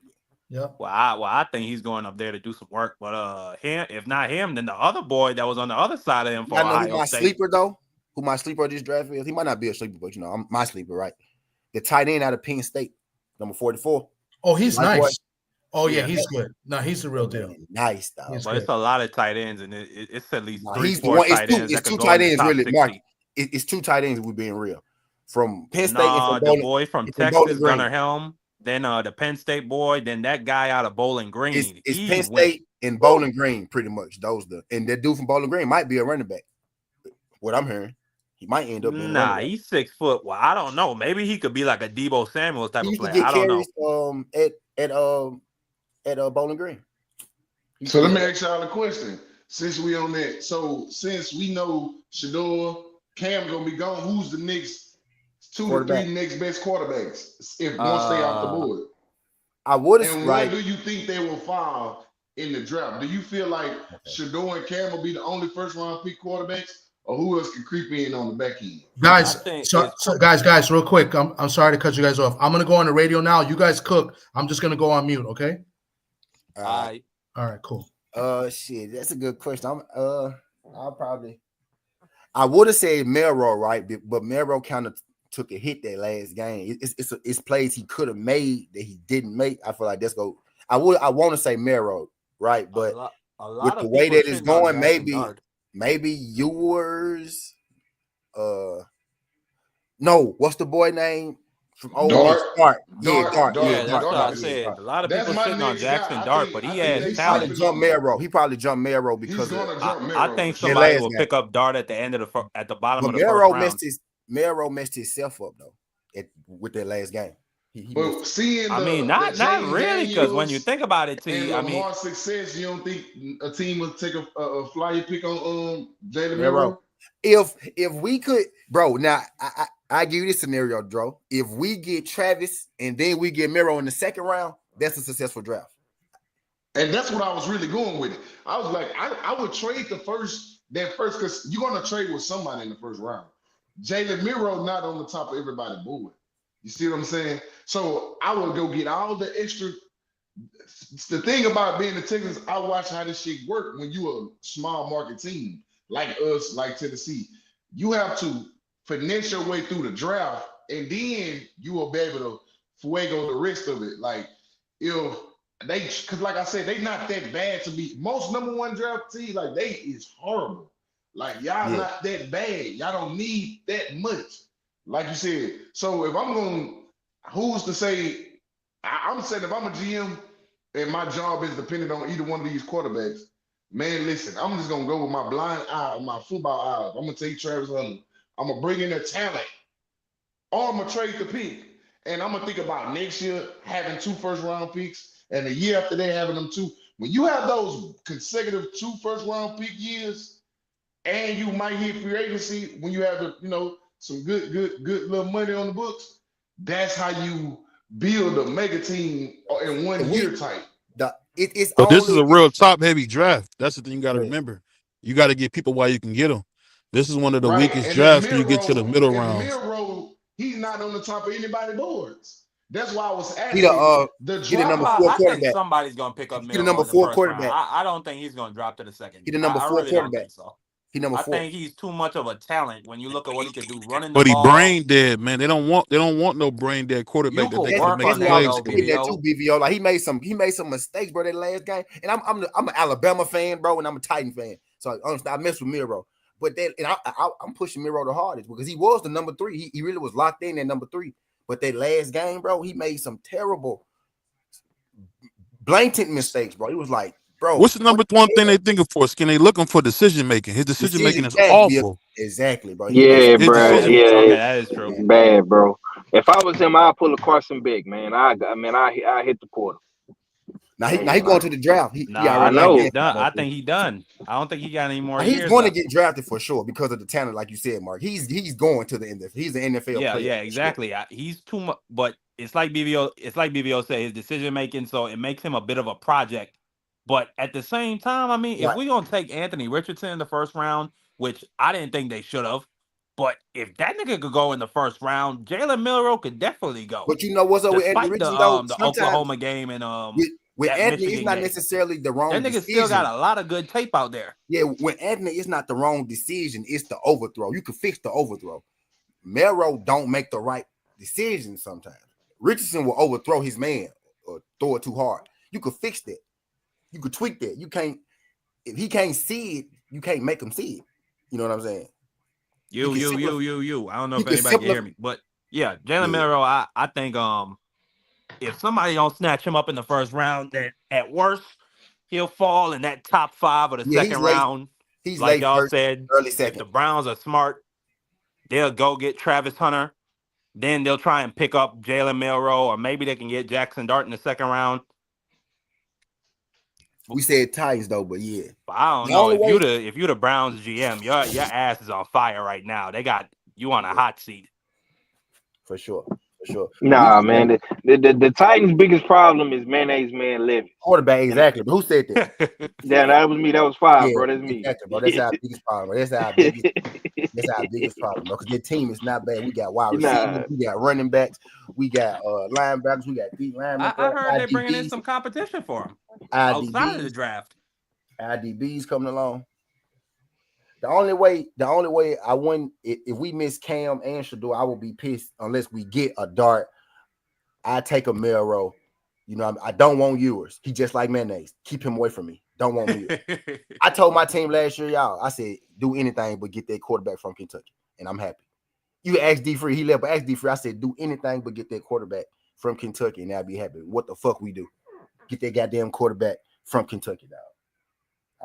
Yeah. Well, I think he's going up there to do some work, but him, if not him, then the other boy that was on the other side of him for Ohio Ohio who my State. Sleeper though, who my sleeper this draft is. He might not be a sleeper, but I'm my sleeper, right? The tight end out of Penn State, number 44. Oh, he's nice. Boy. Oh yeah, he's good. No, he's the real deal. Nice, though. But it's a lot of tight ends, and it's at least 3-4 tight ends. It's 2 tight ends, really, Mark. It's 2 tight ends. We're being real. From Penn State, and the boy from Texas, Gunnar Helm. Then the Penn State boy. Then that guy out of Bowling Green. It's Penn State and Bowling Green, pretty much. And that dude from Bowling Green might be a running back. What I'm hearing, he might end up being. Nah, he's 6 foot. Well, I don't know. Maybe he could be like a Debo Samuel type of player. I don't know. At Bowling Green. So let me ask y'all a question. Since we on that, so since we know Shador, Cam gonna be gone, who's the next 2 to 3 next best quarterbacks if once they off the board? I would have. And where do you think they will fall in the draft? Do you feel like Shador and Cam will be the only first round pick quarterbacks, or who else can creep in on the back end? Guys, guys, real quick. I'm sorry to cut you guys off. I'm gonna go on the radio now. You guys cook. I'm just gonna go on mute. Okay. All right, cool. Shit, that's a good question. I would have said Melrose, right? But Melrose kind of took a hit that last game. It's plays he could have made that he didn't make. I feel like that's go. I want to say Melrose, right? But with the way that it's going, maybe yours. No, what's the boy name? From Dart. Dart. I said a lot of people sitting on Jackson Dart, but he has talent. He probably jumped Melrose because I think somebody will pick up Dart at the end of at the bottom of the first round. Melrose messed himself up though with that last game. Not really, because when you think about it, more success, you don't think a team will take a flyer pick on Jalen Melrose? If we could, bro. Now I give you this scenario, Dro. If we get Travis and then we get Miro in the second round, that's a successful draft. And that's what I was really going with it. I was like, I would trade that first, because you're going to trade with somebody in the first round. Jalen Miro not on the top of everybody's board. You see what I'm saying? So I would go get all the extra. The thing about being the Texans, I watch how this shit work when you're a small market team like us, like Tennessee. You have to finesse your way through the draft, and then you will be able to fuego the rest of it. Like, because like I said, they not that bad to be most number 1 draft team. Like, they is horrible. Like, y'all not that bad. Y'all don't need that much. Like you said. So if I'm going, who's to say, I'm saying if I'm a GM and my job is dependent on either one of these quarterbacks, man, listen, I'm just going to go with my blind eye, my football eye. I'm going to take Travis Hunter. I'm going to bring in the talent, or I'm going to trade the pick. And I'm going to think about next year having 2 first-round picks and the year after that having them 2. When you have those consecutive 2 first-round pick years and you might hit free agency when you have, some good little money on the books, that's how you build a mega team in 1 year type. This is a real top-heavy draft. That's the thing you got to remember. You got to get people while you can get them. This is one of the weakest drafts when you get to the middle rounds. Miro, he's not on the top of anybody's boards. That's why I was He the asking the he the number drop. 4 I think quarterback. somebody's gonna pick up He the number Milrow in the 4 first round. quarterback. I don't think he's gonna drop to the second. He the number I 4 really don't quarterback. think so. He number I 4. think he's too much of a talent when you look at what he could do running the But he ball. brain dead, man. They don't want no brain dead quarterback You that could they can work make on some that, plays though, for. Getting that BVO. too, BVO. Like he made some mistakes, bro. That last game, and I'm an Alabama fan, bro, and I'm a Titan fan. So I mess with Miro, but I'm pushing Miro the hardest because he was the number 3. He really was locked in at number 3. But that last game, bro, he made some terrible, blatant mistakes, bro. He was like, bro, What's the number one thing they thinking for? Skin, they looking for decision making. His decision making is awful. Exactly, bro. Yeah, His bro. decision. Yeah, Okay, that is true. it's bad, bro. If I was him, I'd pull a Carson Big, man. I hit the portal. Now he going to the draft. He Nah, already I know. he's done. I think he's done. I don't think he got any more he's years going to left. get drafted for sure because of the talent, like you said, Mark. He's going to the NFL. He's an NFL Yeah, player. yeah, exactly. He's too much, but it's like BVO. It's like BVO said, his decision making, so it makes him a bit of a project. But at the same time, I mean, if Right. we're gonna take Anthony Richardson in the first round, which I didn't think they should have, but if that nigga could go in the first round, Jalen Milrow could definitely go. But you know what's up with Anthony Despite Richardson though? the Sometimes Oklahoma game and with that Anthony, Michigan it's not game. necessarily the wrong That nigga decision. still got a lot of good tape out there. Yeah, with Anthony, it's not the wrong decision. It's the overthrow. You can fix the overthrow. Melrose don't make the right decision sometimes. Richardson will overthrow his man or throw it too hard. You could fix that. You could tweak that. You can't. If he can't see it, you can't make him see it. You know what I'm saying? You. I don't know you if can anybody can hear me, but yeah, Jalen Milrow. I think if somebody don't snatch him up in the first round, then at worst he'll fall in that top 5 of the second round. He's like late y'all first, said. early If second. the Browns are smart, they'll go get Travis Hunter. Then they'll try and pick up Jalen Milrow, or maybe they can get Jackson Dart in the second round. We said Titans though, but yeah. But I don't know if you the Browns GM, your ass is on fire right now. They got you on a hot seat. For sure. Nah, man. The Titans' biggest problem is mayonnaise man living. Quarterback, exactly. But who said that? Yeah, that was me. That was 5, Yeah, bro. That's me. Exactly, bro. That's our biggest problem. That's our biggest problem, bro. Because their team is not bad. We got wide receivers, we got running backs, we got linebackers, we got deep linemen. I heard they're bringing in some competition for him outside of the draft. IDBs coming along. The only way I wouldn't, if we miss Cam and Shador, I will be pissed unless we get a Dart. I take a Melrose. You know, I don't want yours. He just like mayonnaise. Keep him away from me. Don't want me. I told my team last year, y'all, I said, do anything but get that quarterback from Kentucky, and I'm happy. You ask D Free, he left, but ask D Free. I said, do anything but get that quarterback from Kentucky, and I'll be happy. What the fuck we do? Get that goddamn quarterback from Kentucky, dog.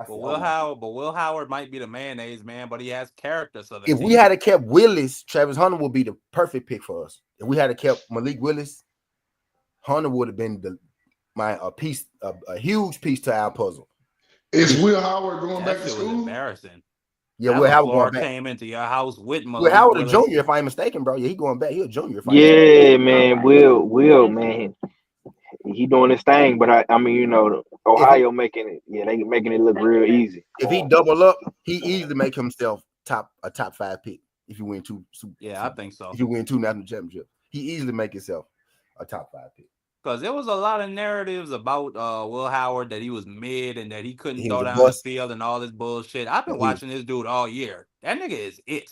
But Will Howard might be the mayonnaise man, but he has character. So if we had kept Willis, Travis Hunter would be the perfect pick for us. If we had kept Malik Willis, Hunter would have been a huge piece to our puzzle. Is Will Howard going back to school? Was embarrassing. Yeah, Will Howard going back. Came into your house with Malik Will Howard Willis. a junior, if I'm mistaken, bro. Yeah, he going back. He a junior. Yeah, man. Will, man. He doing his thing, but I mean, you know, Ohio making it. Yeah, they making it look real easy. If he double up, he easily make himself a top 5 pick. If you win two, I think so. If you win 2 national championships, he easily make himself a top 5 pick. Because there was a lot of narratives about Will Howard that he was mid and that he couldn't throw down the field and all this bullshit. I've been watching this dude all year. That nigga is it.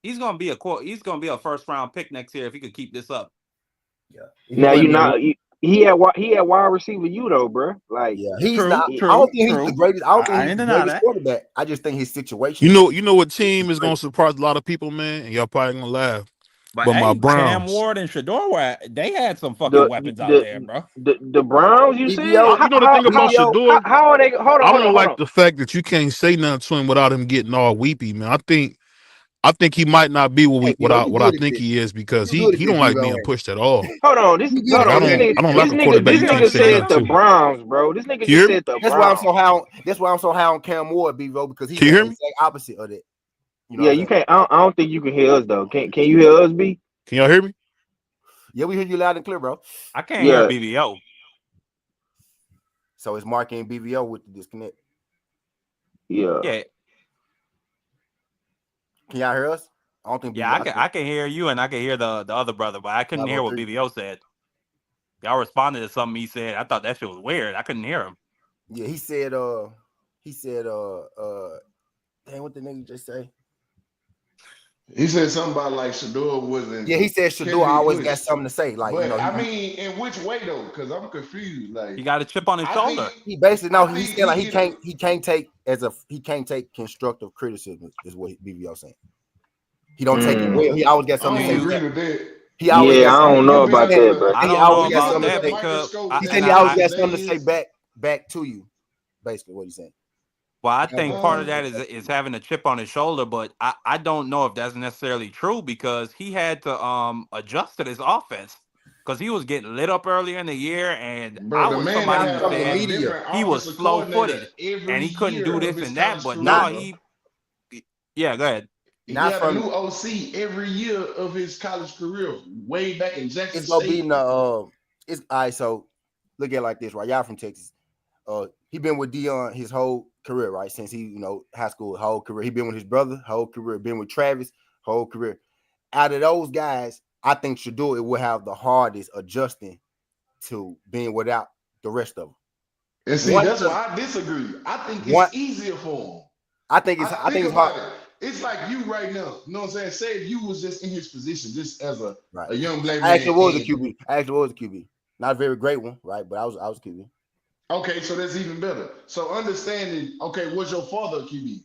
He's gonna be a first round pick next year if he could keep this up. Yeah. Now he had wide receiver though, bro. Like he's not. I don't think he's the greatest. I don't think he's the greatest quarterback. I just think his situation. You know what team is gonna surprise a lot of people, man, and y'all probably gonna laugh. But my Browns, Cam Ward and Shador, they had some fucking weapons out there, bro. The Browns, you see? You know the thing about Shador? How are they? Hold on. I don't like the fact that you can't say nothing to him without him getting all weepy, man. I think he might not be what I think he is because he don't like being pushed at all. Hold on, I don't like a quarterback. This nigga said the Browns, bro. This nigga just said the Browns. That's why I'm so high on Cam Ward, B-Vo, because he's the exact opposite of that. You know you can't. I don't think you can hear us though. Can you hear us, B? Can y'all hear me? Yeah, we hear you loud and clear, bro. I can't hear BVO. So it's Mark and BVO with the disconnect. Yeah. Can y'all hear us? I don't think. Yeah, I can hear you, and I can hear the other brother, but I couldn't hear what BBO said. Y'all responded to something he said. I thought that shit was weird. I couldn't hear him. Yeah, he said, dang, what the nigga just say? He said something about like Shador wasn't. Yeah, he said Shador always got something to say. Like, but I mean, in which way though? Because I'm confused. Like, he got a chip on his shoulder. He basically he said like he can't take constructive criticism is what BBO saying. He don't take it well. He always got something to say. Agree with that. He always I don't know about that, bro. I don't know about that because he said he always got something to say back to you. Basically, what he's saying. Well, I think part of that is having a chip on his shoulder, but I don't know if that's necessarily true because he had to adjust to this offense because he was getting lit up earlier in the year, and I was somebody who said he was slow-footed and he couldn't do this and that. But now yeah, go ahead. He had a new OC every year of his college career, way back in Jackson It's gonna State. be in the it's all right. So look at it like this, right? Y'all from Texas. He been with Dion his whole career, right? Since he, high school, whole career. He been with his brother, whole career. Been with Travis, whole career. Out of those guys, I think Shador will have the hardest adjusting to being without the rest of them. And see, that's why I disagree. I think it's easier for him. I think it's hard. It's like you right now. You know what I'm saying? Say if you was just in his position, just as a young black man. I actually was a QB. Not a very great one, right? But I was a QB. Okay, so that's even better. So understanding, okay, was your father a QB?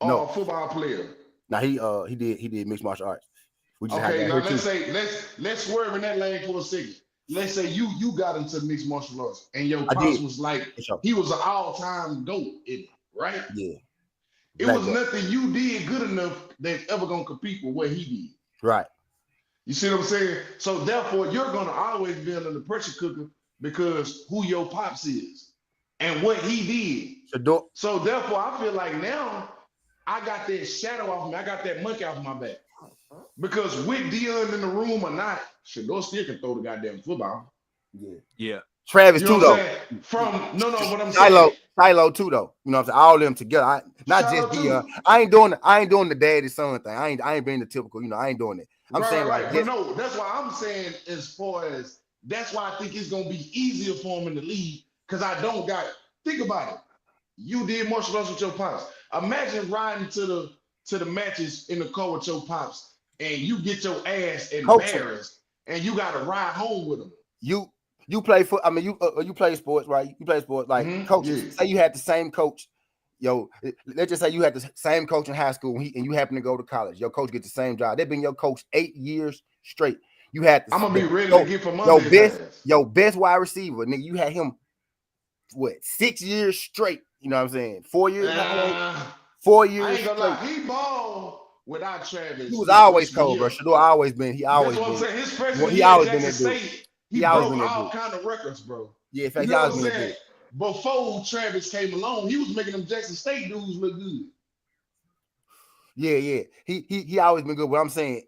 No, a football player. Now he did mixed martial arts. We just okay, now let's swerve in that lane for a second. Let's say you got into mixed martial arts and your pops was like he was an all-time GOAT in it, right? Yeah. It was nothing you did good enough that's ever gonna compete with what he did. Right. You see what I'm saying? So therefore, you're gonna always be under the pressure cooker because who your pops is and what he did. So therefore, I feel like now I got that shadow off me. I got that monkey off my back. Because with Dion in the room or not, Shador still can throw the goddamn football. Yeah. Travis too though. What I'm saying. Shiloh too though. You know what I'm saying? All of them together. Not just Dion. I ain't doing the daddy son thing. I ain't being the typical. I ain't doing it. I'm saying like but no, that's why I'm saying as far as that's why I think it's gonna be easier for him in the league because I don't got. Think about it. You did martial arts with your pops. Imagine riding to the matches in the car with your pops, and you get your ass embarrassed, and you got to ride home with them. You play foot. I mean, you play sports, right? You play sports like coaches. Yeah. Say you had the same coach. Yo, let's just say you had the same coach in high school, and you happen to go to college. Your coach gets the same job. They've been your coach 8 years straight. You had. I'm gonna be ready to get from your best wide receiver, nigga. You had him 6 years straight. You know what I'm saying? 4 years. 4 years. I ain't gonna lie. He balled without Travis. He was always cold, bro. Shador always been. He always been. His freshman he year always at been Jackson that dude. State, He broke always been all that dude. kind of records, bro. Yeah, in fact, he always been that dude. Before Travis came along, he was making them Jackson State dudes look good. Yeah. He always been good. What I'm saying,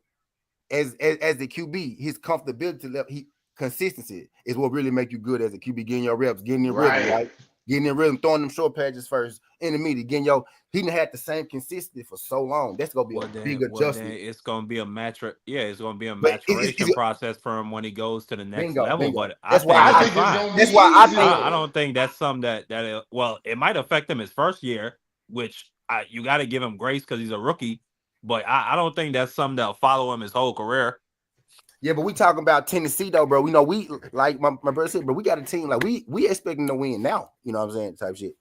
as the QB, his comfortability level, consistency is what really make you good as a QB. Getting your reps, getting in rhythm, right? Getting in rhythm, throwing them short patches first, intermediate, getting he didn't have the same consistency for so long. That's gonna be a big adjustment. It's gonna be a it's gonna be a maturation process for him when he goes to the next level. But I don't think that's something that it might affect him his first year, which you got to give him grace because he's a rookie. But I don't think that's something that'll follow him his whole career. Yeah, but we talking about Tennessee though, bro. We like my brother said, bro. We got a team like we expecting to win now. You know what I'm saying? Type shit.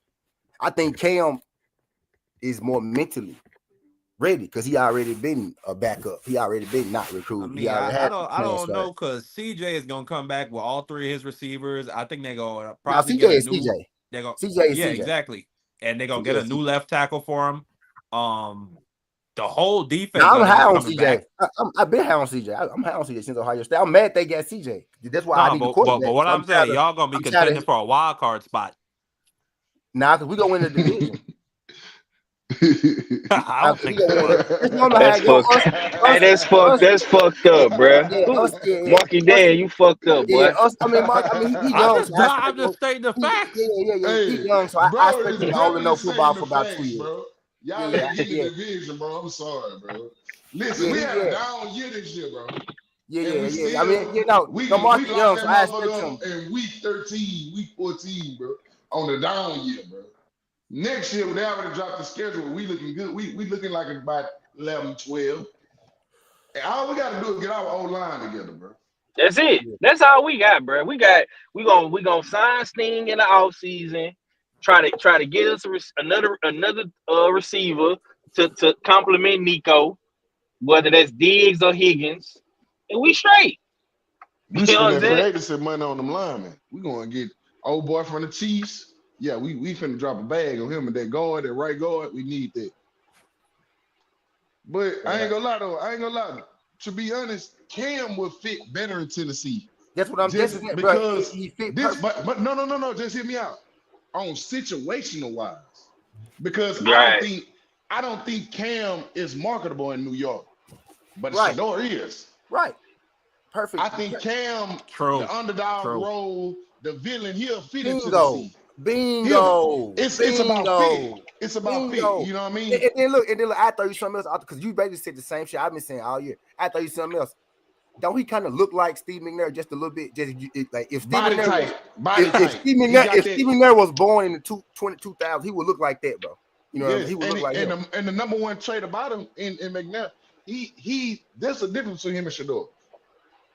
I think Cam is more mentally ready because he already been a backup. He already been not recruited. I don't know because CJ is gonna come back with all three of his receivers. I think they're gonna probably get a new. CJ, exactly, and they're gonna get a new left tackle for him. The whole defense. I'm high on CJ. I've been high on CJ. I'm high on CJ since Ohio State. I'm mad they got CJ. That's why I need the quarterback. But what I'm saying, y'all gonna be contending for a wild card spot. Nah, because we gonna win the division. I don't think that's fucked up, bro. Marky Dan, you fucked up, boy. He young. I'm just stating the facts. Yeah. He's young, so I expect him to only know football for about 2 years. Bro. Y'all ain't in the division, bro. I'm sorry, bro. Listen, we had a down year this year, bro. Yeah. I mean, you know, we Mark Young, so I locked that expect him. motherfucker up in week 13, week 14, bro, on the down year, bro. Next year, when they already dropped the schedule, we looking good. We looking like about 11, 12. And all we got to do is get our old line together, bro. That's it. That's all we got, bro. We gonna sign Sting in the offseason. Try to get us another receiver to complement Nico, whether that's Diggs or Higgins, and we straight. You spend that free agency money on them linemen. We gonna get old boy from the Chiefs. Yeah, we finna drop a bag on him and that guard, that right guard. We need that. But I ain't gonna lie though. To be honest, Cam would fit better in Tennessee. That's what I'm just because he fit but no, just hear me out. On situational wise. Because I don't think Cam is marketable in New York. But Shador is. Right. Perfect. I think Cam, the underdog role, the villain, he'll fit in Tennessee. Bingo. It's about fit. It's about fit. You know what I mean? And then look, I thought you something else because you basically said the same shit I've been saying all year. I thought you something else. Don't he kind of look like Steve McNair just a little bit? Just like if Steve McNair was born in the 2000s, he would look like that, bro. You know, he would look like him. And the number one trait about him in McNair, there's a difference between him and Shador.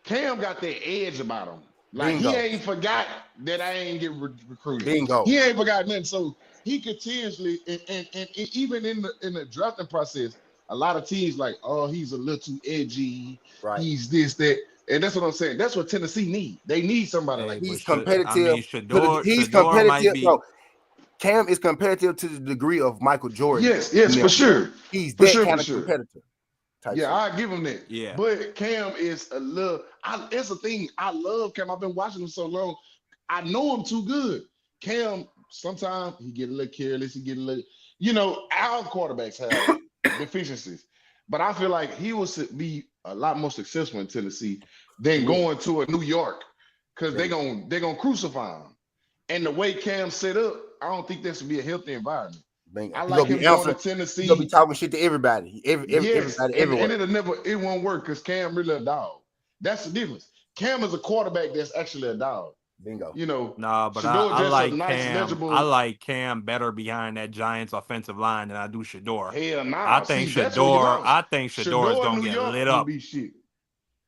Cam got that edge about him. Like he ain't forgot that I ain't get recruited. Bingo. He ain't forgot nothing. So he continuously and even in the drafting process, a lot of teams like, oh, he's a little too edgy. Right. He's this, that. And that's what I'm saying. That's what Tennessee need. They need somebody like he's competitive. He's competitive. No, Cam is competitive to the degree of Michael Jordan. Yes, for sure. He's that kind of competitor. Yeah, I give him that. Yeah. But Cam is a little. It's the thing. I love Cam. I've been watching him so long. I know him too good. Cam, sometimes he get a little careless. He get a little. You know, our quarterbacks have deficiencies, but I feel like he will be a lot more successful in Tennessee than going to a New York because they're gonna crucify him. And the way Cam set up, I don't think this would be a healthy environment. I like him going to Tennessee. He'll be talking shit to everybody. Everybody, everywhere. And it won't work because Cam really a dog. That's the difference. Cam is a quarterback that's actually a dog. Bingo. You know. Nah, but I like Cam. I like Cam better behind that Giants offensive line than I do Shador. Hell nah. I think Shador is gonna get lit up.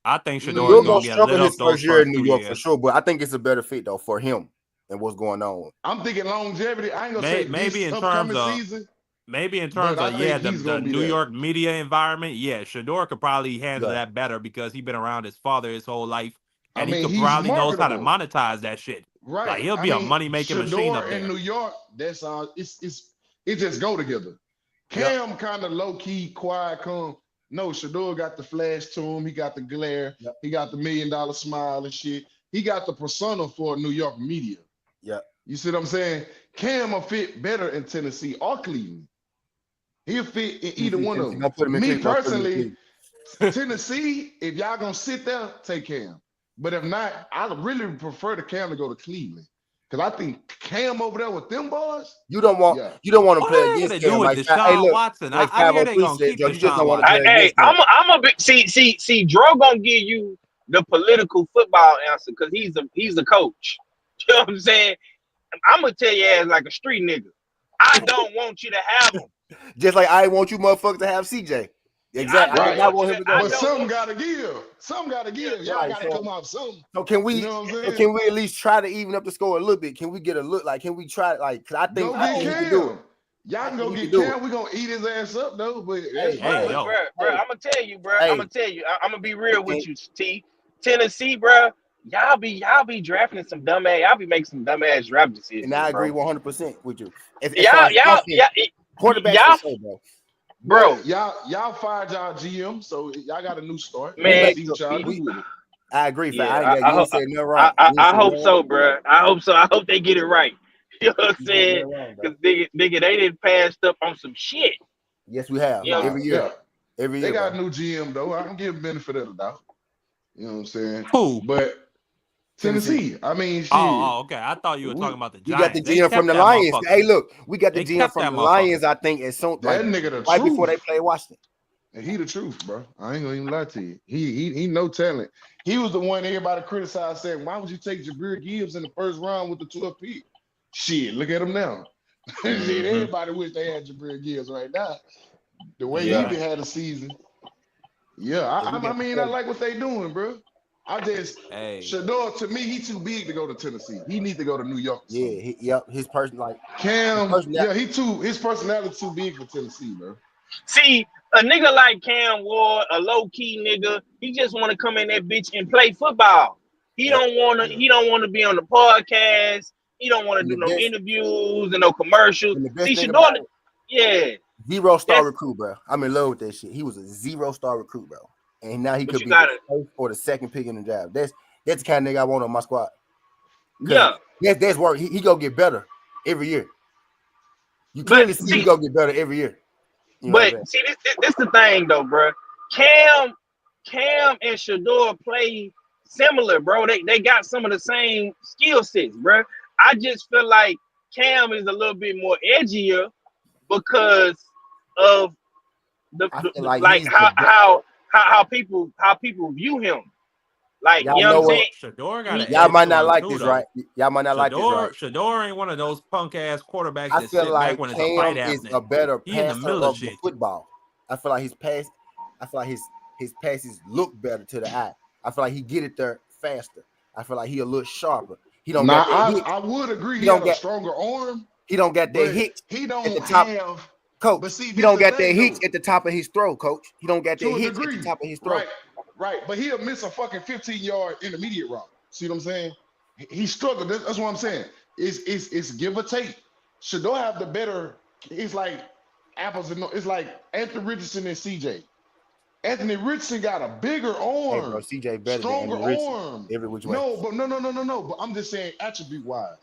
I think Shador is gonna get lit up first year in New York for sure. But I think it's a better fit though for him and what's going on. I'm thinking longevity. I ain't gonna say maybe in terms of season. Maybe in terms of the New York media environment, Shador could probably handle that better because he's been around his father his whole life, and he could probably knows how to monetize that shit. Right, like he'll be a money making machine up there. In New York, that's all. It just go together. Cam kind of low key, quiet, calm. No, Shador got the flash to him. He got the glare. He got the $1 million smile and shit. He got the persona for New York media. Yeah, you see what I'm saying? Cam will fit better in Tennessee or Cleveland. He'll fit in either one of them. Me personally, Tennessee, if y'all gonna sit there, take Cam. But if not, I really prefer the Cam to go to Cleveland. Because I think Cam over there with them boys. You don't want to play against Cam like Deshaun Watson. I hear they gonna keep you just don't want to play against Cam. I'm a big see Dro gonna give you the political football answer because he's the coach. You know what I'm saying? I'm gonna tell you as like a street nigga. I don't want you to have him. Just like I want you motherfuckers to have CJ. Exactly. Right. I want him to go. But something gotta give. Something gotta give. Y'all gotta come out something. So can we? You know can we at least try to even up the score a little bit? Can we get a look? Like, can we try? Like, cause I think we can do it. Y'all can go get Cam. We gonna eat his ass up though. But bro, I'm gonna tell you, bro. I'm gonna be real with you, T. Tennessee, bro. Y'all be drafting some dumb ass. Y'all be making some dumb ass draft decisions. And I agree 100% with you. Quarterback, bro. Y'all fired y'all GM, so y'all got a new start. Man, I agree. Yeah, I hope so, bro. I hope so. I hope they get it right. You know what I'm saying? Because nigga, they didn't pass up on some shit. Yes, we have. Every year. Every year. They got a new GM though. I can give them benefit of the doubt. You know what I'm saying? Who? But Tennessee. I mean, okay. I thought you were talking about the Giants. You got the GM from the Lions. Hey, look, we got the GM from the Lions. I think as soon that nigga right before they play Washington. And he the truth, bro. I ain't gonna even lie to you. He no talent. He was the one everybody criticized, saying, "Why would you take Jabril Gibbs in the first round with the 12th pick?" Shit, look at him now. Shit, everybody wish they had Jabril Gibbs right now. The way he been had a season. Yeah, I mean, I like what they doing, bro. Shador, to me, he too big to go to Tennessee. He need to go to New York. Yeah, his person like Cam. His personality too big for Tennessee, bro. See, a nigga like Cam Ward, a low key nigga, he just want to come in that bitch and play football. He don't want to. He don't want to be on the podcast. He don't want to do no interviews and no commercials. See, Shador, yeah, 0-star recruit, bro. I'm in love with that shit. He was a 0-star recruit, bro, and now he could be the first or the second pick in the draft. That's the kind of nigga I want on my squad. Yeah, that's work. He go get better every year. You clearly see he go get better every year. You know but see, this the thing though, bro. Cam and Shador play similar, bro. They got some of the same skill sets, bro. I just feel like Cam is a little bit more edgier because of how people view him. Like, you know what I'm saying? Shador got y'all might not like this, right? Y'all might not like this, right? Shador ain't one of those punk ass quarterbacks I that feel sit like back when it's a fight Cam is happening. a better He in the passer middle of of the shit. football. I feel like his passes look better to the eye. I feel like he get it there faster. I feel like he a little sharper. He don't get that hit. I would agree. He don't got a stronger arm. He don't get that hit. He don't at the top. have. Coach, but see, he don't get that hit at the top of his throw, coach. He don't get that hit at the top of his throw. Right. But he'll miss a fucking 15-yard intermediate route. See what I'm saying? He struggled. That's what I'm saying. It's give or take. Shador have the better. It's like apples and it's like Anthony Richardson and CJ. Anthony Richardson got a bigger arm. Hey, bro, CJ better stronger than Anthony arm. Every which way. No. But I'm just saying attribute wise.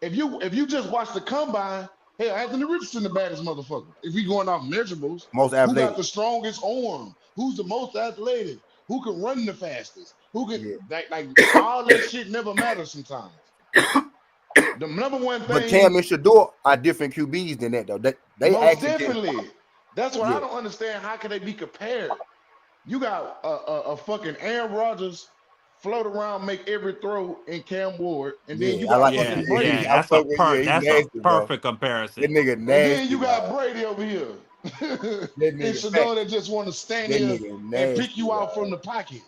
If you just watch the combine, hell, Anthony Richardson the baddest motherfucker. If we going off measurables, most athletic. Who got the strongest arm? Who's the most athletic? Who can run the fastest? Who can like all that shit never matters sometimes. The number one thing. But Cam and Shador are different QBs than that though. They most definitely. That's what I don't understand. How can they be compared? You got a fucking Aaron Rodgers float around, make every throw in Cam Ward, and then you got fucking Brady. Yeah, that's a perfect comparison. That nigga nasty. And then you got Brady over here. And Shador that just want to stand here and pick you out from the pocket.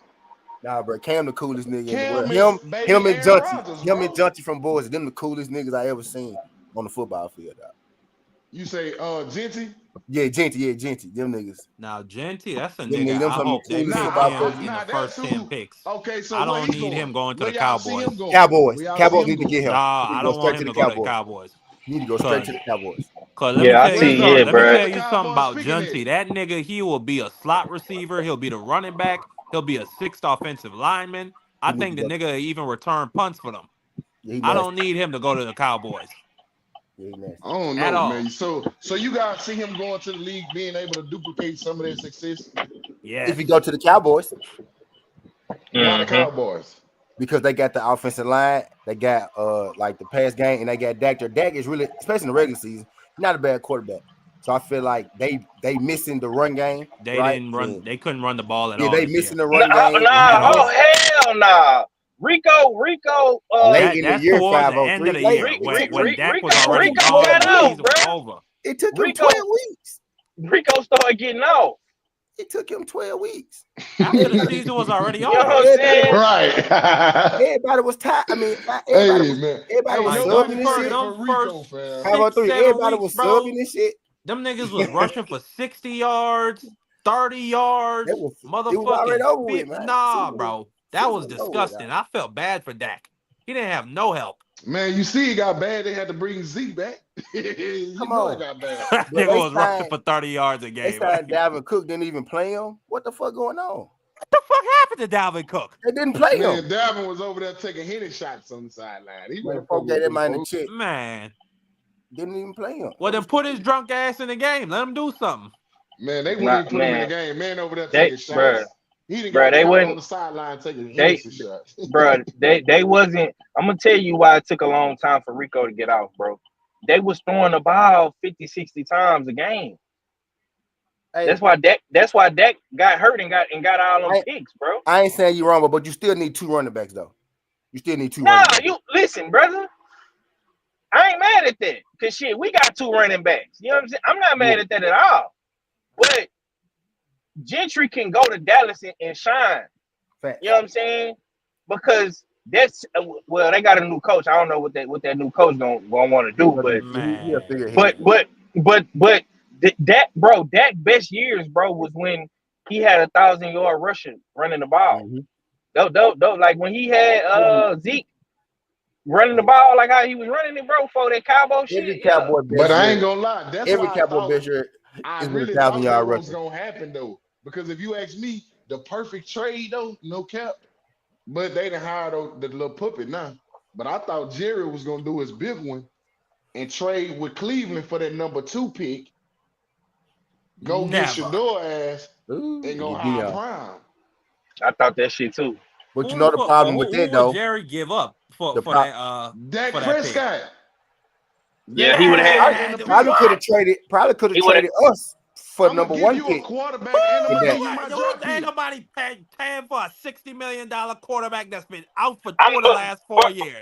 Nah, bro, Cam the coolest nigga in the world. Him and Junty from Boys, them the coolest niggas I ever seen on the football field. Dog. You say Genty? Yeah, Genty. Them niggas. Now, Genty, that's a nigga. I hope they pick him in the first 10 picks. Okay, so I don't need him going to the Cowboys. Cowboys need to get him. Nah, I don't want him to go to the Cowboys. You need to go straight to the Cowboys. Let me tell you something about Junty. That nigga, he will be a slot receiver. He'll be the running back. He'll be a sixth offensive lineman. I think the nigga even return punts for them. I don't need him to go to the Cowboys. I don't know, man. So you guys see him going to the league, being able to duplicate some of their success? Yeah. If you go to the Cowboys. Why the Cowboys? Because they got the offensive line, they got like the pass game, and they got Dak. Dak is really, especially in the regular season, not a bad quarterback. So I feel like they missing the run game. They didn't run. They couldn't run the ball at all. Yeah, they missing the run game. Oh hell nah. Rico. Late in the year, 503. When Dak was already gone, the season was over. It took him 12 weeks. Rico started getting out. It took him 12 weeks. After the season was already over. Right. Everybody was tired. I mean, everybody was subbing this shit. 503. Everybody was subbing this shit. Them niggas was rushing for 60 yards, 30 yards. Motherfucking nah, bro. That was disgusting. I felt bad for Dak. He didn't have no help. Man, you see it got bad. They had to bring Zeke back. Come on. It got bad. That nigga was rushing for 30 yards a game. They started Dalvin Cook didn't even play him. What the fuck going on? What the fuck happened to Dalvin Cook? They didn't play him. Dalvin was over there taking hitting shots on the sideline. He went Man. Didn't even play him. Well, then put his drunk ass in the game. Let him do something. Man, they wouldn't even put him in the game. Man over there taking shots. He didn't go on the sideline taking shots. Bro, they wasn't. I'm gonna tell you why it took a long time for Rico to get out, bro. They was throwing the ball 50, 60 times a game. Hey, That's why Dak got hurt and got all them picks, bro. I ain't saying you wrong, but you still need 2 running backs though. You still need 2 Nah, running backs. you listen, brother. I ain't mad at that. Cause shit, we got 2 running backs. You know what I'm saying? I'm not mad at that at all. But Gentry can go to Dallas and shine. Facts. You know what I'm saying? Because that's they got a new coach. I don't know what that new coach gonna want to do, but Dak best years, bro, was when he had 1,000-yard rushing running the ball. Mm-hmm. Like when he had Zeke running the ball like how he was running it, bro, for that Cowboy shit. Cowboy but I ain't gonna lie, that's every why Cowboy best year I is really with 1,000-yard was rushing. gonna happen though. Because if you ask me, the perfect trade though, no cap. But they done hired the little puppet now. But I thought Jerry was gonna do his big one and trade with Cleveland for that number 2 pick. Go get Shador ass and go hire Prime. I thought that shit too. But you know the problem with that though. Would Jerry give up for that? Dak Prescott. Yeah, he would have probably could have traded. Probably could have traded us for number 1 pick. A quarterback and I'm gonna give you my draft pick. Ain't nobody paying for a $60 million quarterback that's been out for 2 of the last 4 years.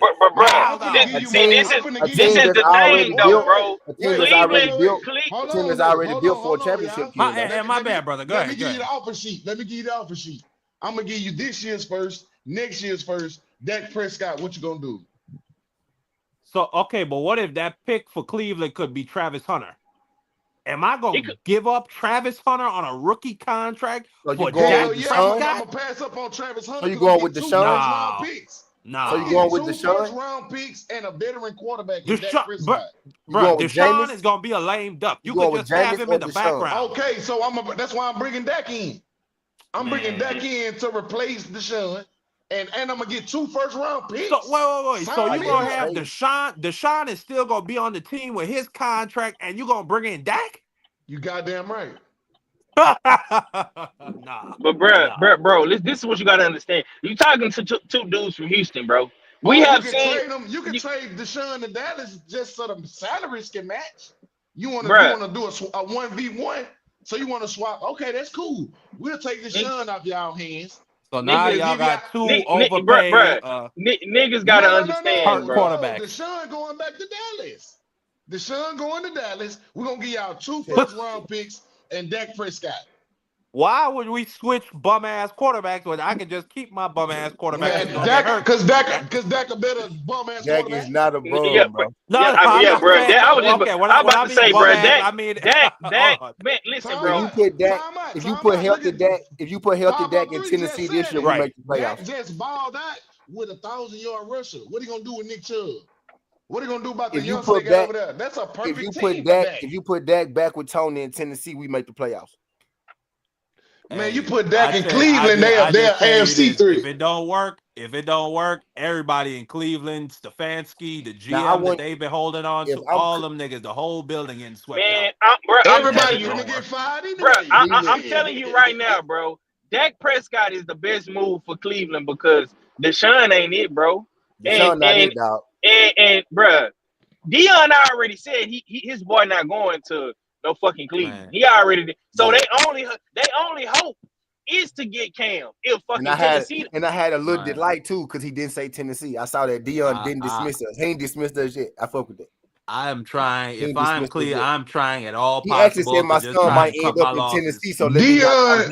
This is the thing, though, bro. A team that's already built. A team that's already built for a championship. My bad, brother. Go ahead. Let me give you the offer sheet. I'm gonna give you this year's first, next year's first. Dak Prescott, what you gonna do? So okay, but what if that pick for Cleveland could be Travis Hunter? Am I gonna give up Travis Hunter on a rookie contract for Dak Prescott? I'm gonna pass up on Travis Hunter. So you going with Deshaun? No. So you going with Deshaun? 2 first-round picks and a veteran quarterback. Bro, Deshaun is gonna be a lame duck. You could just have him in the background. Okay, so that's why I'm bringing Dak in. I'm bringing Dak in to replace Deshaun, and I'm gonna get 2 first-round picks. So wait. So you gonna have Deshaun? Deshaun is still gonna be on the team with his contract, and you gonna bring in Dak? You goddamn right. Nah. But bro, this is what you gotta understand. You talking to 2 dudes from Houston, bro. You can trade Deshaun to Dallas just so the salaries can match. You want to do a 1v1, so you want to swap? Okay, that's cool. We'll take Deshaun off y'all hands. So now y'all got 2 overpaid. Niggas gotta understand, bro. Quarterbacks. Deshaun going back to Dallas. Deshaun going to Dallas. We're gonna give y'all 2 first-round picks and Dak Prescott. Why would we switch bum ass quarterbacks when I can just keep my bum ass quarterback? Because Dak a better bum ass quarterback. Dak is not a bum, bro. Bro. I was about to say, bro. Dak. Man, listen, bro. If you put healthy Dak in Tennessee this year, we make the playoffs. Dak just balled out with a 1,000-yard rusher. What are you gonna do with Nick Chubb? What are you gonna do about the youngster they got over there? That's a perfect team. If you put Dak back with Tony in Tennessee, we make the playoffs. Man, you put Dak in Cleveland, they're AFC 3. If it don't work, everybody in Cleveland, Stefanski, the GM that they've been holding on to, all them niggas, the whole building getting swept out. Everybody's gonna get fired anyway. Bro, I'm telling you right now, bro. Dak Prescott is the best move for Cleveland because Deshaun ain't it, bro. Deshaun not it, dog. And bro, Dion already said his boy not going to no fucking Cleveland. Man. He already did. So they only hope is to get Cam if fucking Tennessee. And I had a little delight too because he didn't say Tennessee. I saw that Dion didn't dismiss us. He ain't dismissed us yet. I fuck with that. I am trying. If I'm clear, I'm trying at all possible. He actually said my son might end up in Tennessee. So Dion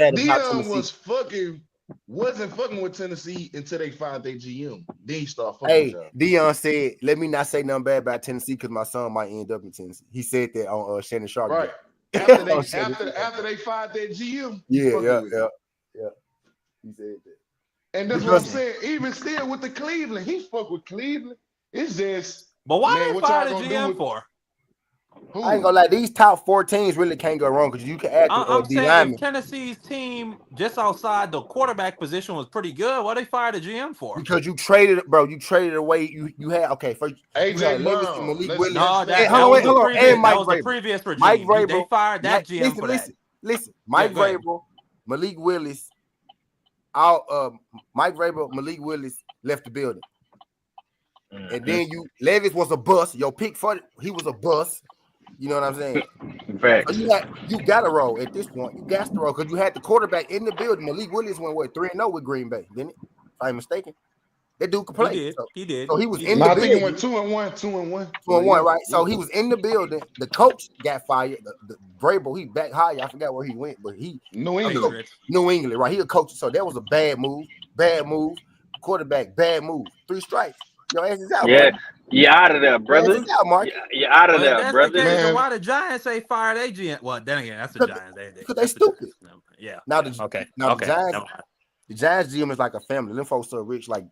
wasn't fucking with Tennessee until they fired their GM. Then he started fucking with y'all. Dion said, "Let me not say nothing bad about Tennessee because my son might end up in Tennessee." He said that on Shannon Sharp. Right after they fired their GM. Yeah. He said that, and that's what I'm saying. Even still with the Cleveland, he fuck with Cleveland. It's just. But why they fire the GM for? Who? I ain't gonna lie, these top 4 teams really can't go wrong because you can add I'm saying if Tennessee's team just outside the quarterback position was pretty good, what they fired the GM for? Because you traded away. You had first AJ Brown, Malik Willis. No, hold on. And Mike Vrabel. The previous regime. Mike Vrabel. They fired that GM for that. Listen. Mike Vrabel, Malik Willis. Mike Vrabel, Malik Willis left the building, and then Levis was a bust. Your pick for he was a bust. You know what I'm saying? Facts. So you got to roll at this point. You got to roll because you had the quarterback in the building. Malik Willis went 3-0 with Green Bay, didn't it? If I'm mistaken. That dude could play. He did. So he was in No, the I think building. it went 2-1, 2-1. 2-1, right? So he was in the building. The coach got fired. The Vrabel, he back high. I forgot where he went, but he New England, right? He a coach. So that was a bad move. Quarterback, bad move. 3 strikes. Your ass is out. Yeah, bro. you out of there, brother. Your ass is out, Mark. You're out of Well, there, that's brother. the case, Man. then why the Giants say fire their GM? Well, then again, that's the Giants. Because they stupid. Yeah. Now the Giants GM is like a family. Them folks so rich, like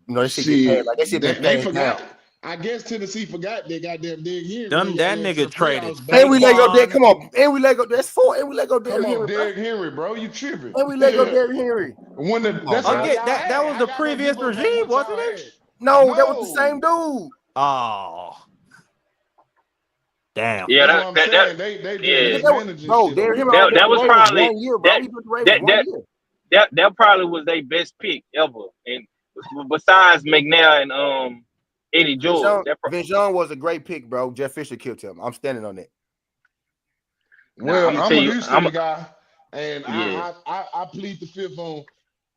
they should Shit, get paid. Like they should be they paid forgot. now. I guess Tennessee forgot they goddamn Derrick Henry. That nigga traded. And we let go Derrick. Come on. And we let go. That's 4. And we let go Derrick Come on, Henry. Derrick Henry, bro. You tripping. And we let go Derrick Henry. When the that's Again, that was the previous regime, wasn't it? No, that was the same dude. Oh. Damn. Yeah, bro. Derrick Henry. That was probably 1 year, bro. He put the Ravens 1 year. That probably was their best pick ever, and besides McNair and Eddie George. Vince Young was a great pick, bro. Jeff Fisher killed him. I'm standing on that. Well, I'm a Houston guy, and Yeah. I plead the fifth on.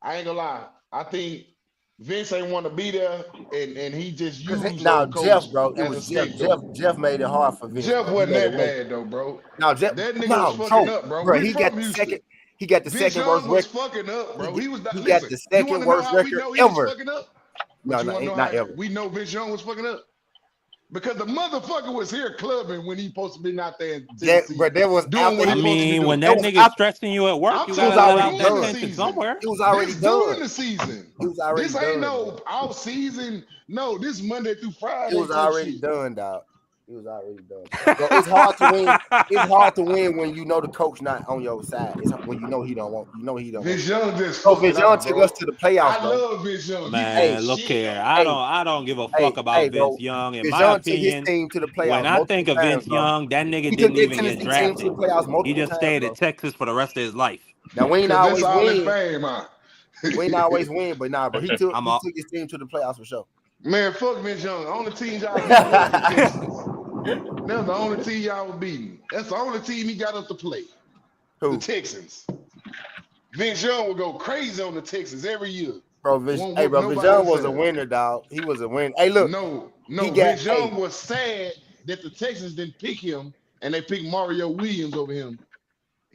I ain't gonna lie. I think Vince ain't want to be there, and he just used Jeff, bro. It was Jeff. Jeff made it hard for Vince. Jeff wasn't that bad though, bro. No, Jeff. That nigga was fucking up, bro. He got the second. He got the Vince second Young worst was record. fucking up, bro. He got the second worst record ever. No, not ever. We know Vince Young was fucking up because the motherfucker was here clubbing when he supposed to be out there in Tennessee. But that was doing what he supposed to be doing. When that nigga's stressing you at work, you gotta let out that tension somewhere. It was already done during the season. It was already this done. ain't no off season. No, this Monday through Friday. It was already done, dog. It was already done. So it's hard to win. It's hard to win when you know the coach not on your side. It's when you know he don't want. You know he don't. Vince Young just. So Vince Young took us to the playoffs. I love Vince Young. Man, look here. I don't give a fuck about Vince Young. In my opinion, team to the playoffs when I think of Vince Young, that nigga didn't even get drafted. He just stayed at Texas for the rest of his life. Now we ain't always win. Fame, we ain't always win, but nah, bro. He took his team to the playoffs for sure. Man, fuck Vince Young. Only team y'all beating. That's the only team y'all was beating. That's the only team he got up to play. Who? The Texans. Vince Young would go crazy on the Texans every year. Bro, Vince Young was a winner, dog. He was a winner. Hey, look. No. Vince Young was sad that the Texans didn't pick him and they picked Mario Williams over him.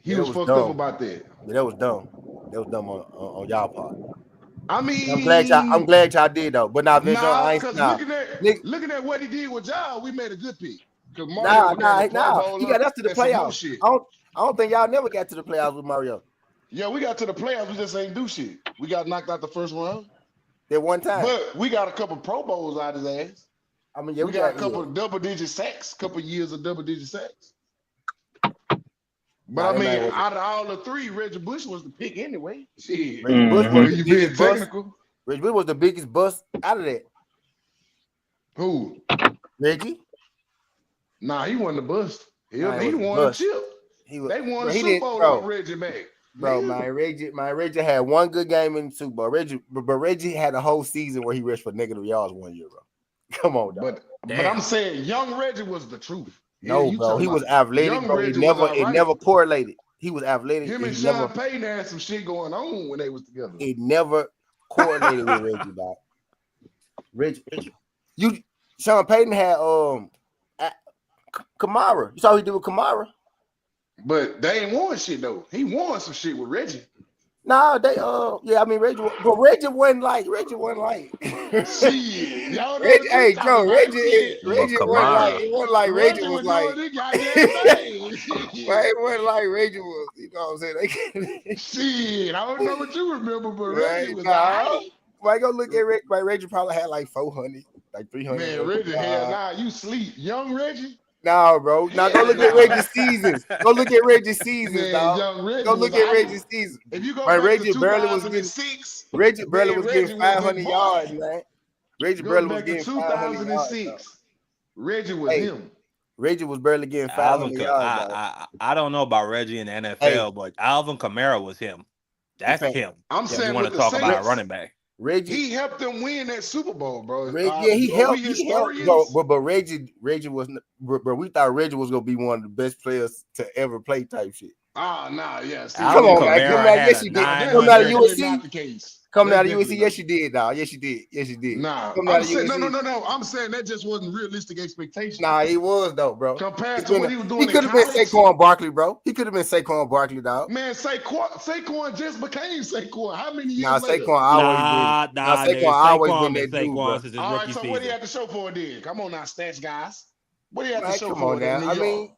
He was fucked up about that. Yeah, that was dumb. That was dumb on y'all part. I mean, I'm glad y'all did though. But now Vince Young, looking at what he did with y'all, we made a good pick. Nah. He got us to the playoffs. I don't think y'all never got to the playoffs with Mario. Yeah, we got to the playoffs. We just ain't do shit. We got knocked out the first round. That one time. But we got a couple Pro Bowls out of his ass. I mean, yeah, we got a couple double-digit sacks, couple years of double-digit sacks. But I mean, out of all the three, Reggie Bush was the pick anyway. Shit. Reggie Bush was the biggest technical. Reggie Bush was the biggest bust out of that. Who? Reggie? Nah, he wasn't the bust. He won a chip. They won a Super Bowl on Reggie Mack. Bro, my Reggie had one good game in the Super Bowl. Reggie had a whole season where he rushed for negative yards 1 year, bro. Come on, dog. But I'm saying young Reggie was the truth. No, bro, he was athletic, bro. It never correlated. He was athletic. Him and Sean Payton had some shit going on when they was together. It never correlated with Reggie, dog. Reggie. Sean Payton had Kamara. You saw what he did with Kamara? But they ain't won shit though. He won some shit with Reggie. Nah, they Reggie, but Reggie wasn't like Shit, y'all know Reggie wasn't like Reggie was like it wasn't like Reggie was, you know what I'm saying? Shit, I don't know what you remember, but Reggie was I go look at Reggie. Reggie probably had like 400, like 300. Man, Reggie, hell nah, you sleep. Young Reggie? No, bro. Now go look at Reggie's seasons. Go look at Reggie's seasons, dog. Go look at Reggie's seasons. If you go back Reggie to barely was getting 500 was yards, man. Reggie barely was getting 500 yards. Reggie was him. Reggie was barely getting 500 yards. I don't know about Reggie in the NFL, but Alvin Kamara was him. That's him. I'm saying you want to talk about a running back. Reggie, he helped them win that Super Bowl, bro. he helped. But Reggie was, bro. We thought Reggie was gonna be one of the best players to ever play, type shit. Nah, yeah. See, Come on, man. Kamara Come out. had Yes, a you did. 900. Come out of That's USC. not the case. Coming out of That's USC, definitely yes, you did, dog. Yes, you did. Yes, you did. Nah, Coming out I'm of saying USC. no. I'm saying that just wasn't realistic expectations. Nah, he was though, bro. Compared to what he was doing. He could have been Saquon Barkley, bro. He could have been Saquon Barkley, dog. Man, Saquon just became Saquon. How many years Nah, later? Saquon always been. Nah, Saquon always been that dude, bro. Since his All right, rookie so season. what do you have to show for it then? Come on now, stats guys. What do you have to Man, show come for on it in now. New I York? mean,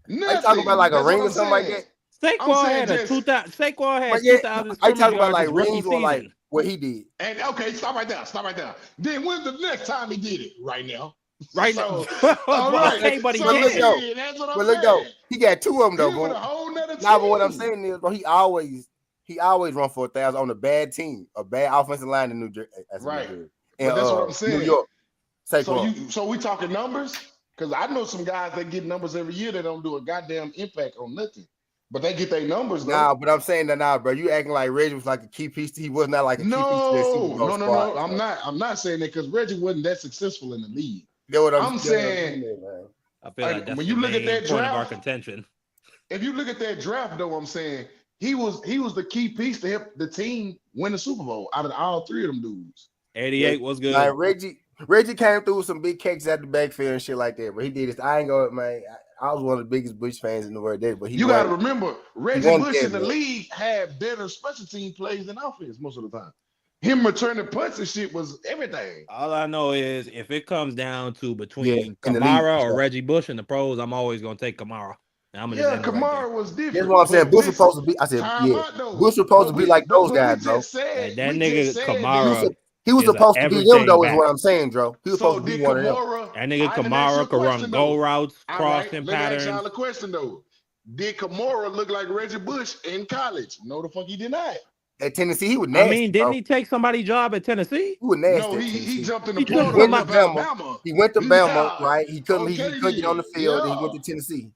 Nothing. are you talking about like a That's ring what or I'm something like saying. that? Saquon saying had a just- 2000. Saquon had But yeah, 2,000 are you scrimmage talking about yards like his rookie rings or like season. what he did? And okay, stop right there. Then when's the next time he did it? Right now. Right So, now. all right. Okay, but he So did. look, though. yeah, that's what I'm But look though, saying. he got two of them though, He with bro. a whole nother team. Nah, but what I'm saying is, bro, he always run for 1,000 on a bad team, a bad offensive line in New Jersey. Right. And, But that's what I'm saying. New York. Saquon. So we talking numbers? Because I know some guys that get numbers every year that don't do a goddamn impact on nothing. But they get their numbers though. Nah, but I'm saying that now, bro. You acting like Reggie was like a key piece. He was not like a key piece to that Super Bowl squad. No. I'm not saying that because Reggie wasn't that successful in the league. That's what I'm saying. I feel like that's when you look at that point of our draft, contention. if you look at that draft, though, I'm saying he was the key piece to help the team win the Super Bowl out of all three of them dudes. 88 was good. Like Reggie came through with some big cakes at the backfield and shit like that, but he did this. I ain't going, man. I was one of the biggest Bush fans in the world there, but You got to remember, Reggie Bush in the league had better special team plays than offense most of the time. Him returning punts and shit was everything. All I know is if it comes down to between in the Kamara league, or so. Reggie Bush in the pros, I'm always gonna take Kamara. And Kamara was different. That's what I'm saying. Bush was supposed to be. I said, yeah. Bush was supposed to be like those guys, bro. That nigga Kamara. He was supposed to be them, though, is what I'm saying, Joe. He was supposed to be one of them. That nigga Kamara could run go routes, crossing patterns. Let me ask y'all a question, though. Did Kamara look like Reggie Bush in college? No, the fuck he did not. At Tennessee, he was nasty. I mean, didn't he take somebody's job at Tennessee? He was nasty. No, he jumped in the portal of Alabama. He went to Bama, right? He couldn't get on the field, and he went to Tennessee.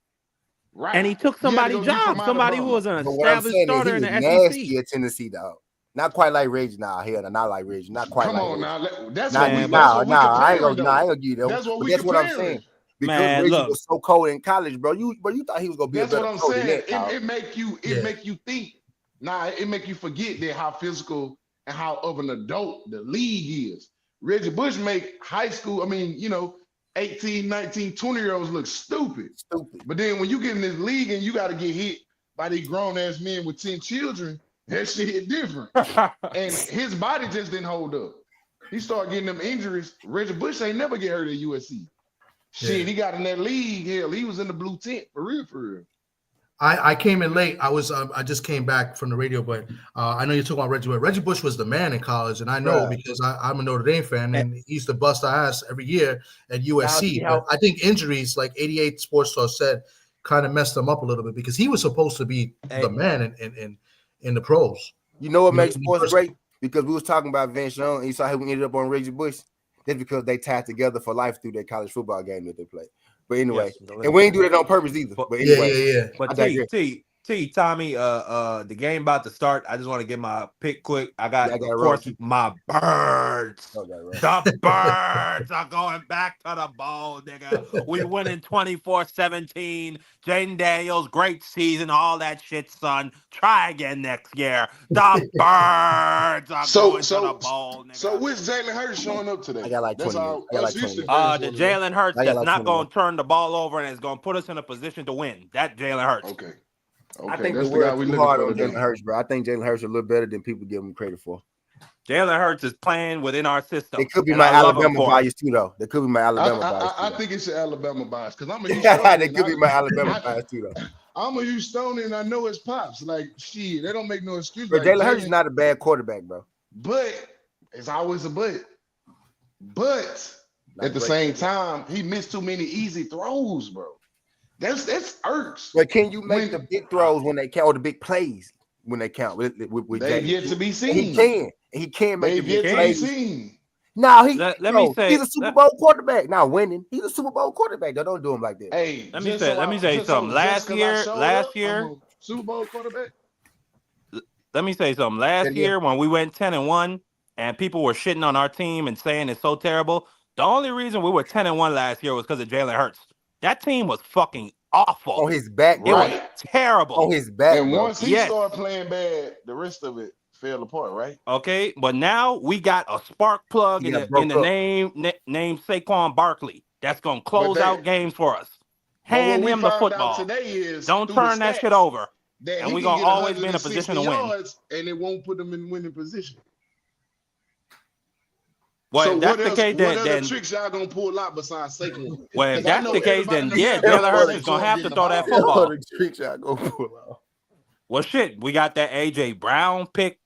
Right. And he took somebody's job, somebody who was an established starter in the SEC. Nasty at Tennessee, dog. Not quite like Reggie, not like Reggie, not quite. Come like on Reggie. now, that's I ain't gonna give you that. That's what that's what I'm saying. Because Reggie was so cold in college, bro. You thought he was gonna be a better coach than that. It make you think. Nah, it make you forget that how physical and how of an adult the league is. Reggie Bush make high school, 18, 19, 20-year-olds look stupid. But then when you get in this league and you got to get hit by these grown-ass men with 10 children, that shit hit different. And his body just didn't hold up. He started getting them injuries. Reggie Bush ain't never get hurt at USC. Shit, he got in that league. Hell, he was in the blue tent for real. I came in late. I just came back from the radio, but I know you're talking about Reggie. But Reggie Bush was the man in college, and I know because I'm a Notre Dame fan, and he used to bust our ass every year at USC. But I think injuries, like 88 Sports Talk said, kind of messed him up a little bit because he was supposed to be the man in the pros. You know what makes sports great? Because we was talking about Vince Young, and you saw how we ended up on Reggie Bush. That's because they tied together for life through their college football game that they play. But anyway, and we ain't do that on purpose either. But anyway, But Tommy, the game about to start. I just want to get my pick quick. I got of course my birds. The birds are going back to the bowl, nigga. We winning 24-17. Jaden Daniels, great season, all that shit, son. Try again next year. The birds are going to the bowl, nigga. So which Jalen Hurts showing up today? I got like 20. The Jalen Hurts that's not going to turn the ball over and is going to put us in a position to win. That Jalen Hurts. Okay. I think the world too hard on Jalen Hurts, bro. I think Jalen Hurts is a little better than people give him credit for. Jalen Hurts is playing within our system. It could be my Alabama bias too, though. There could be my Alabama bias. I think it's your Alabama bias because I'm a Houstonian. There could be my Alabama bias too, though. I'm a Houstonian. I know his pops. Like, shit, they don't make no excuse. But Jalen Hurts is not a bad quarterback, bro. But it's always a but. But at the same time, he missed too many easy throws, bro. That's irks. But can you make the big throws when they count, or the big plays when they count? With they've yet to be seen. He can make the big plays. Now he's a Super Bowl quarterback. Now winning, he's a Super Bowl quarterback. Don't do him like that. Hey, let me say something. Last year, Super Bowl quarterback. Let me say something. Last year when we went 10-1, and people were shitting on our team and saying it's so terrible. The only reason we were 10-1 last year was because of Jalen Hurts. That team was fucking awful. On his back, it was terrible. On his back, and bro. once he started playing bad, the rest of it fell apart, right? Okay, but now we got a spark plug in the name Saquon Barkley. That's gonna close out games for us. Hand him the football. Today is don't turn that shit over. And we're gonna always be in a position to win. And it won't put them in winning position. Well, so if that's what the case, what then other tricks y'all gonna pull out besides Saquon? Well, if that's the case, then yeah, Jalen Hurts is gonna have to throw that football. Tricks y'all gonna pull out. Well, shit, we got that AJ Brown pick.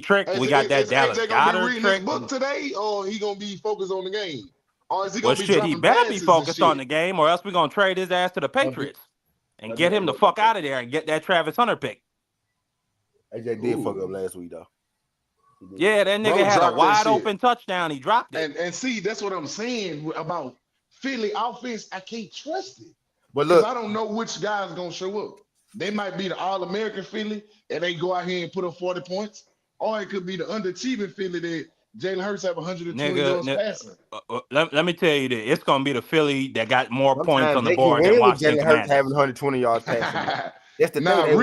Trick. Is We got that Dallas AJ Goddard reading trick. His book today, or he gonna be focused on the game? Or is he Well, gonna be shit, he dropping better be passes focused and on the game, or else we're gonna trade his ass to the Patriots and get him the fuck out of there and get that Travis Hunter pick. AJ did fuck up last week though. Yeah, that nigga had a wide open touchdown. He dropped it. And see, that's what I'm saying about Philly offense. I can't trust it. But look, I don't know which guy's gonna show up. They might be the All-American Philly and they go out here and put up 40 points, or it could be the underachieving Philly that Jalen Hurts have 120 yards passing. Let me tell you this: it's gonna be the Philly that got more points on the board than Washington Commanders. Having 120 yards passing. That's the now, thing.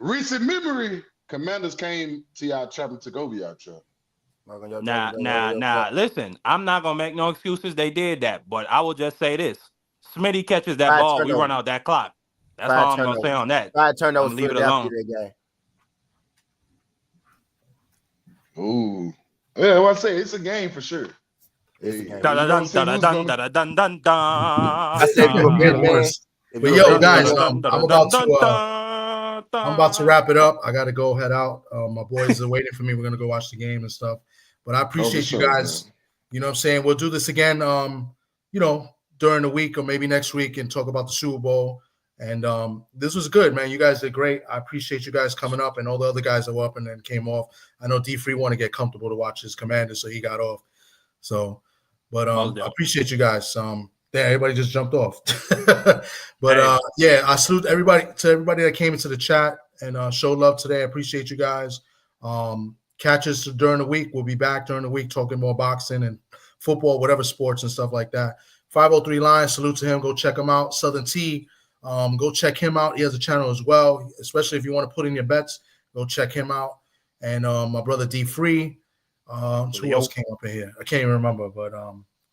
recent memory, Commanders came to y'all trap and took over y'all trap. Nah. Listen, I'm not gonna make no excuses. They did that, but I will just say this: Smitty catches that ball, we run out that clock. That's all I'm gonna say on that. Turnovers. Leave it alone. Ooh, yeah. Well, I say it's a game for sure. It's a game. I said it'll be the worst. But yo, guys, I'm about to wrap it up. I gotta go head out. My boys are waiting for me. We're gonna go watch the game and stuff. But I appreciate you guys. Man. You know what I'm saying? We'll do this again, during the week or maybe next week and talk about the Super Bowl. And this was good, man. You guys did great. I appreciate you guys coming up and all the other guys that were up and then came off. I know D3 wanted to get comfortable to watch his Commanders, so he got off. So, but I appreciate you guys. Everybody just jumped off. But I salute everybody that came into the chat and showed love today. I appreciate you guys. Catch us during the week. We'll be back during the week talking more boxing and football, whatever sports and stuff like that. 503 Lions, salute to him. Go check him out. Southern T, go check him out. He has a channel as well, especially if you want to put in your bets. Go check him out. And my brother D Free. Who else came up in here? I can't even remember, but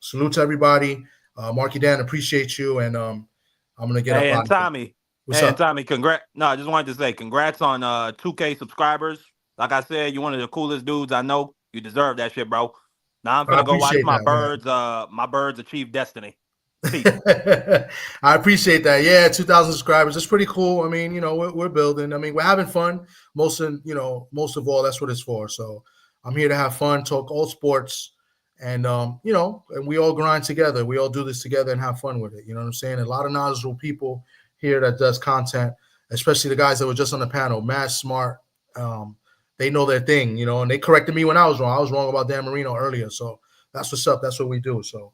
salute to everybody. Marky Dan, appreciate you, and I'm gonna get up. And Tommy, Tommy, congrats. No, I just wanted to say congrats on 2K subscribers. Like I said, you're one of the coolest dudes I know. You deserve that shit, bro. Now I'm gonna go watch my birds. My birds achieve destiny. I appreciate that. Yeah, 2,000 subscribers. It's pretty cool. I mean, we're building. I mean, we're having fun. Most of all, that's what it's for. So I'm here to have fun, talk all sports, and and we all grind together. We all do this together and have fun with it. You know what I'm saying? A lot of knowledgeable people here that does content, especially the guys that were just on the panel. Mad smart. They know their thing, and they corrected me when I was wrong. I was wrong about Dan Marino earlier. So that's what's up. That's what we do. So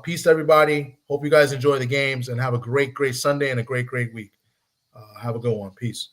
peace to everybody. Hope you guys enjoy the games and have a great, great Sunday and a great, great week. Have a good one. Peace.